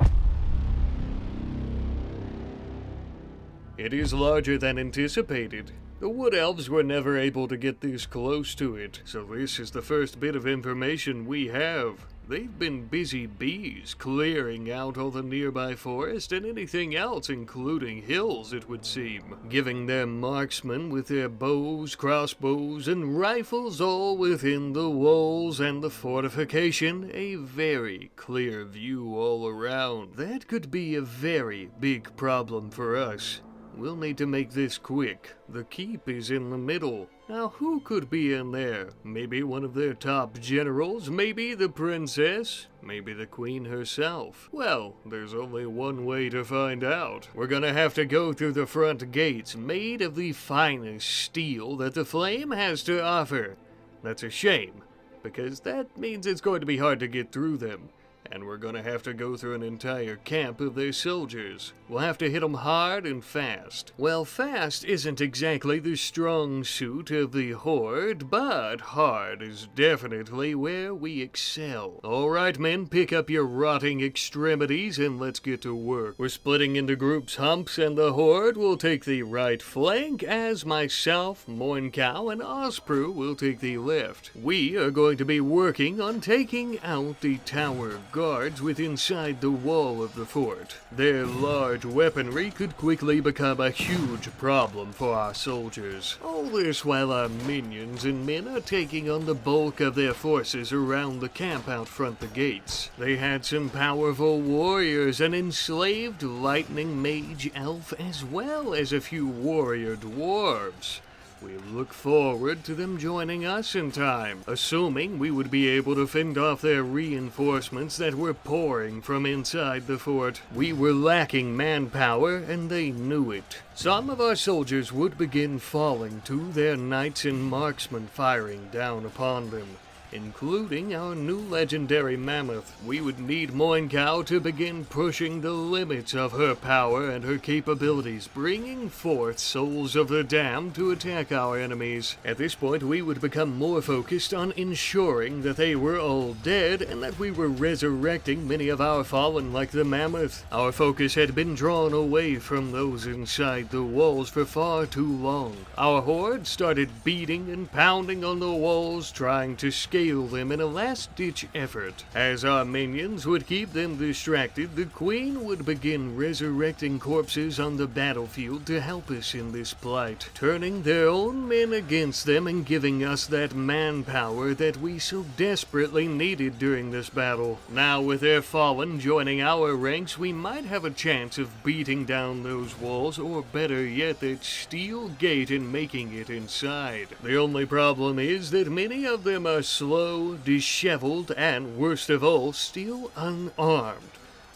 It is larger than anticipated. The Wood Elves were never able to get this close to it, so this is the first bit of information we have. They've been busy bees, clearing out all the nearby forest and anything else, including hills, it would seem, giving their marksmen with their bows, crossbows, and rifles all within the walls and the fortification a very clear view all around. That could be a very big problem for us. we'll need to make this quick. The keep is in the middle. Now who could be in there? Maybe one of their top generals? Maybe the princess? Maybe the queen herself? Well, there's only one way to find out. We're gonna have to go through the front gates, made of the finest steel that the Flame has to offer. That's a shame, because that means it's going to be hard to get through them. And we're gonna have to go through an entire camp of their soldiers. We'll have to hit them hard and fast. Well, fast isn't exactly the strong suit of the Horde, but hard is definitely where we excel. Alright men, pick up your rotting extremities and let's get to work. We're splitting into groups. Humps and the Horde will take the right flank, as myself, Moincow, and Osprey will take the left. We are going to be working on taking out the tower guards within inside the wall of the fort. Their large weaponry could quickly become a huge problem for our soldiers. All this while our minions and men are taking on the bulk of their forces around the camp out front the gates. They had some powerful warriors, an enslaved lightning mage elf, as well as a few warrior dwarves. We look forward to them joining us in time, assuming we would be able to fend off their reinforcements that were pouring from inside the fort. We were lacking manpower, and they knew it. Some of our soldiers would begin falling to their knights and marksmen firing down upon them, including our new legendary mammoth. We would need Moincow to begin pushing the limits of her power and her capabilities, bringing forth souls of the damned to attack our enemies. At this point, we would become more focused on ensuring that they were all dead and that we were resurrecting many of our fallen like the mammoth. Our focus had been drawn away from those inside the walls for far too long. Our horde started beating and pounding on the walls, trying to scale them in a last-ditch effort. As our minions would keep them distracted, the Queen would begin resurrecting corpses on the battlefield to help us in this plight, turning their own men against them and giving us that manpower that we so desperately needed during this battle. Now, with their fallen joining our ranks, we might have a chance of beating down those walls, or better yet, that steel gate and making it inside. The only problem is that many of them are slow, disheveled, and worst of all, still unarmed.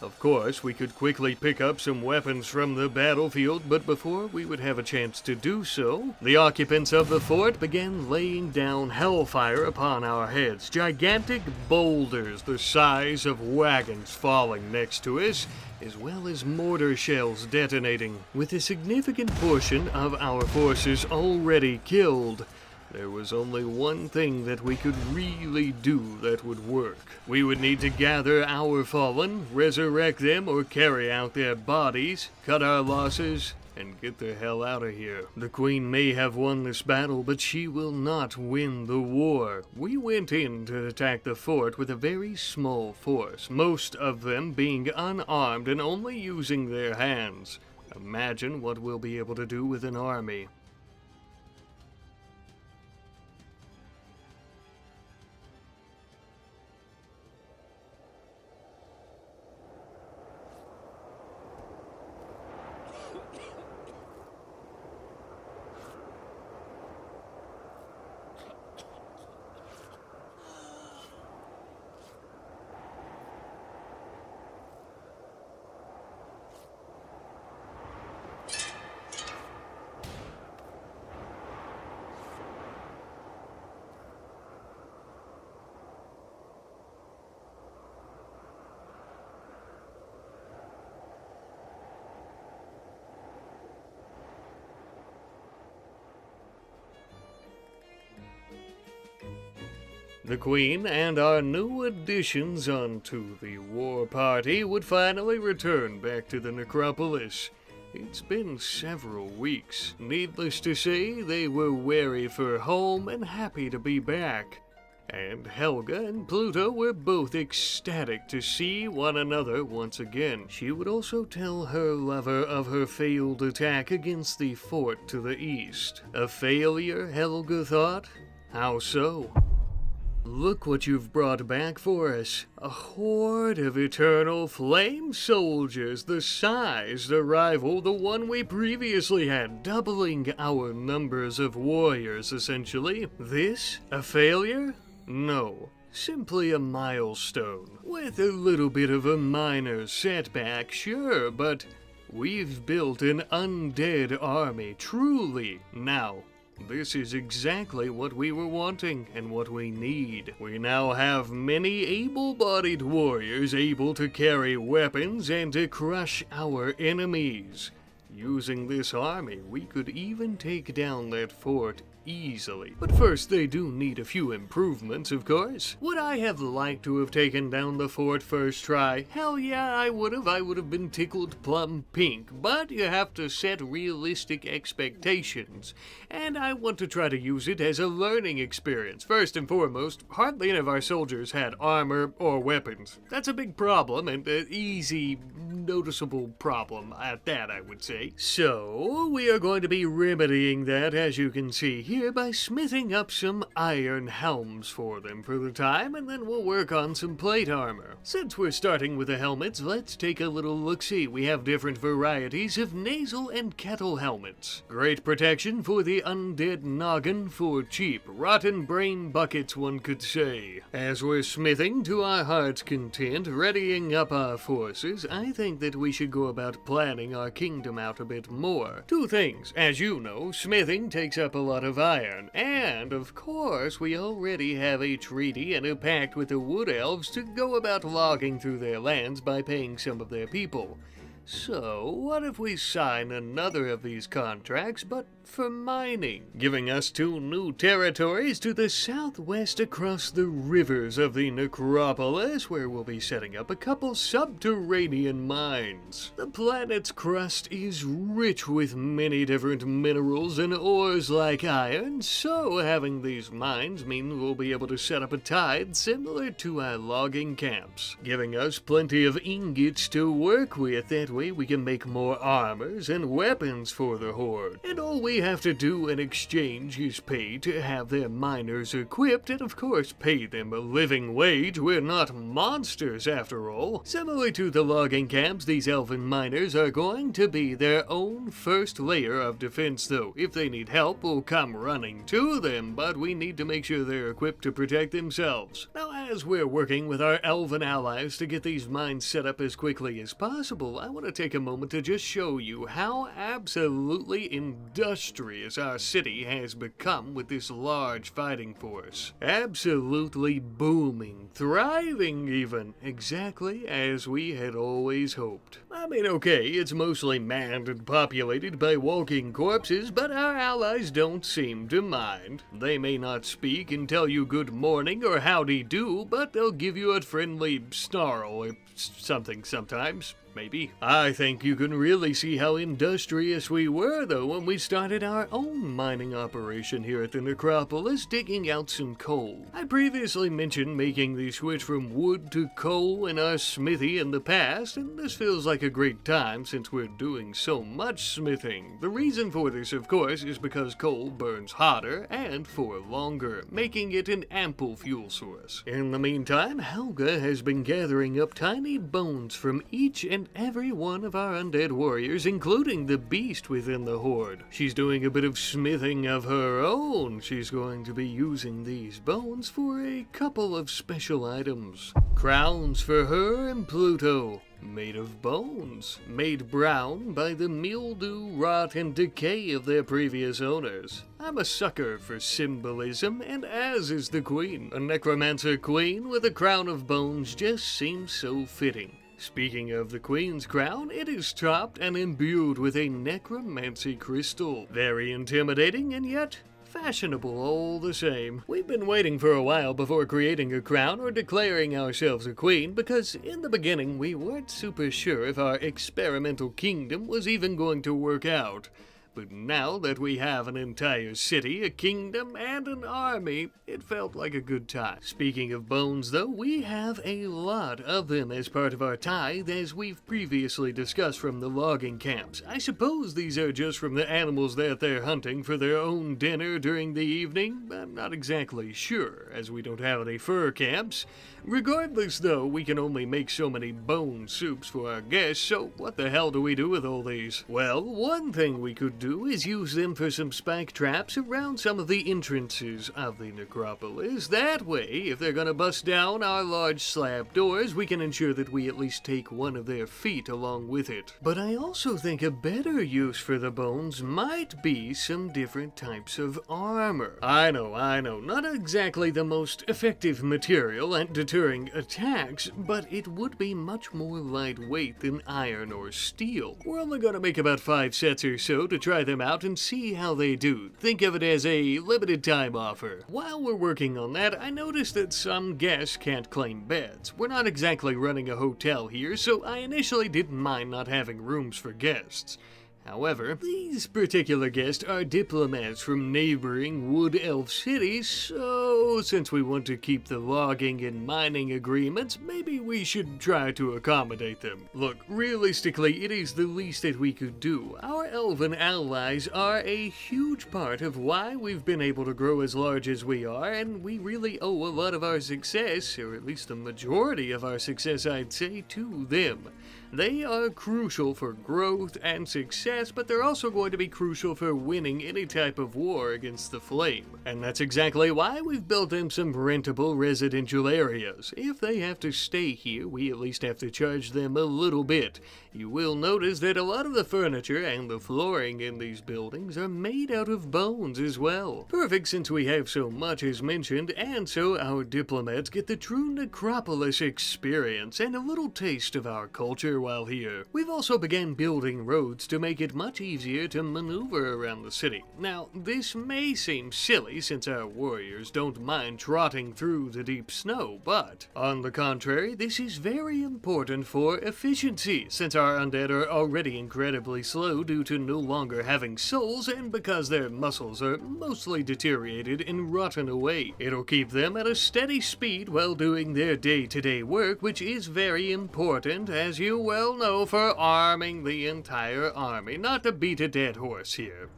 Of course, we could quickly pick up some weapons from the battlefield, but before we would have a chance to do so, the occupants of the fort began laying down hellfire upon our heads. Gigantic boulders the size of wagons falling next to us, as well as mortar shells detonating. With a significant portion of our forces already killed, there was only one thing that we could really do that would work. We would need to gather our fallen, resurrect them, or carry out their bodies, cut our losses, and get the hell out of here. The Queen may have won this battle, but she will not win the war. We went in to attack the fort with a very small force, most of them being unarmed and only using their hands. Imagine what we'll be able to do with an army. The Queen and our new additions onto the war party would finally return back to the necropolis. It's been several weeks. Needless to say, they were wary for home and happy to be back. And Helga and Pluto were both ecstatic to see one another once again. She would also tell her lover of her failed attack against the fort to the east. A failure, Helga thought? How so? Look what you've brought back for us. A horde of eternal flame soldiers, the size, the rival, the one we previously had, doubling our numbers of warriors, essentially. This? A failure? No. Simply a milestone. With a little bit of a minor setback, sure, but we've built an undead army, truly. Now, this is exactly what we were wanting and what we need. We now have many able-bodied warriors able to carry weapons and to crush our enemies. Using this army, we could even take down that fort easily. But first, they do need a few improvements, of course. Would I have liked to have taken down the fort first try? Hell yeah, I would have. I would have been tickled plum pink. But you have to set realistic expectations. And I want to try to use it as a learning experience. First and foremost, hardly any of our soldiers had armor or weapons. That's a big problem, and an easy, noticeable problem at that, I would say. So, we are going to be remedying that, as you can see here, by smithing up some iron helms for them for the time, and then we'll work on some plate armor. Since we're starting with the helmets, let's take a little look-see. We have different varieties of nasal and kettle helmets. Great protection for the undead noggin for cheap. Rotten brain buckets, one could say. As we're smithing to our heart's content, readying up our forces, I think that we should go about planning our kingdom out a bit more. Two things. As you know, smithing takes up a lot of iron, and of course we already have a treaty and a pact with the wood elves to go about logging through their lands by paying some of their people. So, what if we sign another of these contracts, but for mining, giving us 2 new territories to the southwest across the rivers of the necropolis, where we'll be setting up a couple subterranean mines. The planet's crust is rich with many different minerals and ores like iron, so having these mines means we'll be able to set up a tide similar to our logging camps, giving us plenty of ingots to work with. That way we can make more armors and weapons for the horde. And all we have to do in exchange is pay to have their miners equipped, and of course pay them a living wage. We're not monsters after all. Similar to the logging camps, these elven miners are going to be their own first layer of defense though. If they need help, we'll come running to them, but we need to make sure they're equipped to protect themselves. Now, as we're working with our elven allies to get these mines set up as quickly as possible, I want to take a moment to just show you how absolutely industrious our city has become with this large fighting force. Absolutely booming, thriving even, exactly as we had always hoped. I mean, okay, it's mostly manned and populated by walking corpses, but our allies don't seem to mind. They may not speak and tell you good morning or howdy do, but they'll give you a friendly snarl or something sometimes. Maybe. I think you can really see how industrious we were, though, when we started our own mining operation here at the Necropolis, digging out some coal. I previously mentioned making the switch from wood to coal in our smithy in the past, and this feels like a great time since we're doing so much smithing. The reason for this, of course, is because coal burns hotter and for longer, making it an ample fuel source. In the meantime, Helga has been gathering up tiny bones from each and every one of our undead warriors, including the beast within the horde. She's doing a bit of smithing of her own. She's going to be using these bones for a couple of special items. Crowns for her and Pluto, made of bones, made brown by the mildew, rot, and decay of their previous owners. I'm a sucker for symbolism, and as is the queen. A necromancer queen with a crown of bones just seems so fitting. Speaking of the Queen's crown, it is topped and imbued with a necromancy crystal. Very intimidating and yet fashionable all the same. We've been waiting for a while before creating a crown or declaring ourselves a queen, because in the beginning we weren't super sure if our experimental kingdom was even going to work out. But now that we have an entire city, a kingdom, and an army, it felt like a good time. Speaking of bones though, we have a lot of them as part of our tithe, as we've previously discussed from the logging camps. I suppose these are just from the animals that they're hunting for their own dinner during the evening. I'm not exactly sure, as we don't have any fur camps. Regardless though, we can only make so many bone soups for our guests, so what the hell do we do with all these? Well, one thing we could do is use them for some spike traps around some of the entrances of the necropolis. That way, if they're gonna bust down our large slab doors, we can ensure that we at least take one of their feet along with it. But I also think a better use for the bones might be some different types of armor. I know, not exactly the most effective material at deterring attacks, but it would be much more lightweight than iron or steel. We're only gonna make about 5 sets or so to try them out and see how they do. Think of it as a limited time offer. While we're working on that, I noticed that some guests can't claim beds. We're not exactly running a hotel here, so I initially didn't mind not having rooms for guests. However, these particular guests are diplomats from neighboring wood elf cities, so since we want to keep the logging and mining agreements, maybe we should try to accommodate them. Look, realistically, it is the least that we could do. Our elven allies are a huge part of why we've been able to grow as large as we are, and we really owe a lot of our success, or at least the majority of our success, I'd say, to them. They are crucial for growth and success, but they're also going to be crucial for winning any type of war against the Flame. And that's exactly why we've built them some rentable residential areas. If they have to stay here, we at least have to charge them a little bit. You will notice that a lot of the furniture and the flooring in these buildings are made out of bones as well. Perfect since we have so much as mentioned, and so our diplomats get the true necropolis experience and a little taste of our culture while here. We've also began building roads to make it much easier to maneuver around the city. Now, this may seem silly since our warriors don't mind trotting through the deep snow, but on the contrary, this is very important for efficiency since our undead are already incredibly slow due to no longer having souls and because their muscles are mostly deteriorated and rotten away. It'll keep them at a steady speed while doing their day-to-day work, which is very important, as you well know, for arming the entire army. Not to beat a dead horse here.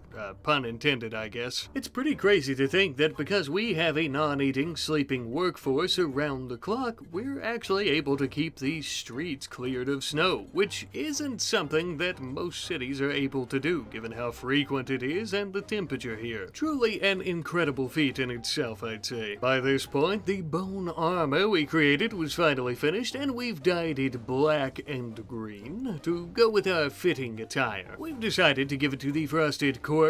Pun intended, I guess. It's pretty crazy to think that because we have a non-eating, sleeping workforce around the clock, we're actually able to keep these streets cleared of snow, which isn't something that most cities are able to do, given how frequent it is and the temperature here. Truly an incredible feat in itself, I'd say. By this point, the bone armor we created was finally finished, and we've dyed it black and green to go with our fitting attire. We've decided to give it to the frosted corpses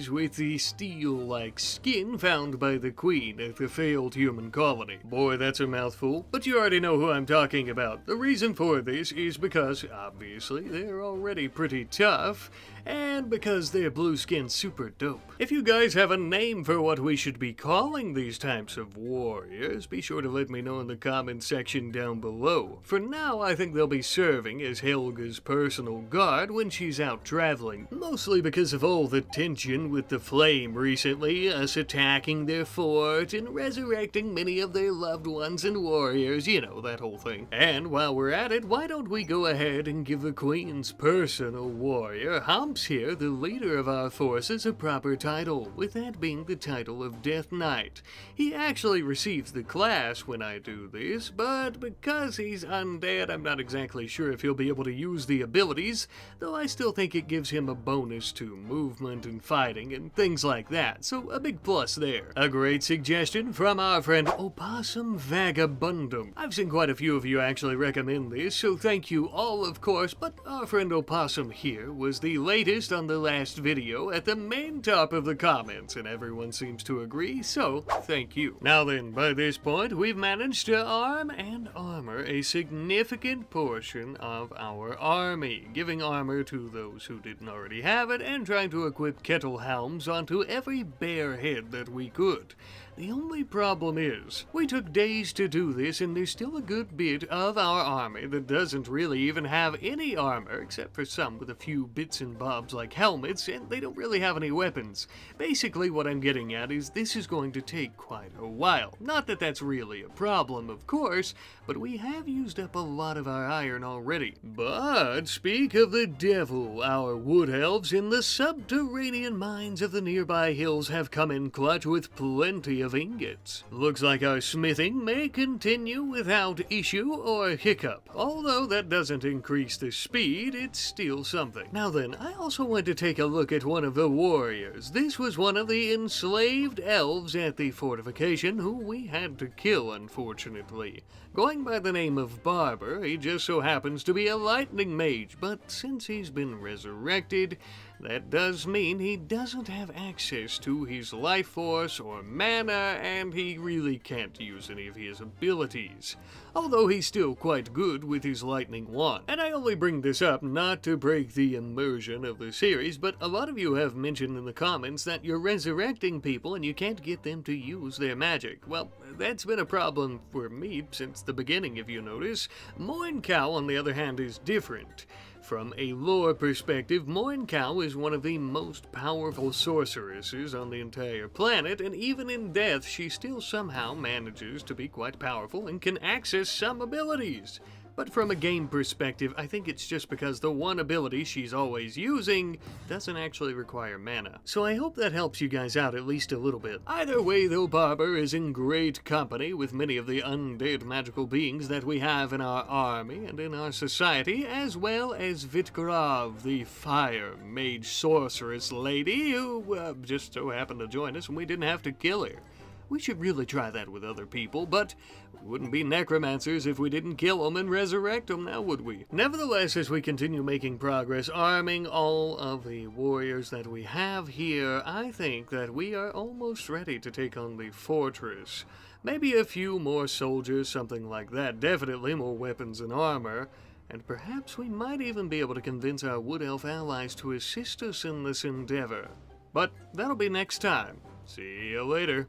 with the steel-like skin found by the queen at the failed human colony. Boy, that's a mouthful, but you already know who I'm talking about. The reason for this is because, obviously, they're already pretty tough, and because their blue skin's super dope. If you guys have a name for what we should be calling these types of warriors, be sure to let me know in the comments section down below. For now, I think they'll be serving as Helga's personal guard when she's out traveling, mostly because of all the tension with the Flame recently, us attacking their fort and resurrecting many of their loved ones and warriors, you know, that whole thing. And while we're at it, why don't we go ahead and give the Queen's personal warrior, Humps here, the leader of our forces, a proper title, with that being the title of Death Knight. He actually receives the class when I do this, but because he's undead, I'm not exactly sure if he'll be able to use the abilities, though I still think it gives him a bonus to movement and fighting and things like that, so a big plus there. A great suggestion from our friend Opossum Vagabundum. I've seen quite a few of you actually recommend this, so thank you all, of course, but our friend Opossum here was the latest on the last video at the main top of the comments, and everyone seems to agree, so thank you. Now then, by this point, we've managed to arm and armor a significant portion of our army, giving armor to those who didn't already have it, and trying to equip kettle helms onto every bear head that we could. The only problem is, we took days to do this, and there's still a good bit of our army that doesn't really even have any armor, except for some with a few bits and bobs jobs like helmets, and they don't really have any weapons. Basically, what I'm getting at is this is going to take quite a while. Not that that's really a problem, of course, but we have used up a lot of our iron already. But speak of the devil, our wood elves in the subterranean mines of the nearby hills have come in clutch with plenty of ingots. Looks like our smithing may continue without issue or hiccup. Although that doesn't increase the speed, it's still something. Now then, I also want to take a look at one of the warriors. This was one of the enslaved elves at the fortification who we had to kill, unfortunately. Going by the name of Barber, he just so happens to be a lightning mage, but since he's been resurrected, that does mean he doesn't have access to his life force or mana, and he really can't use any of his abilities. Although he's still quite good with his lightning wand. And I only bring this up not to break the immersion of the series, but a lot of you have mentioned in the comments that you're resurrecting people and you can't get them to use their magic. Well, that's been a problem for me since the beginning, if you notice. Moin Cow, on the other hand, is different. From a lore perspective, Moin Cow is one of the most powerful sorceresses on the entire planet, and even in death, she still somehow manages to be quite powerful and can access some abilities. But from a game perspective, I think it's just because the one ability she's always using doesn't actually require mana. So I hope that helps you guys out at least a little bit. Either way though, Barber is in great company with many of the undead magical beings that we have in our army and in our society, as well as Vitgrav, the fire mage sorceress lady who just so happened to join us and we didn't have to kill her. We should really try that with other people, but we wouldn't be necromancers if we didn't kill them and resurrect them, now would we? Nevertheless, as we continue making progress, arming all of the warriors that we have here, I think that we are almost ready to take on the fortress. Maybe a few more soldiers, something like that, definitely more weapons and armor, and perhaps we might even be able to convince our wood elf allies to assist us in this endeavor. But that'll be next time. See you later.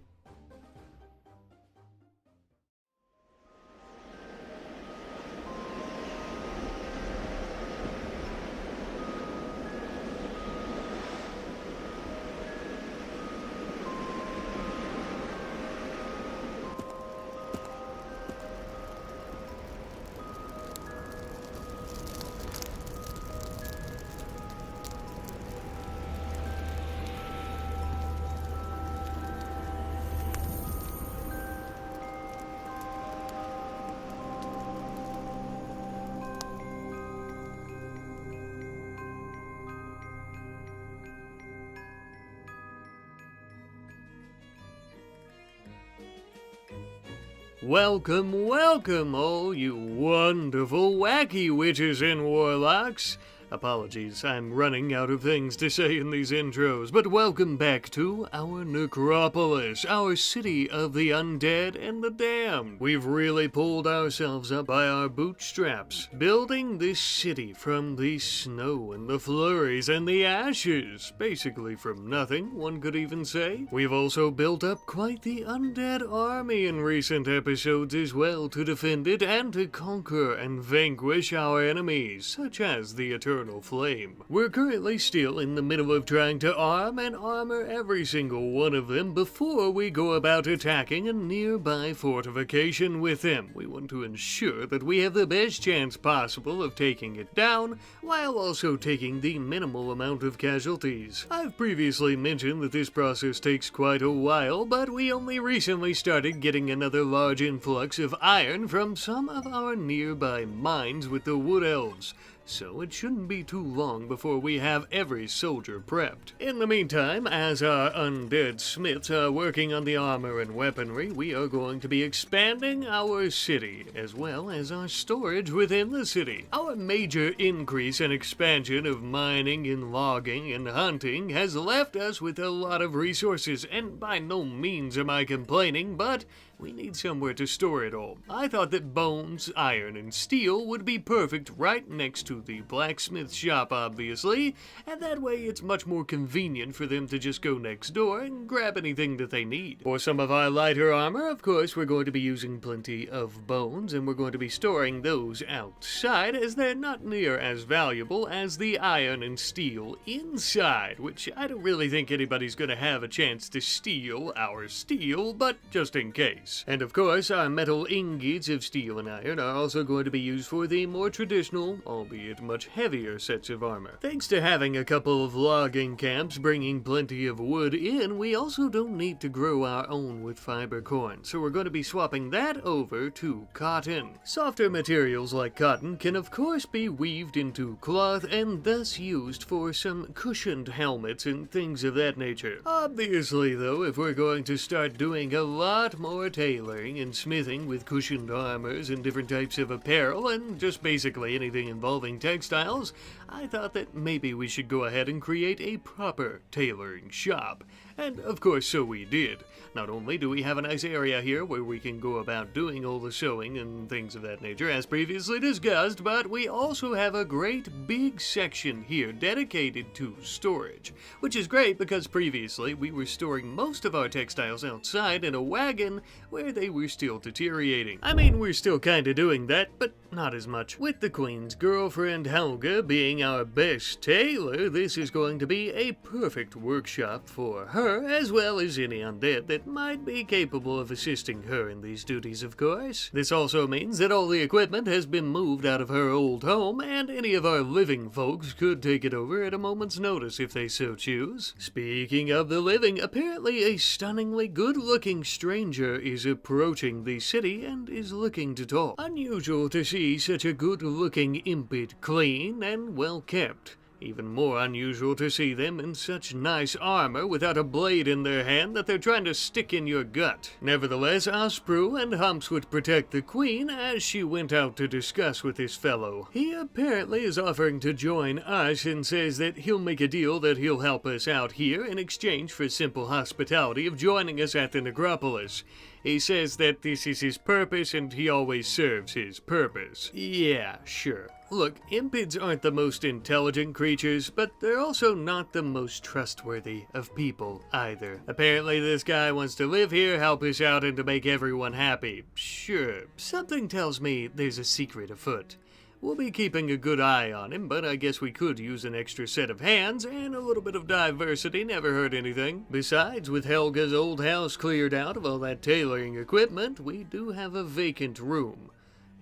Welcome, welcome, all you wonderful, wacky witches and warlocks. Apologies, I'm running out of things to say in these intros, but welcome back to our necropolis, our city of the undead and the damned. We've really pulled ourselves up by our bootstraps, building this city from the snow and the flurries and the ashes, basically from nothing, one could even say. We've also built up quite the undead army in recent episodes as well to defend it and to conquer and vanquish our enemies, such as the Eternal Flame. We're currently still in the middle of trying to arm and armor every single one of them before we go about attacking a nearby fortification with them. We want to ensure that we have the best chance possible of taking it down, while also taking the minimal amount of casualties. I've previously mentioned that this process takes quite a while, but we only recently started getting another large influx of iron from some of our nearby mines with the wood elves. So it shouldn't be too long before we have every soldier prepped. In the meantime, as our undead smiths are working on the armor and weaponry, we are going to be expanding our city, as well as our storage within the city. Our major increase and expansion of mining and logging and hunting has left us with a lot of resources, and by no means am I complaining, but we need somewhere to store it all. I thought that bones, iron, and steel would be perfect right next to the blacksmith shop, obviously, and that way it's much more convenient for them to just go next door and grab anything that they need. For some of our lighter armor, of course, we're going to be using plenty of bones, and we're going to be storing those outside, as they're not near as valuable as the iron and steel inside, which I don't really think anybody's going to have a chance to steal our steel, but just in case. And of course, our metal ingots of steel and iron are also going to be used for the more traditional, albeit much heavier sets of armor. Thanks to having a couple of logging camps bringing plenty of wood in, we also don't need to grow our own with fiber corn, so we're going to be swapping that over to cotton. Softer materials like cotton can of course be weaved into cloth and thus used for some cushioned helmets and things of that nature. Obviously though, if we're going to start doing a lot more tailoring and smithing with cushioned armors and different types of apparel and just basically anything involving textiles, I thought that maybe we should go ahead and create a proper tailoring shop. And of course so we did. Not only do we have a nice area here where we can go about doing all the sewing and things of that nature as previously discussed, but we also have a great big section here dedicated to storage, which is great because previously we were storing most of our textiles outside in a wagon where they were still deteriorating. I mean, we're still kinda doing that, but not as much. With the Queen's girlfriend Helga being our best tailor, this is going to be a perfect workshop for her, as well as any undead that might be capable of assisting her in these duties, of course. This also means that all the equipment has been moved out of her old home, and any of our living folks could take it over at a moment's notice if they so choose. Speaking of the living, apparently a stunningly good-looking stranger is approaching the city and is looking to talk. Unusual to see such a good-looking Impid clean and well-kept. Even more unusual to see them in such nice armor without a blade in their hand that they're trying to stick in your gut. Nevertheless, Osprey and Humps would protect the Queen as she went out to discuss with this fellow. He apparently is offering to join us and says that he'll make a deal that he'll help us out here in exchange for simple hospitality of joining us at the Necropolis. He says that this is his purpose and he always serves his purpose. Yeah, sure. Look, Impids aren't the most intelligent creatures, but they're also not the most trustworthy of people either. Apparently this guy wants to live here, help us out, and to make everyone happy. Sure, something tells me there's a secret afoot. We'll be keeping a good eye on him, but I guess we could use an extra set of hands, and a little bit of diversity never hurt anything. Besides, with Helga's old house cleared out of all that tailoring equipment, we do have a vacant room.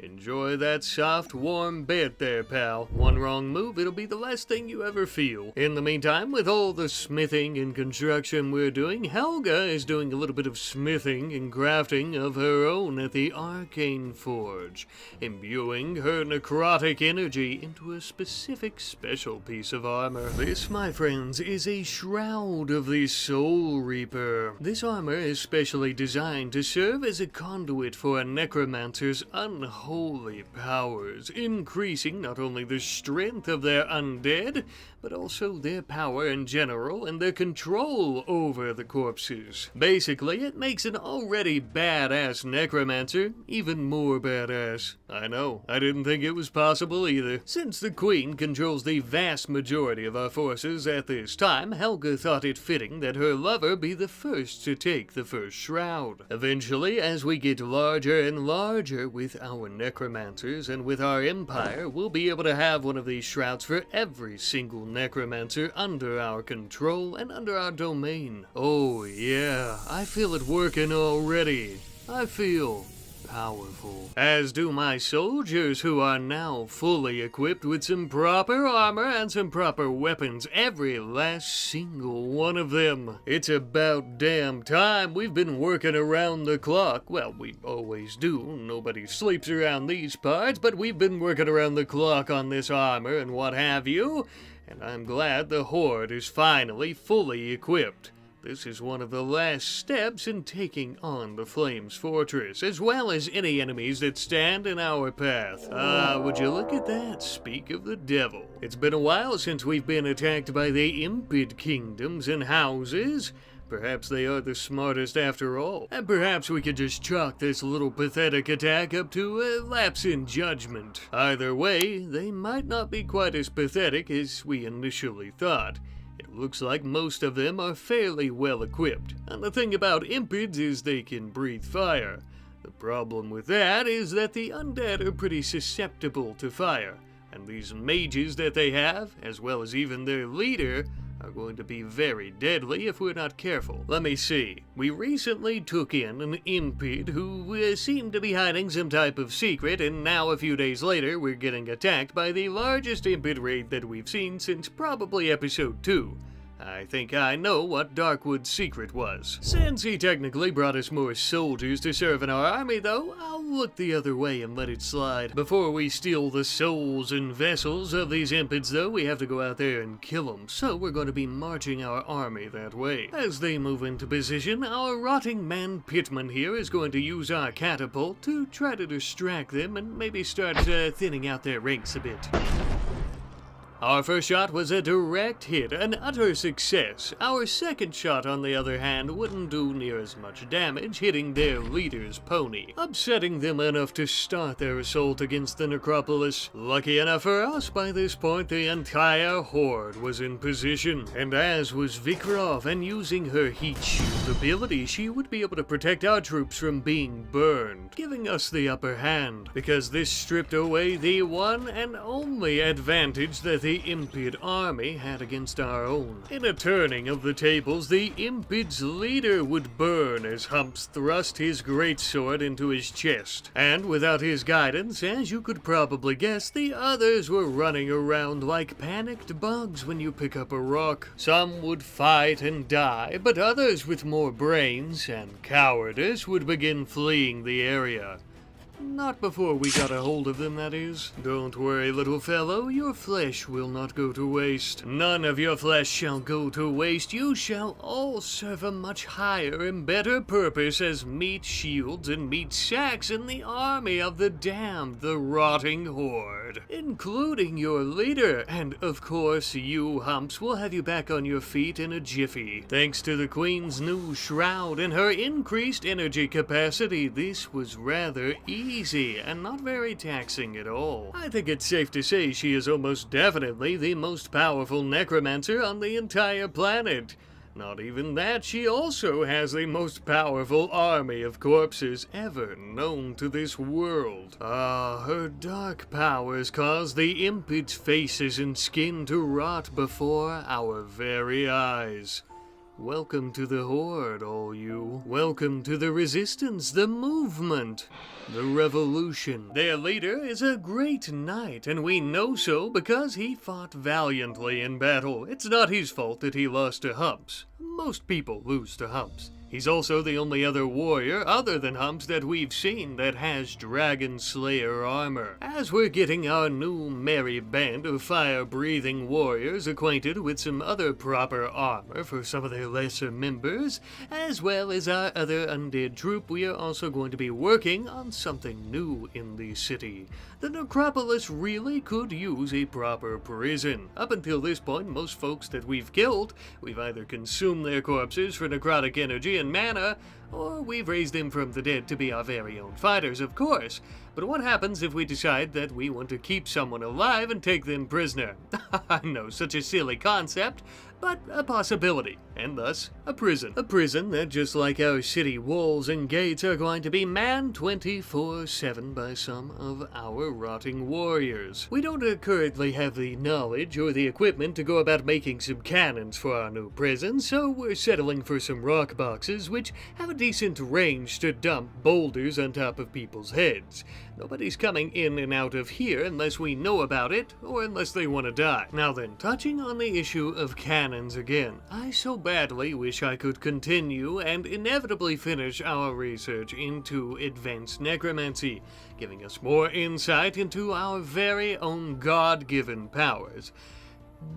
Enjoy that soft, warm bed there, pal. One wrong move, it'll be the last thing you ever feel. In the meantime, with all the smithing and construction we're doing, Helga is doing a little bit of smithing and crafting of her own at the Arcane Forge, imbuing her necrotic energy into a specific special piece of armor. This, my friends, is a Shroud of the Soul Reaper. This armor is specially designed to serve as a conduit for a Necromancer's unholy powers, increasing not only the strength of their undead, but also their power in general and their control over the corpses. Basically, it makes an already badass Necromancer even more badass. I know, I didn't think it was possible either. Since the Queen controls the vast majority of our forces at this time, Helga thought it fitting that her lover be the first to take the first shroud. Eventually, as we get larger and larger with our Necromancers and with our empire, we'll be able to have one of these shrouds for every single Necromancer under our control and under our domain. Oh yeah, I feel it working already. I feel powerful. As do my soldiers, who are now fully equipped with some proper armor and some proper weapons, every last single one of them. It's about damn time. We've been working around the clock. Well, we always do. Nobody sleeps around these parts, but we've been working around the clock on this armor and what have you, and I'm glad the Horde is finally fully equipped. This is one of the last steps in taking on the Flames Fortress, as well as any enemies that stand in our path. Would you look at that? Speak of the devil. It's been a while since we've been attacked by the Impid kingdoms and houses. Perhaps they are the smartest after all. And perhaps we could just chalk this little pathetic attack up to a lapse in judgment. Either way, they might not be quite as pathetic as we initially thought. It looks like most of them are fairly well equipped. And the thing about Impids is they can breathe fire. The problem with that is that the undead are pretty susceptible to fire. And these mages that they have, as well as even their leader, are going to be very deadly if we're not careful. Let me see. We recently took in an Impid who seemed to be hiding some type of secret, and now a few days later we're getting attacked by the largest Impid raid that we've seen since probably episode 2. I think I know what Darkwood's secret was. Since he technically brought us more soldiers to serve in our army though, I'll look the other way and let it slide. Before we steal the souls and vessels of these Impids though, we have to go out there and kill them, so we're going to be marching our army that way. As they move into position, our rotting man Pitman here is going to use our catapult to try to distract them and maybe start thinning out their ranks a bit. Our first shot was a direct hit, an utter success. Our second shot, on the other hand, wouldn't do near as much damage, hitting their leader's pony, upsetting them enough to start their assault against the necropolis. Lucky enough for us, by this point the entire horde was in position, and as was Vikrov, and using her heat shield ability, she would be able to protect our troops from being burned, giving us the upper hand, because this stripped away the one and only advantage that the Impid army had against our own. In a turning of the tables, the Impid's leader would burn as Humps thrust his greatsword into his chest. And without his guidance, as you could probably guess, the others were running around like panicked bugs when you pick up a rock. Some would fight and die, but others with more brains and cowardice would begin fleeing the area. Not before we got a hold of them, that is. Don't worry, little fellow, your flesh will not go to waste. None of your flesh shall go to waste. You shall all serve a much higher and better purpose as meat shields and meat sacks in the army of the damned, the rotting horde. Including your leader, and of course you, Humps, will have you back on your feet in a jiffy. Thanks to the Queen's new shroud and her increased energy capacity, this was rather easy and not very taxing at all. I think it's safe to say she is almost definitely the most powerful necromancer on the entire planet. Not even that, she also has the most powerful army of corpses ever known to this world. Her dark powers cause the Impid's faces and skin to rot before our very eyes. Welcome to the Horde, all you. Welcome to the resistance, the movement, the revolution. Their leader is a great knight, and we know so because he fought valiantly in battle. It's not his fault that he lost to Humps. Most people lose to Humps. He's also the only other warrior, other than Humps, that we've seen that has Dragon Slayer armor. As we're getting our new merry band of fire-breathing warriors acquainted with some other proper armor for some of their lesser members, as well as our other undead troop, we are also going to be working on something new in the city. The necropolis really could use a proper prison. Up until this point, most folks that we've killed, we've either consumed their corpses for necrotic energy and mana, or we've raised them from the dead to be our very own fighters, of course. But what happens if we decide that we want to keep someone alive and take them prisoner? I know, such a silly concept, but a possibility, and thus a prison. A prison that, just like our city walls and gates, are going to be manned 24/7 by some of our rotting warriors. We don't currently have the knowledge or the equipment to go about making some cannons for our new prison, so we're settling for some rock boxes which have a decent range to dump boulders on top of people's heads. Nobody's coming in and out of here unless we know about it, or unless they want to die. Now then, touching on the issue of cannons again, I so badly wish I could continue and inevitably finish our research into advanced necromancy, giving us more insight into our very own God-given powers.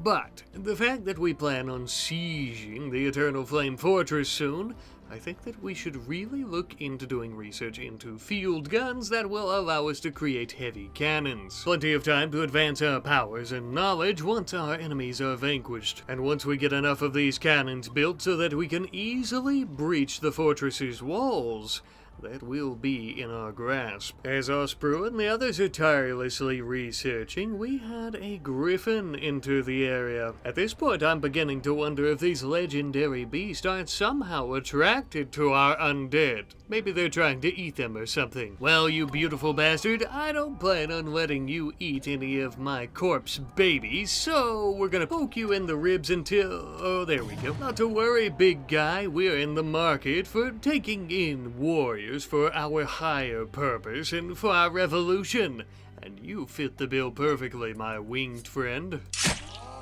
But the fact that we plan on sieging the Eternal Flame Fortress soon, I think that we should really look into doing research into field guns that will allow us to create heavy cannons. Plenty of time to advance our powers and knowledge once our enemies are vanquished. And once we get enough of these cannons built so that we can easily breach the fortress's walls, that will be in our grasp. As Osprey and the others are tirelessly researching, we had a griffin enter the area. At this point, I'm beginning to wonder if these legendary beasts aren't somehow attracted to our undead. Maybe they're trying to eat them or something. Well, you beautiful bastard, I don't plan on letting you eat any of my corpse babies, so we're gonna poke you in the ribs until... oh, there we go. Not to worry, big guy, we're in the market for taking in warriors for our higher purpose and for our revolution. And you fit the bill perfectly, my winged friend.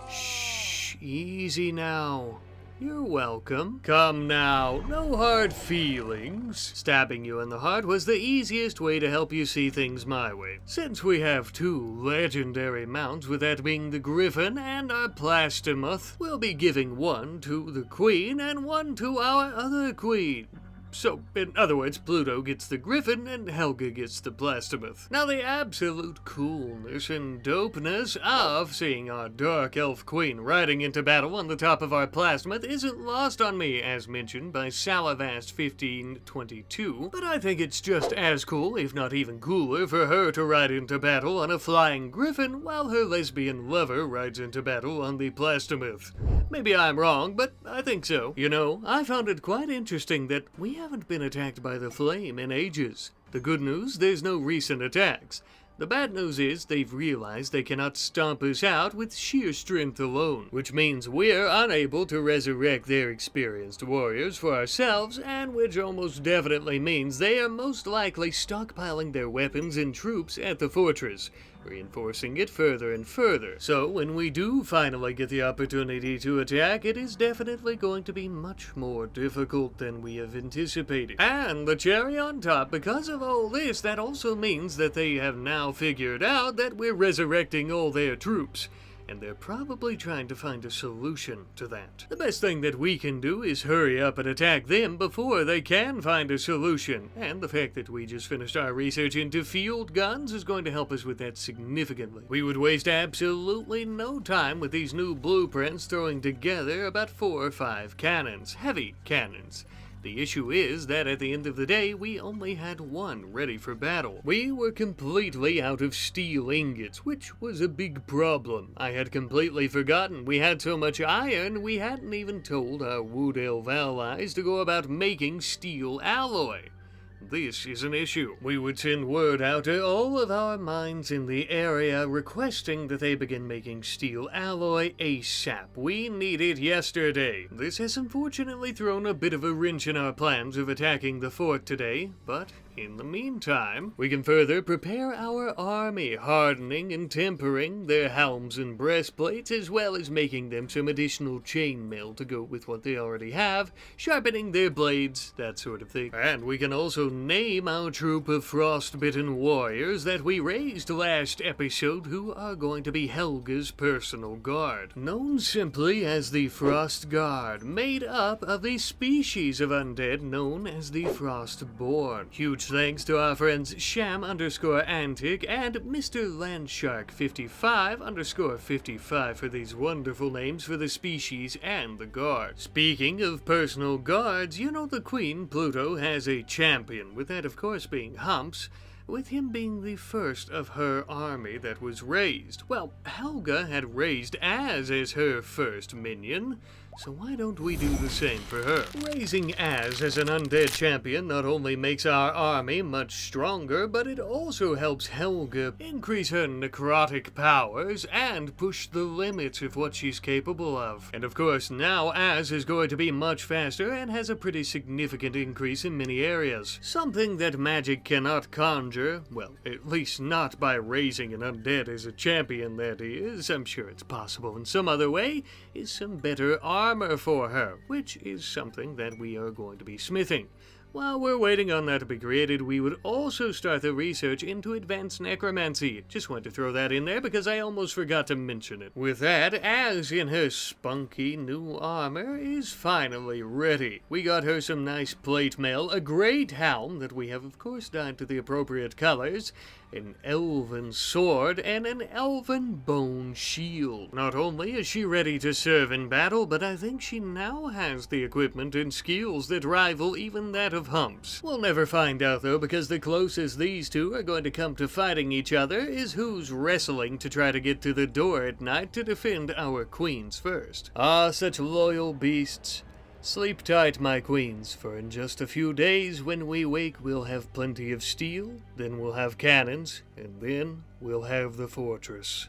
Shh, easy now. You're welcome. Come now, no hard feelings. Stabbing you in the heart was the easiest way to help you see things my way. Since we have two legendary mounts, with that being the Griffin and our Plastimuth, we'll be giving one to the Queen and one to our other Queen. So, in other words, Pluto gets the Griffin and Helga gets the Plastimuth. Now, the absolute coolness and dopeness of seeing our Dark Elf Queen riding into battle on the top of our Plastimuth isn't lost on me, as mentioned by Salavast1522, but I think it's just as cool, if not even cooler, for her to ride into battle on a flying Griffin while her lesbian lover rides into battle on the Plastimuth. Maybe I'm wrong, but I think so. You know, I found it quite interesting that we haven't been attacked by the Flame in ages. The good news, there's no recent attacks. The bad news is they've realized they cannot stomp us out with sheer strength alone, which means we're unable to resurrect their experienced warriors for ourselves, and which almost definitely means they are most likely stockpiling their weapons and troops at the fortress, reinforcing it further and further. So when we do finally get the opportunity to attack, it is definitely going to be much more difficult than we have anticipated. And the cherry on top, because of all this, that also means that they have now figured out that we're resurrecting all their troops. And they're probably trying to find a solution to that. The best thing that we can do is hurry up and attack them before they can find a solution. And the fact that we just finished our research into field guns is going to help us with that significantly. We would waste absolutely no time with these new blueprints throwing together about 4 or 5 cannons, heavy cannons. The issue is that at the end of the day, we only had one ready for battle. We were completely out of steel ingots, which was a big problem. I had completely forgotten we had so much iron, we hadn't even told our Wood Elf allies to go about making steel alloy. This is an issue. We would send word out to all of our mines in the area requesting that they begin making steel alloy ASAP. We need it yesterday. This has unfortunately thrown a bit of a wrench in our plans of attacking the fort today, but in the meantime, we can further prepare our army, hardening and tempering their helms and breastplates, as well as making them some additional chainmail to go with what they already have, sharpening their blades, that sort of thing. And we can also name our troop of frostbitten warriors that we raised last episode, who are going to be Helga's personal guard, known simply as the Frost Guard, made up of the species of undead known as the Frostborn. Huge thanks to our friends Sham_Antic and Mr. Landshark55_55 for these wonderful names for the species and the guard. Speaking of personal guards, you know the Queen, Pluto, has a champion, with that of course being Humps, with him being the first of her army that was raised. Well, Helga had raised Az as her first minion, so why don't we do the same for her? Raising Az as an undead champion not only makes our army much stronger, but it also helps Helga increase her necrotic powers and push the limits of what she's capable of. And of course, now Az is going to be much faster and has a pretty significant increase in many areas. Something that magic cannot conjure, well, at least not by raising an undead as a champion, that is. I'm sure it's possible in some other way, is some better armor for her, which is something that we are going to be smithing. While we're waiting on that to be created, we would also start the research into advanced necromancy. Just wanted to throw that in there because I almost forgot to mention it. With that, Az in her spunky new armor is finally ready. We got her some nice plate mail, a great helm that we have of course dyed to the appropriate colors, an elven sword, and an elven bone shield. Not only is she ready to serve in battle, but I think she now has the equipment and skills that rival even that of Humps. We'll never find out though, because the closest these two are going to come to fighting each other is who's wrestling to try to get to the door at night to defend our queens first. Ah, such loyal beasts. Sleep tight, my queens, for in just a few days when we wake we'll have plenty of steel, then we'll have cannons, and then we'll have the fortress.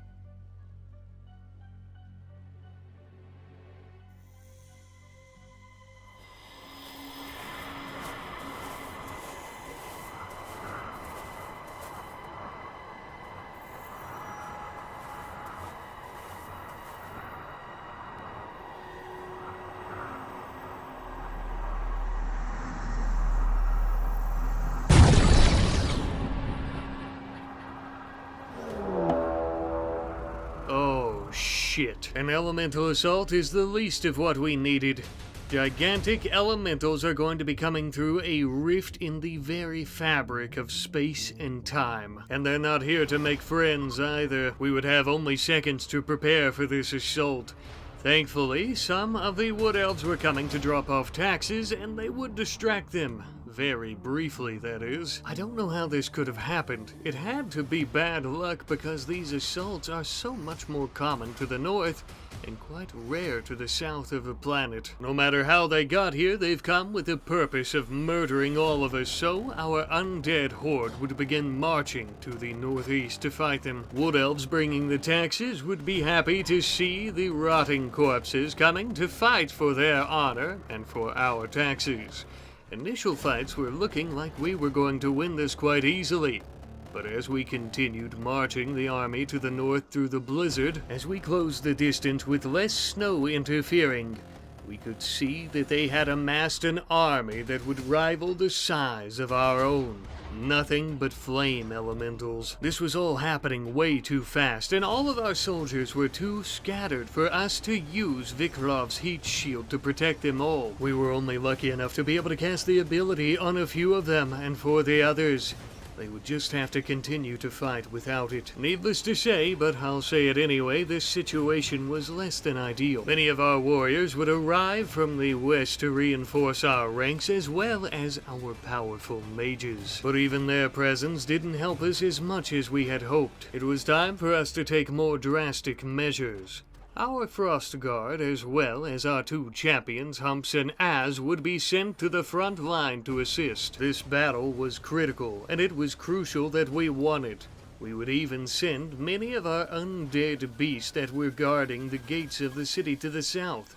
Shit. An elemental assault is the least of what we needed. Gigantic elementals are going to be coming through a rift in the very fabric of space and time. And they're not here to make friends either. We would have only seconds to prepare for this assault. Thankfully, some of the wood elves were coming to drop off taxes, and they would distract them. Very briefly, that is. I don't know how this could have happened. It had to be bad luck because these assaults are so much more common to the north and quite rare to the south of the planet. No matter how they got here, they've come with the purpose of murdering all of us, so our undead horde would begin marching to the northeast to fight them. Wood elves bringing the taxes would be happy to see the rotting corpses coming to fight for their honor and for our taxes. Initial fights were looking like we were going to win this quite easily. But as we continued marching the army to the north through the blizzard, as we closed the distance with less snow interfering, we could see that they had amassed an army that would rival the size of our own. Nothing but flame elementals. This was all happening way too fast, and all of our soldiers were too scattered for us to use Vikrov's heat shield to protect them all. We were only lucky enough to be able to cast the ability on a few of them, and for the others, they would just have to continue to fight without it. Needless to say, but I'll say it anyway, this situation was less than ideal. Many of our warriors would arrive from the west to reinforce our ranks as well as our powerful mages. But even their presence didn't help us as much as we had hoped. It was time for us to take more drastic measures. Our Frost Guard, as well as our two champions, Humps and Az, would be sent to the front line to assist. This battle was critical, and it was crucial that we won it. We would even send many of our undead beasts that were guarding the gates of the city to the south.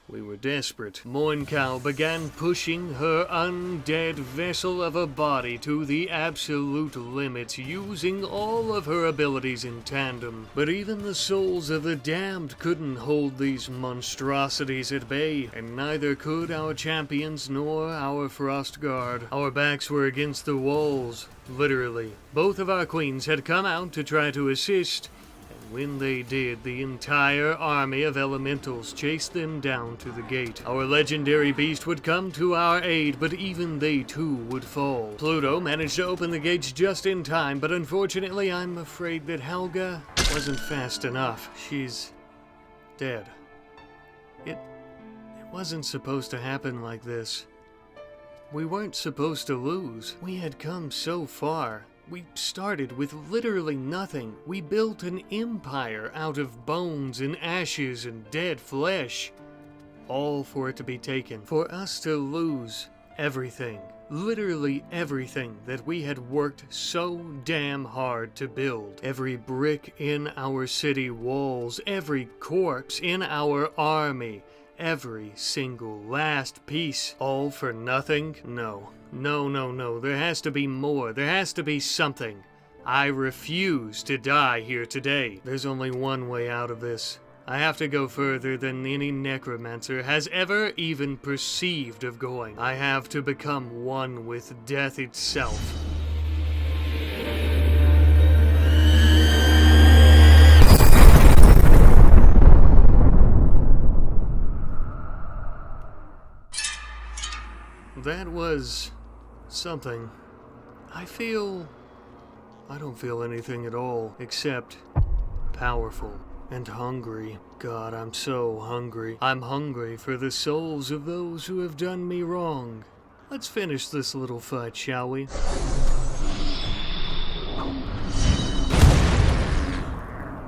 We were desperate. Moincow began pushing her undead vessel of a body to the absolute limits, using all of her abilities in tandem. But even the souls of the damned couldn't hold these monstrosities at bay, and neither could our champions nor our Frost Guard. Our backs were against the walls, literally. Both of our queens had come out to try to assist, when they did, the entire army of elementals chased them down to the gate. Our legendary beast would come to our aid, but even they too would fall. Pluto managed to open the gates just in time, but unfortunately I'm afraid that Helga wasn't fast enough. She's dead. It wasn't supposed to happen like this. We weren't supposed to lose. We had come so far. We started with literally nothing. We built an empire out of bones and ashes and dead flesh. All for it to be taken. For us to lose everything. Literally everything that we had worked so damn hard to build. Every brick in our city walls. Every corpse in our army. Every single last piece. All for nothing? No. No. There has to be more. There has to be something. I refuse to die here today. There's only one way out of this. I have to go further than any Necromancer has ever even perceived of going. I have to become one with death itself. That was something. I don't feel anything at all, except powerful and hungry. God, I'm so hungry. I'm hungry for the souls of those who have done me wrong. Let's finish this little fight, shall we?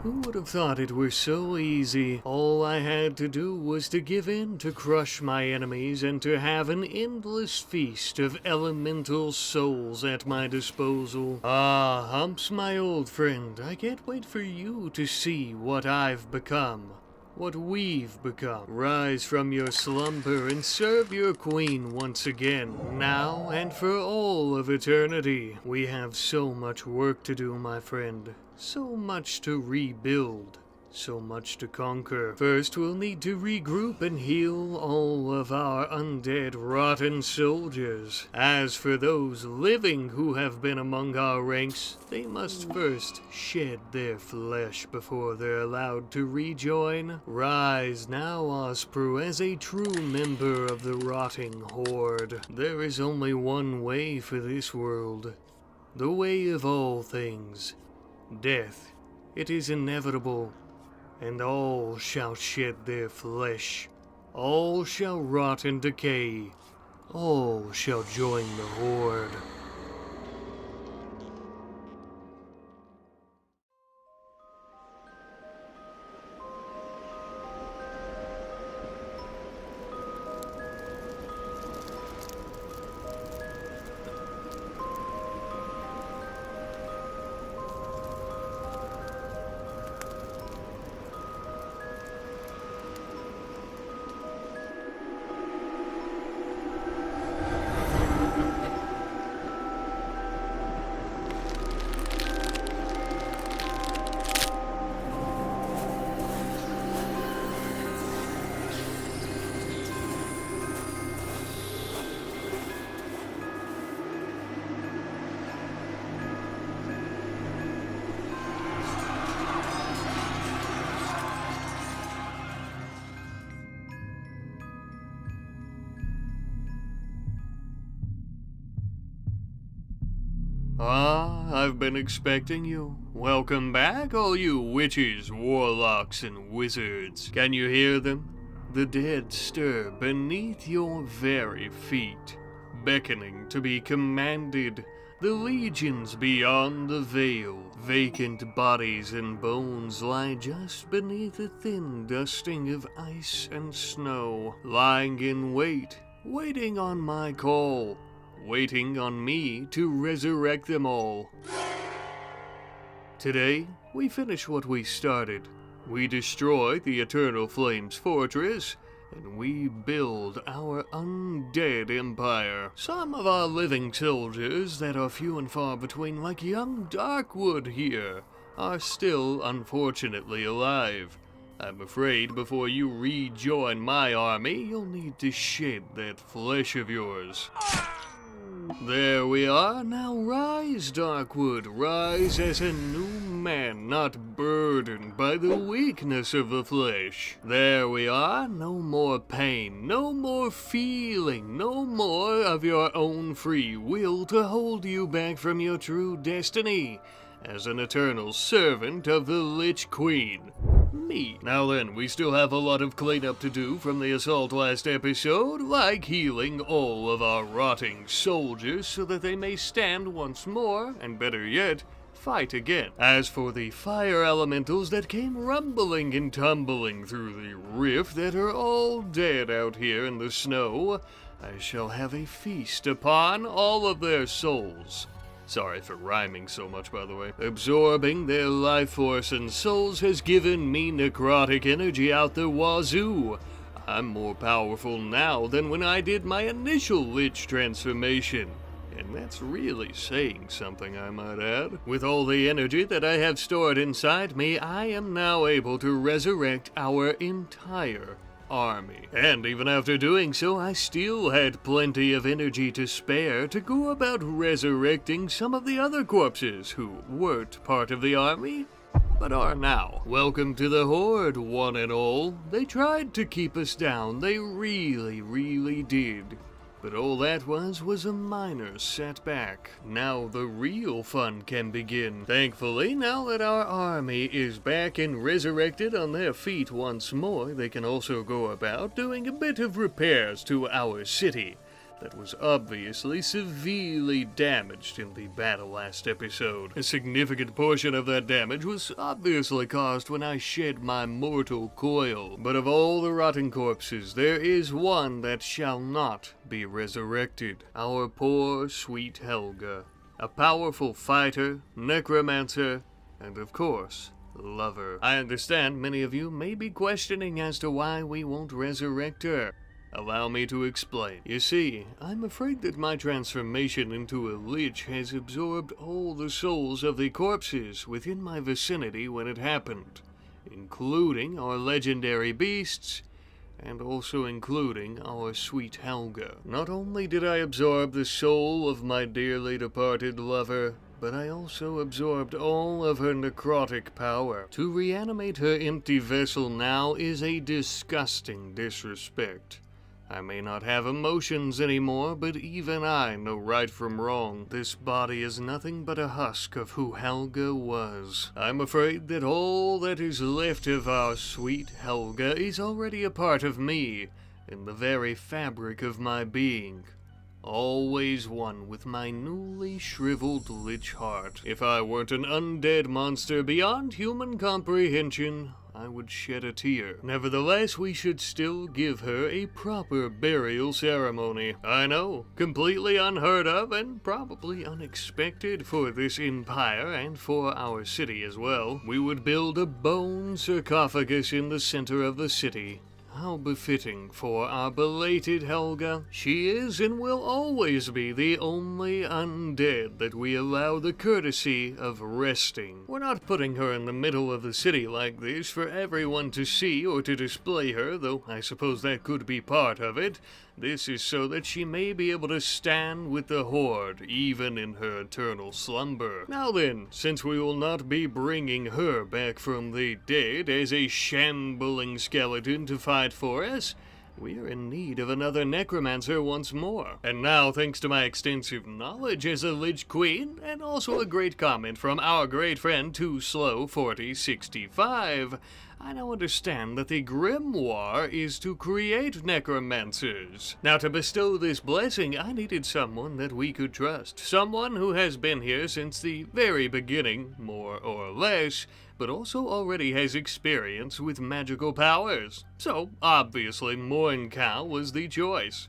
Who would have thought it were so easy? All I had to do was to give in, to crush my enemies, and to have an endless feast of elemental souls at my disposal. Ah, Humps, my old friend, I can't wait for you to see what I've become. What we've become. Rise from your slumber and serve your queen once again, now and for all of eternity. We have so much work to do, my friend. So much to rebuild. So much to conquer. First, we'll need to regroup and heal all of our undead, rotten soldiers. As for those living who have been among our ranks, they must first shed their flesh before they're allowed to rejoin. Rise now, Osprey, as a true member of the rotting horde. There is only one way for this world. The way of all things. Death. It is inevitable. And all shall shed their flesh. All shall rot and decay. All shall join the horde. I've been expecting you. Welcome back, all you witches, warlocks, and wizards. Can you hear them? The dead stir beneath your very feet, beckoning to be commanded. The legions beyond the veil, vacant bodies and bones lie just beneath a thin dusting of ice and snow, lying in wait, waiting on my call. Waiting on me to resurrect them all. Today, we finish what we started. We destroy the Eternal Flames Fortress, and we build our undead empire. Some of our living soldiers that are few and far between, like young Darkwood here, are still unfortunately alive. I'm afraid before you rejoin my army, you'll need to shed that flesh of yours. There we are. Now rise, Darkwood. Rise as a new man, not burdened by the weakness of the flesh. There we are. No more pain, no more feeling, no more of your own free will to hold you back from your true destiny as an eternal servant of the Lich Queen. Me. Now then, we still have a lot of cleanup to do from the assault last episode, like healing all of our rotting soldiers so that they may stand once more, and better yet, fight again. As for the fire elementals that came rumbling and tumbling through the rift that are all dead out here in the snow, I shall have a feast upon all of their souls. Sorry for rhyming so much, by the way. Absorbing their life force and souls has given me necrotic energy out the wazoo. I'm more powerful now than when I did my initial Lich transformation. And that's really saying something, I might add. With all the energy that I have stored inside me, I am now able to resurrect our entire army. And even after doing so, I still had plenty of energy to spare to go about resurrecting some of the other corpses who weren't part of the army, but are now. Welcome to the Horde, one and all. They tried to keep us down, they really did. But all that was a minor setback. Now the real fun can begin. Thankfully, now that our army is back and resurrected on their feet once more, they can also go about doing a bit of repairs to our city that was obviously severely damaged in the battle last episode. A significant portion of that damage was obviously caused when I shed my mortal coil. But of all the rotten corpses, there is one that shall not be resurrected. Our poor, sweet Helga. A powerful fighter, necromancer, and of course, lover. I understand many of you may be questioning as to why we won't resurrect her. Allow me to explain. You see, I'm afraid that my transformation into a Lich has absorbed all the souls of the corpses within my vicinity when it happened, including our legendary beasts, and also including our sweet Helga. Not only did I absorb the soul of my dearly departed lover, but I also absorbed all of her necrotic power. To reanimate her empty vessel now is a disgusting disrespect. I may not have emotions anymore, but even I know right from wrong. This body is nothing but a husk of who Helga was. I'm afraid that all that is left of our sweet Helga is already a part of me, in the very fabric of my being. Always one with my newly shriveled Lich heart. If I weren't an undead monster beyond human comprehension, I would shed a tear. Nevertheless, we should still give her a proper burial ceremony. I know, completely unheard of and probably unexpected for this empire and for our city as well. We would build a bone sarcophagus in the center of the city. How befitting for our belated Helga. She is and will always be the only undead that we allow the courtesy of resting. We're not putting her in the middle of the city like this for everyone to see or to display her, though I suppose that could be part of it. This is so that she may be able to stand with the Horde, even in her eternal slumber. Now then, since we will not be bringing her back from the dead as a shambling skeleton to fight for us, we are in need of another Necromancer once more. And now, thanks to my extensive knowledge as a Lich Queen, and also a great comment from our great friend 2Slow4065, I now understand that the grimoire is to create necromancers. Now, to bestow this blessing, I needed someone that we could trust. Someone who has been here since the very beginning, more or less, but also already has experience with magical powers. So, obviously, Moincal was the choice.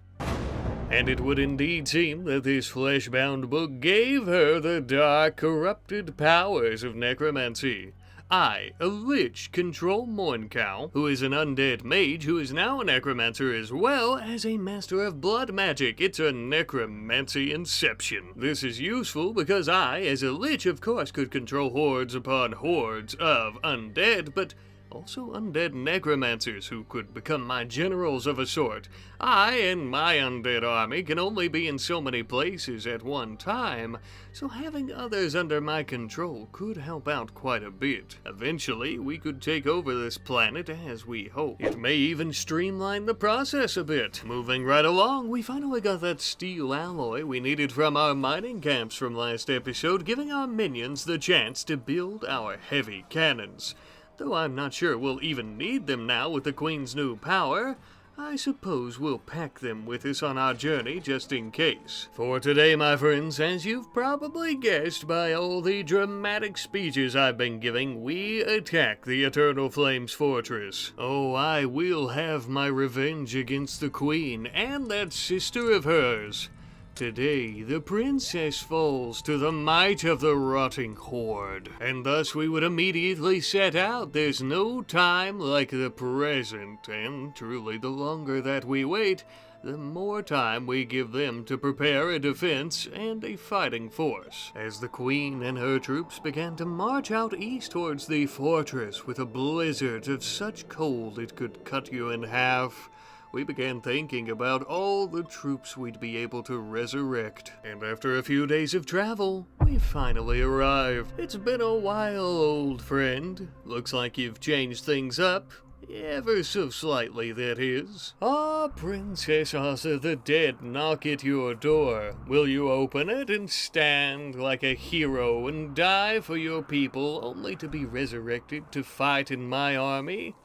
And it would indeed seem that this flesh-bound book gave her the dark, corrupted powers of necromancy. I, a Lich, control Moincal, who is an undead mage who is now a necromancer as well as a master of blood magic. It's a necromancy inception. This is useful because I, as a Lich, of course, could control hordes upon hordes of undead, but also undead necromancers who could become my generals of a sort. I and my undead army can only be in so many places at one time, so having others under my control could help out quite a bit. Eventually, we could take over this planet as we hope. It may even streamline the process a bit. Moving right along, we finally got that steel alloy we needed from our mining camps from last episode, giving our minions the chance to build our heavy cannons. Though I'm not sure we'll even need them now with the Queen's new power, I suppose we'll pack them with us on our journey just in case. For today, my friends, as you've probably guessed by all the dramatic speeches I've been giving, we attack the Eternal Flames Fortress. Oh, I will have my revenge against the Queen and that sister of hers. Today, the princess falls to the might of the rotting horde, and thus we would immediately set out. There's no time like the present, and truly the longer that we wait, the more time we give them to prepare a defense and a fighting force. As the queen and her troops began to march out east towards the fortress with a blizzard of such cold it could cut you in half, we began thinking about all the troops we'd be able to resurrect. And after a few days of travel, we finally arrived. It's been a while, old friend. Looks like you've changed things up. Ever so slightly, that is. Princess Asa the Dead knock at your door. Will you open it and stand like a hero and die for your people only to be resurrected to fight in my army?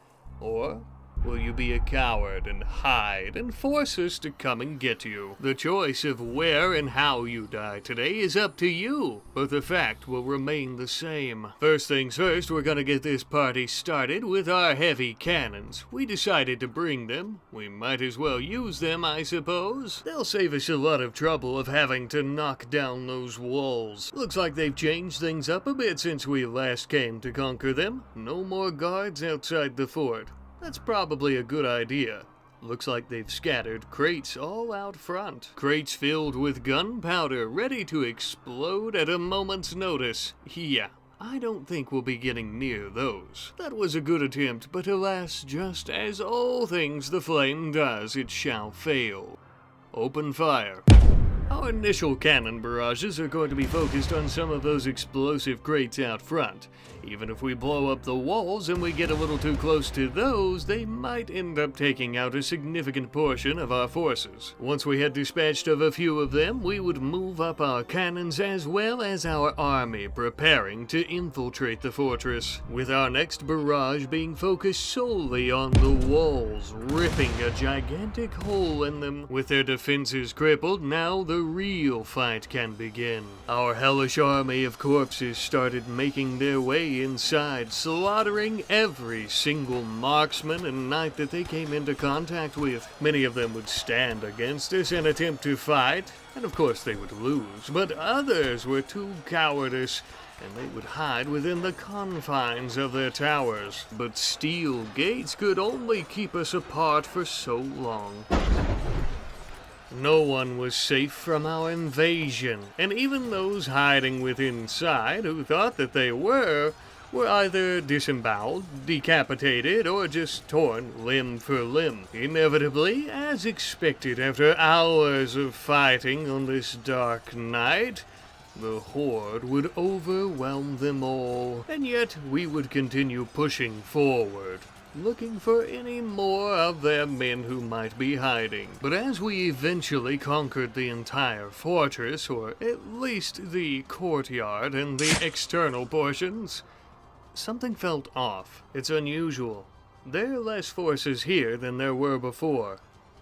Or will you be a coward and hide and force us to come and get you? The choice of where and how you die today is up to you, but the fact will remain the same. First things first, we're gonna get this party started with our heavy cannons. We decided to bring them. We might as well use them, I suppose. They'll save us a lot of trouble of having to knock down those walls. Looks like they've changed things up a bit since we last came to conquer them. No more guards outside the fort. That's probably a good idea. Looks like they've scattered crates all out front. Crates filled with gunpowder, ready to explode at a moment's notice. Yeah, I don't think we'll be getting near those. That was a good attempt, but alas, just as all things the flame does, it shall fail. Open fire. Our initial cannon barrages are going to be focused on some of those explosive crates out front. Even if we blow up the walls and we get a little too close to those, they might end up taking out a significant portion of our forces. Once we had dispatched of a few of them, we would move up our cannons as well as our army, preparing to infiltrate the fortress, with our next barrage being focused solely on the walls, ripping a gigantic hole in them. With their defenses crippled, now the real fight can begin. Our hellish army of corpses started making their way inside, slaughtering every single marksman and knight that they came into contact with. Many of them would stand against us and attempt to fight, and of course they would lose, but others were too cowardice, and they would hide within the confines of their towers. But steel gates could only keep us apart for so long. No one was safe from our invasion, and even those hiding within inside who thought that they were either disemboweled, decapitated, or just torn limb for limb. Inevitably, as expected after hours of fighting on this dark night, the horde would overwhelm them all, and yet we would continue pushing forward, looking for any more of their men who might be hiding. But as we eventually conquered the entire fortress, or at least the courtyard and the external portions, something felt off. It's unusual. There are less forces here than there were before.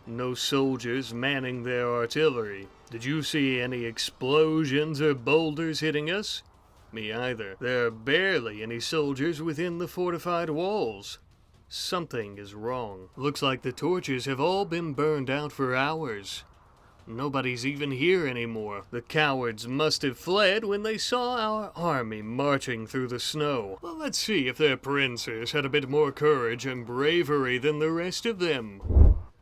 No soldiers manning their artillery. Did you see any explosions or boulders hitting us? Me either. There are barely any soldiers within the fortified walls. Something is wrong. Looks like the torches have all been burned out for hours. Nobody's even here anymore. The cowards must have fled when they saw our army marching through the snow. Well, let's see if their princess had a bit more courage and bravery than the rest of them.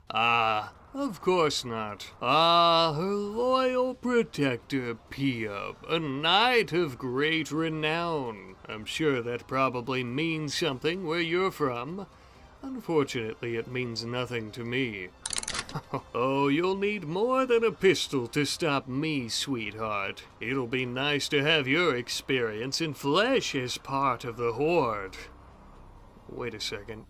Of course not. Her loyal protector, Pia, a knight of great renown. I'm sure that probably means something where you're from. Unfortunately, it means nothing to me. Oh, you'll need more than a pistol to stop me, sweetheart. It'll be nice to have your experience in flesh as part of the horde. Wait a second.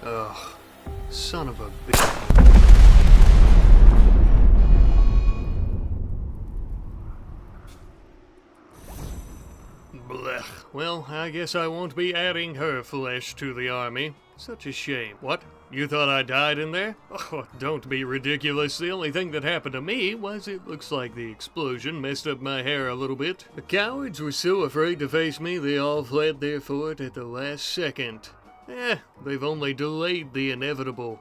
Ugh, son of a bitch. Blech. Well, I guess I won't be adding her flesh to the army. Such a shame. What? You thought I died in there? Oh, don't be ridiculous. The only thing that happened to me was it looks like the explosion messed up my hair a little bit. The cowards were so afraid to face me, they all fled their fort at the last second. They've only delayed the inevitable.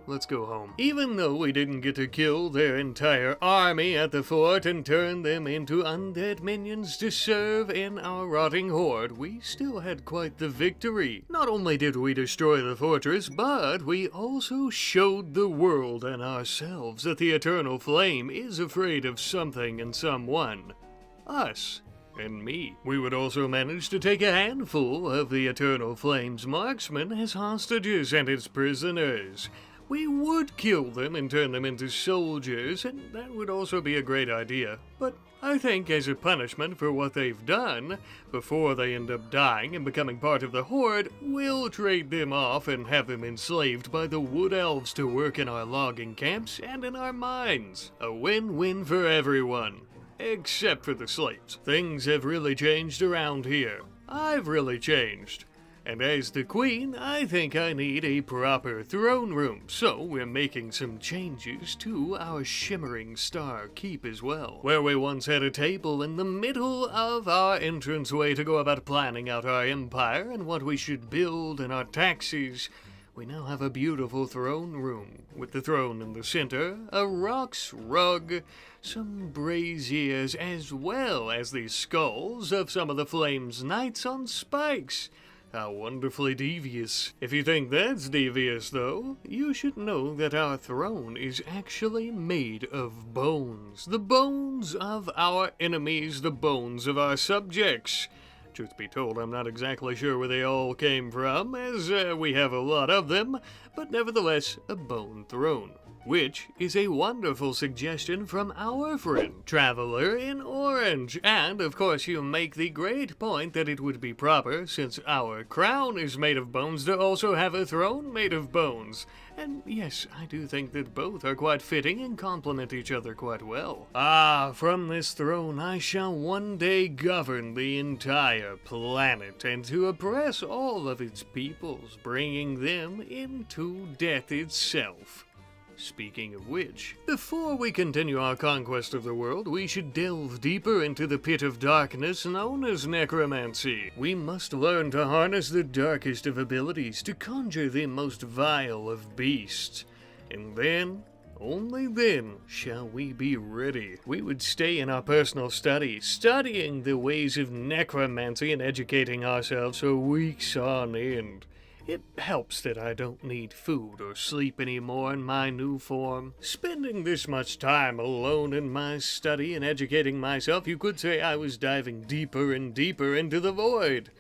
Let's go home. Even though we didn't get to kill their entire army at the fort and turn them into undead minions to serve in our rotting horde, we still had quite the victory. Not only did we destroy the fortress, but we also showed the world and ourselves that the Eternal Flame is afraid of something and someone. Us. And me. We would also manage to take a handful of the Eternal Flame's marksmen as hostages and its prisoners. We would kill them and turn them into soldiers, and that would also be a great idea. But I think as a punishment for what they've done, before they end up dying and becoming part of the Horde, we'll trade them off and have them enslaved by the Wood Elves to work in our logging camps and in our mines. A win-win for everyone. Except for the slaves. Things have really changed around here. I've really changed. And as the queen, I think I need a proper throne room, so we're making some changes to our shimmering star keep as well. Where we once had a table in the middle of our entranceway to go about planning out our empire and what we should build and our taxes, we now have a beautiful throne room, with the throne in the center, a roc's rug, some braziers, as well as the skulls of some of the Flame's knights on spikes. How wonderfully devious. If you think that's devious, though, you should know that our throne is actually made of bones. The bones of our enemies, the bones of our subjects. Truth be told, I'm not exactly sure where they all came from, as we have a lot of them, but nevertheless, a bone throne. Which is a wonderful suggestion from our friend, Traveler in Orange. And, of course, you make the great point that it would be proper, since our crown is made of bones, to also have a throne made of bones. And yes, I do think that both are quite fitting and complement each other quite well. From this throne I shall one day govern the entire planet, and to oppress all of its peoples, bringing them into death itself. Speaking of which, before we continue our conquest of the world, we should delve deeper into the pit of darkness known as necromancy. We must learn to harness the darkest of abilities to conjure the most vile of beasts. And then, only then, shall we be ready. We would stay in our personal study, studying the ways of necromancy and educating ourselves for weeks on end. It helps that I don't need food or sleep anymore in my new form. Spending this much time alone in my study and educating myself, you could say I was diving deeper and deeper into the void.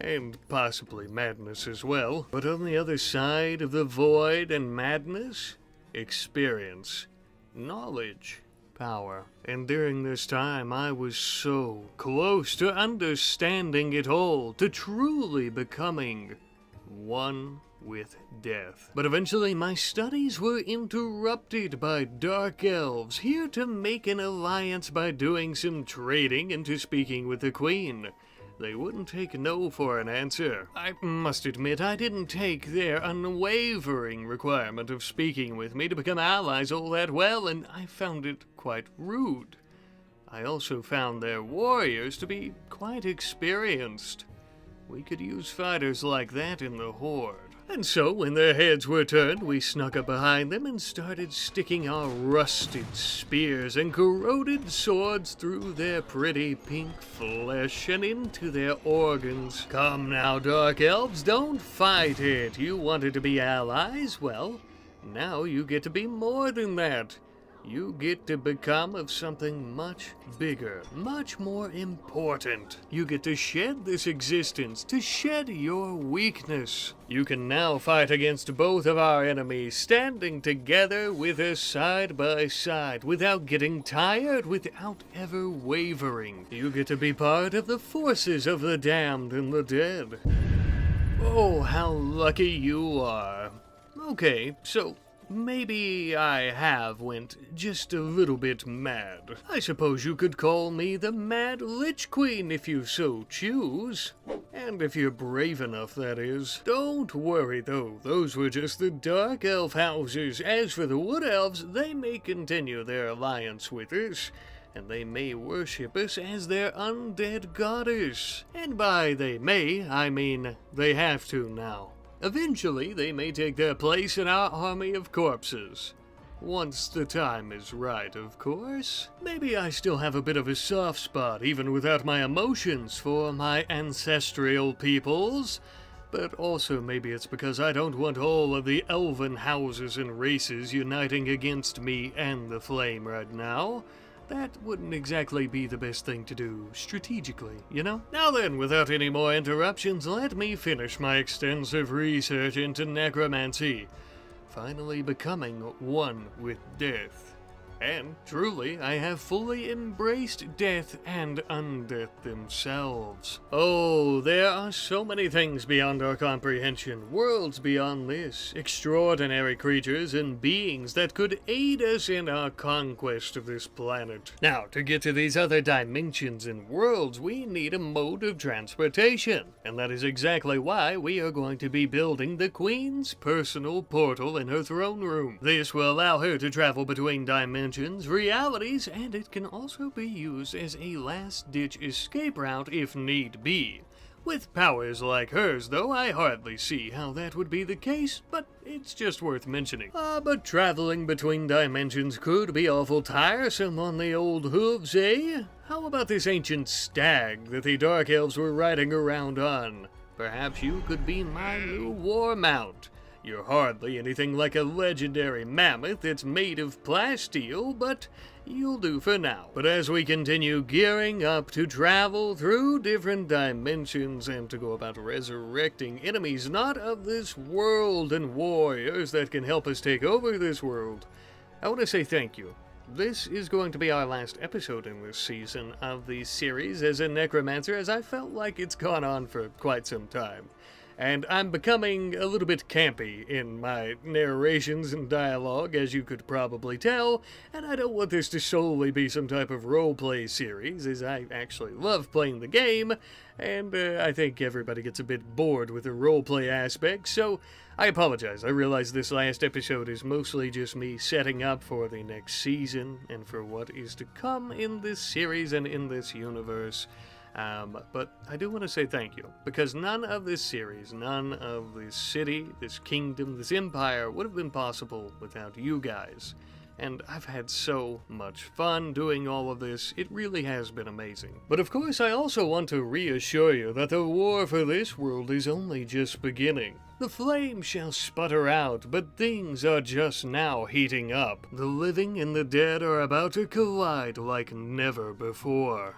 And possibly madness as well. But on the other side of the void and madness, experience, knowledge, power. And during this time, I was so close to understanding it all, to truly becoming one with death. But eventually my studies were interrupted by dark elves, here to make an alliance by doing some trading and to speaking with the queen. They wouldn't take no for an answer. I must admit I didn't take their unwavering requirement of speaking with me to become allies all that well, and I found it quite rude. I also found their warriors to be quite experienced. We could use fighters like that in the Horde. And so, when their heads were turned, we snuck up behind them and started sticking our rusted spears and corroded swords through their pretty pink flesh and into their organs. Come now, Dark Elves, don't fight it. You wanted to be allies? Well, now you get to be more than that. You get to become of something much bigger, much more important. You get to shed this existence, to shed your weakness. You can now fight against both of our enemies, standing together with us side by side, without getting tired, without ever wavering. You get to be part of the forces of the damned and the dead. Oh, how lucky you are. Okay, so maybe I have went just a little bit mad. I suppose you could call me the Mad Lich Queen if you so choose. And if you're brave enough, that is. Don't worry though, those were just the Dark Elf houses. As for the Wood Elves, they may continue their alliance with us, and they may worship us as their undead goddess. And by they may, I mean they have to now. Eventually, they may take their place in our army of corpses. Once the time is right, of course. Maybe I still have a bit of a soft spot, even without my emotions, for my ancestral peoples. But also maybe it's because I don't want all of the elven houses and races uniting against me and the Flame right now. That wouldn't exactly be the best thing to do strategically, you know? Now then, without any more interruptions, let me finish my extensive research into necromancy, finally becoming one with death. And truly, I have fully embraced death and undeath themselves. Oh, there are so many things beyond our comprehension, worlds beyond this, extraordinary creatures and beings that could aid us in our conquest of this planet. Now, to get to these other dimensions and worlds, we need a mode of transportation, and that is exactly why we are going to be building the Queen's personal portal in her throne room. This will allow her to travel between dimensions, realities, and it can also be used as a last-ditch escape route if need be. With powers like hers, though, I hardly see how that would be the case, but it's just worth mentioning. But traveling between dimensions could be awful tiresome on the old hooves, eh? How about this ancient stag that the Dark Elves were riding around on? Perhaps you could be my new war mount. You're hardly anything like a legendary mammoth that's made of plasteel, but you'll do for now. But as we continue gearing up to travel through different dimensions and to go about resurrecting enemies not of this world and warriors that can help us take over this world, I want to say thank you. This is going to be our last episode in this season of the series as a Necromancer, as I felt like it's gone on for quite some time. And I'm becoming a little bit campy in my narrations and dialogue, as you could probably tell, and I don't want this to solely be some type of roleplay series, as I actually love playing the game, and I think everybody gets a bit bored with the roleplay aspect, so I apologize. I realize this last episode is mostly just me setting up for the next season, and for what is to come in this series and in this universe. But I do want to say thank you, because none of this series, none of this city, this kingdom, this empire would have been possible without you guys. And I've had so much fun doing all of this. It really has been amazing. But of course, I also want to reassure you that the war for this world is only just beginning. The flame shall sputter out, but things are just now heating up. The living and the dead are about to collide like never before.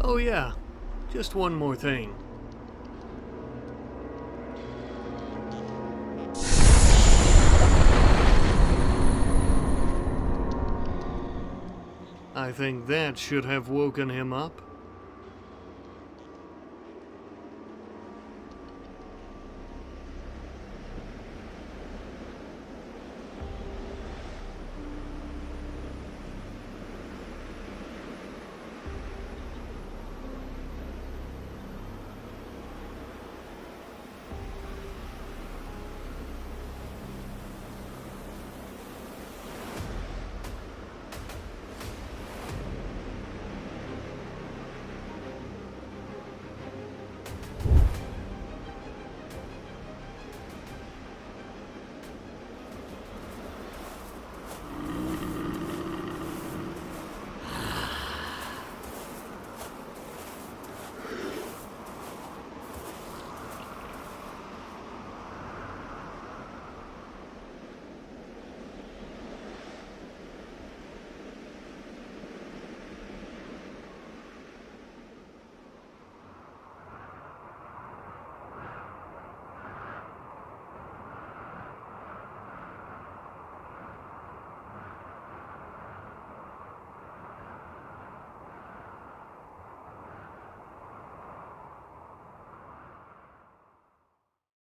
Oh yeah, just one more thing. I think that should have woken him up.